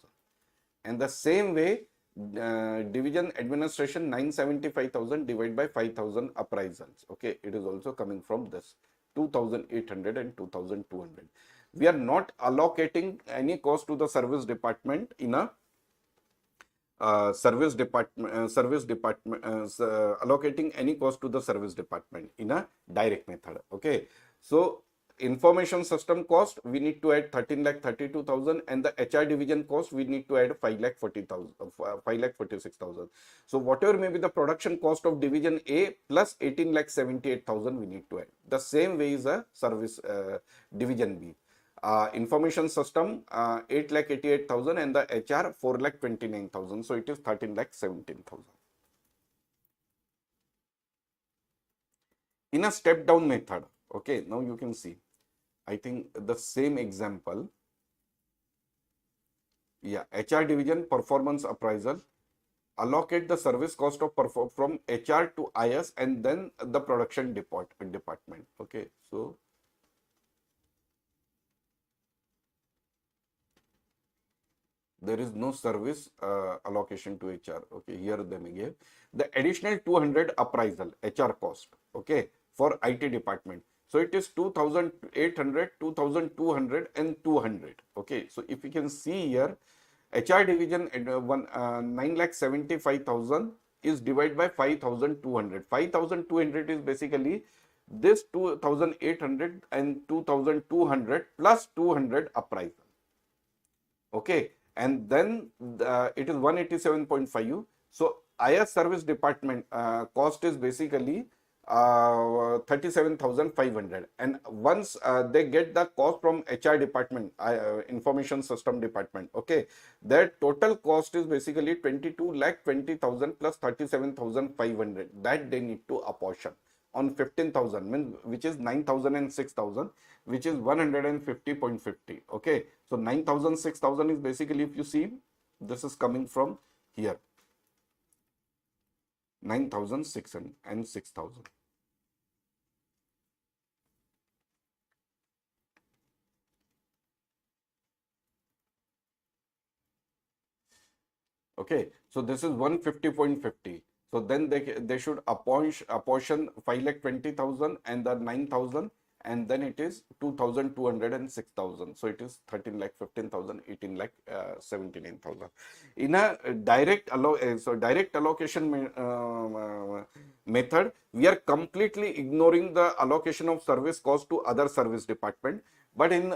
And the same way, division administration 975,000 divided by 5,000 appraisals. Okay, it is also coming from this 2,800 and 2,200. We are not allocating any cost to the service department in a allocating any cost to the service department in a direct method. Okay, so information system cost we need to add 13,32,000, and the HR division cost we need to add 5,40,000, 5,46,000. So whatever may be the production cost of division A plus 18,78,000 we need to add. The same way is a service division B. Information system 8,88,000 and the HR 4,29,000. So it is 13,17,000. In a step down method, okay, now you can see, I think the same example. Yeah, HR division performance appraisal, allocate the service cost of from HR to IS and then the production department. Okay, so there is no service allocation to HR. Okay, here they may give the additional 200 appraisal HR cost. Okay, for IT department. So it is 2,800, 2,200 and 200. Okay, so if you can see here, HR division 9,75,000 is divided by 5,200. 5,200 is basically this 2,800 and 2,200 plus 200 appraisal. Okay, and then it is 187.5. So IS service department cost is basically 37,500, and once they get the cost from HR department, information system department, okay, their total cost is basically 22,20,000 plus 37,500 that they need to apportion on 15,000, means which is 9,000 and 6,000, which is 150.50. Okay, so 9,000, 6,000 is basically, if you see, this is coming from here, 9,600 and 6,000. Okay, so this is 150.50. So then they should apportion 5,20,000 and the 9,000, and then it is 2,200 and 6,000. So it is 13,15,000, 18,79,000. In a direct direct allocation method, we are completely ignoring the allocation of service cost to other service department. But in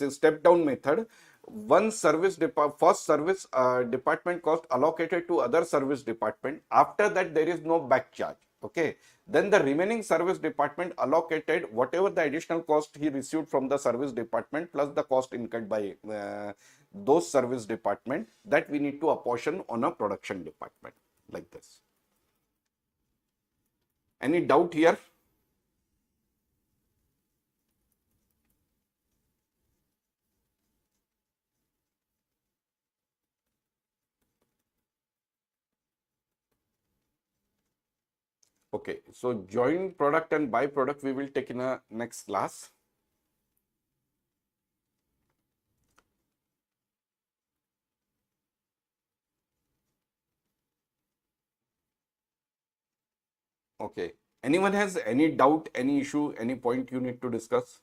step down method, one service first service department cost allocated to other service department. After that, there is no back charge. Okay, then the remaining service department allocated whatever the additional cost he received from the service department plus the cost incurred by those service department, that we need to apportion on a production department, like this. Any doubt here? Okay, so joint product and byproduct we will take in a next class. Okay, anyone has any doubt, any issue, any point you need to discuss?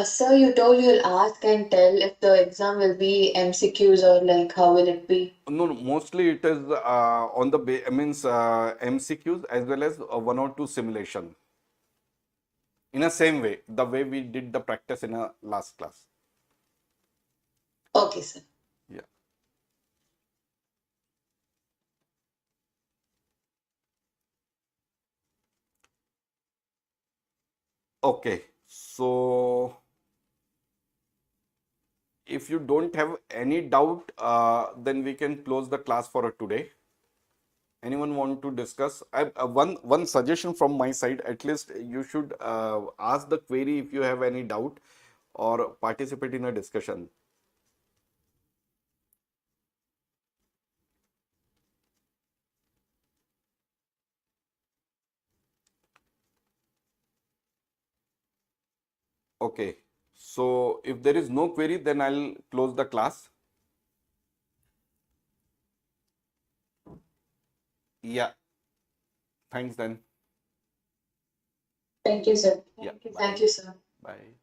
Sir, you told you'll ask and tell if the exam will be MCQs or like how will it be? No, mostly it is on the MCQs as well as 1 or 2 simulation. In a same way, the way we did the practice in a last class. Okay, sir. Yeah. Okay, so if you don't have any doubt, then we can close the class for today. Anyone want to discuss? One suggestion from my side, at least you should ask the query if you have any doubt or participate in a discussion. Okay, so if there is no query, then I'll close the class. Yeah, thanks then. Thank you, sir. Yeah, Thank you. bye. Thank you, sir. Bye.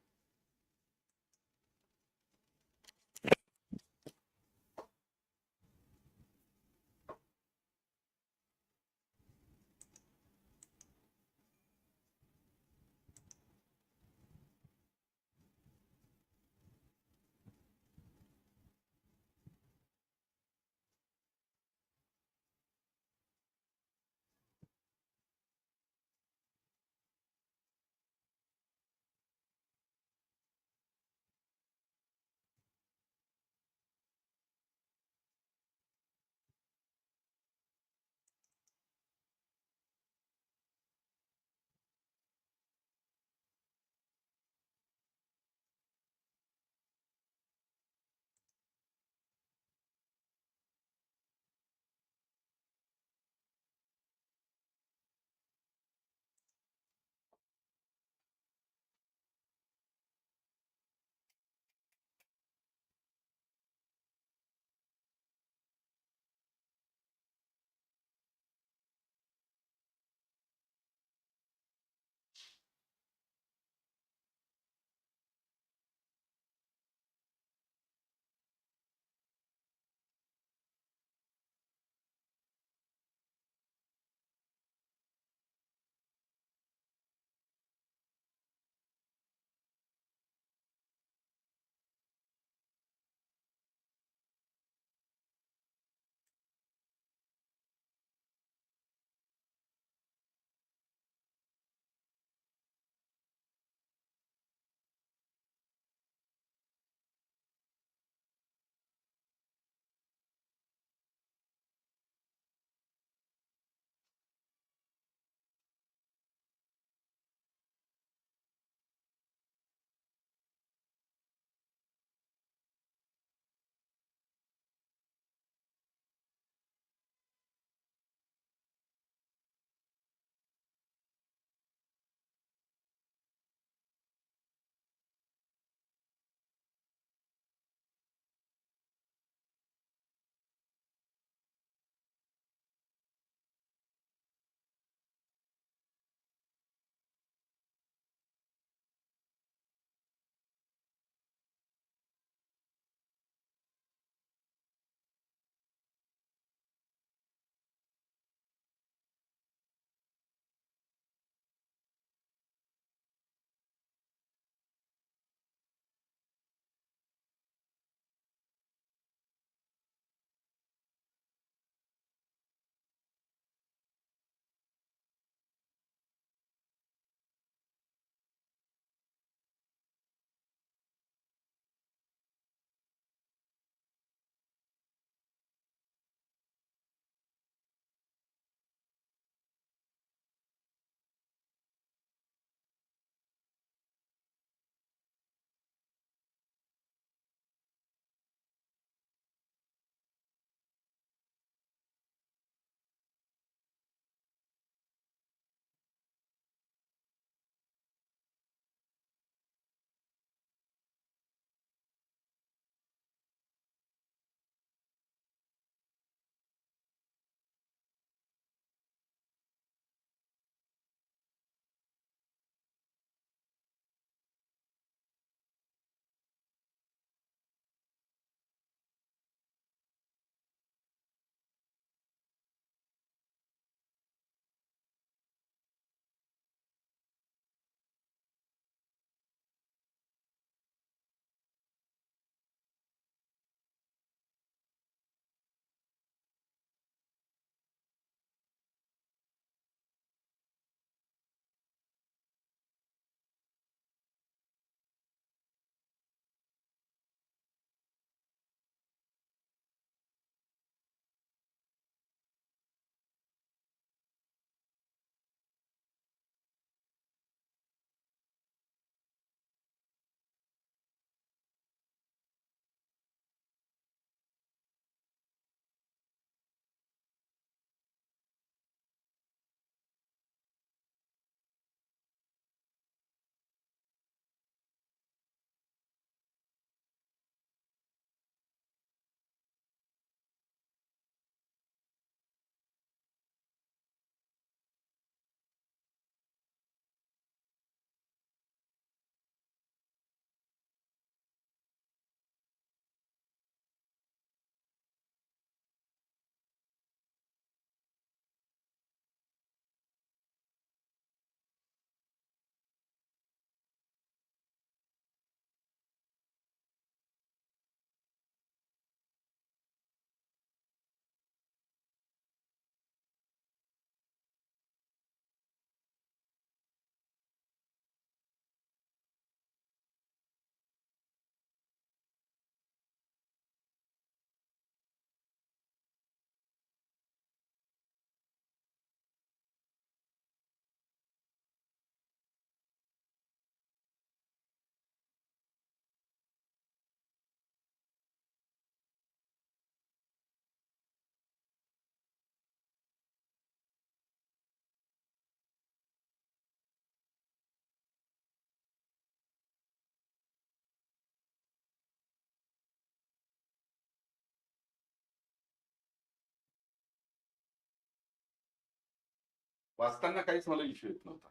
वाचताना काहीच मला issue येत नव्हता.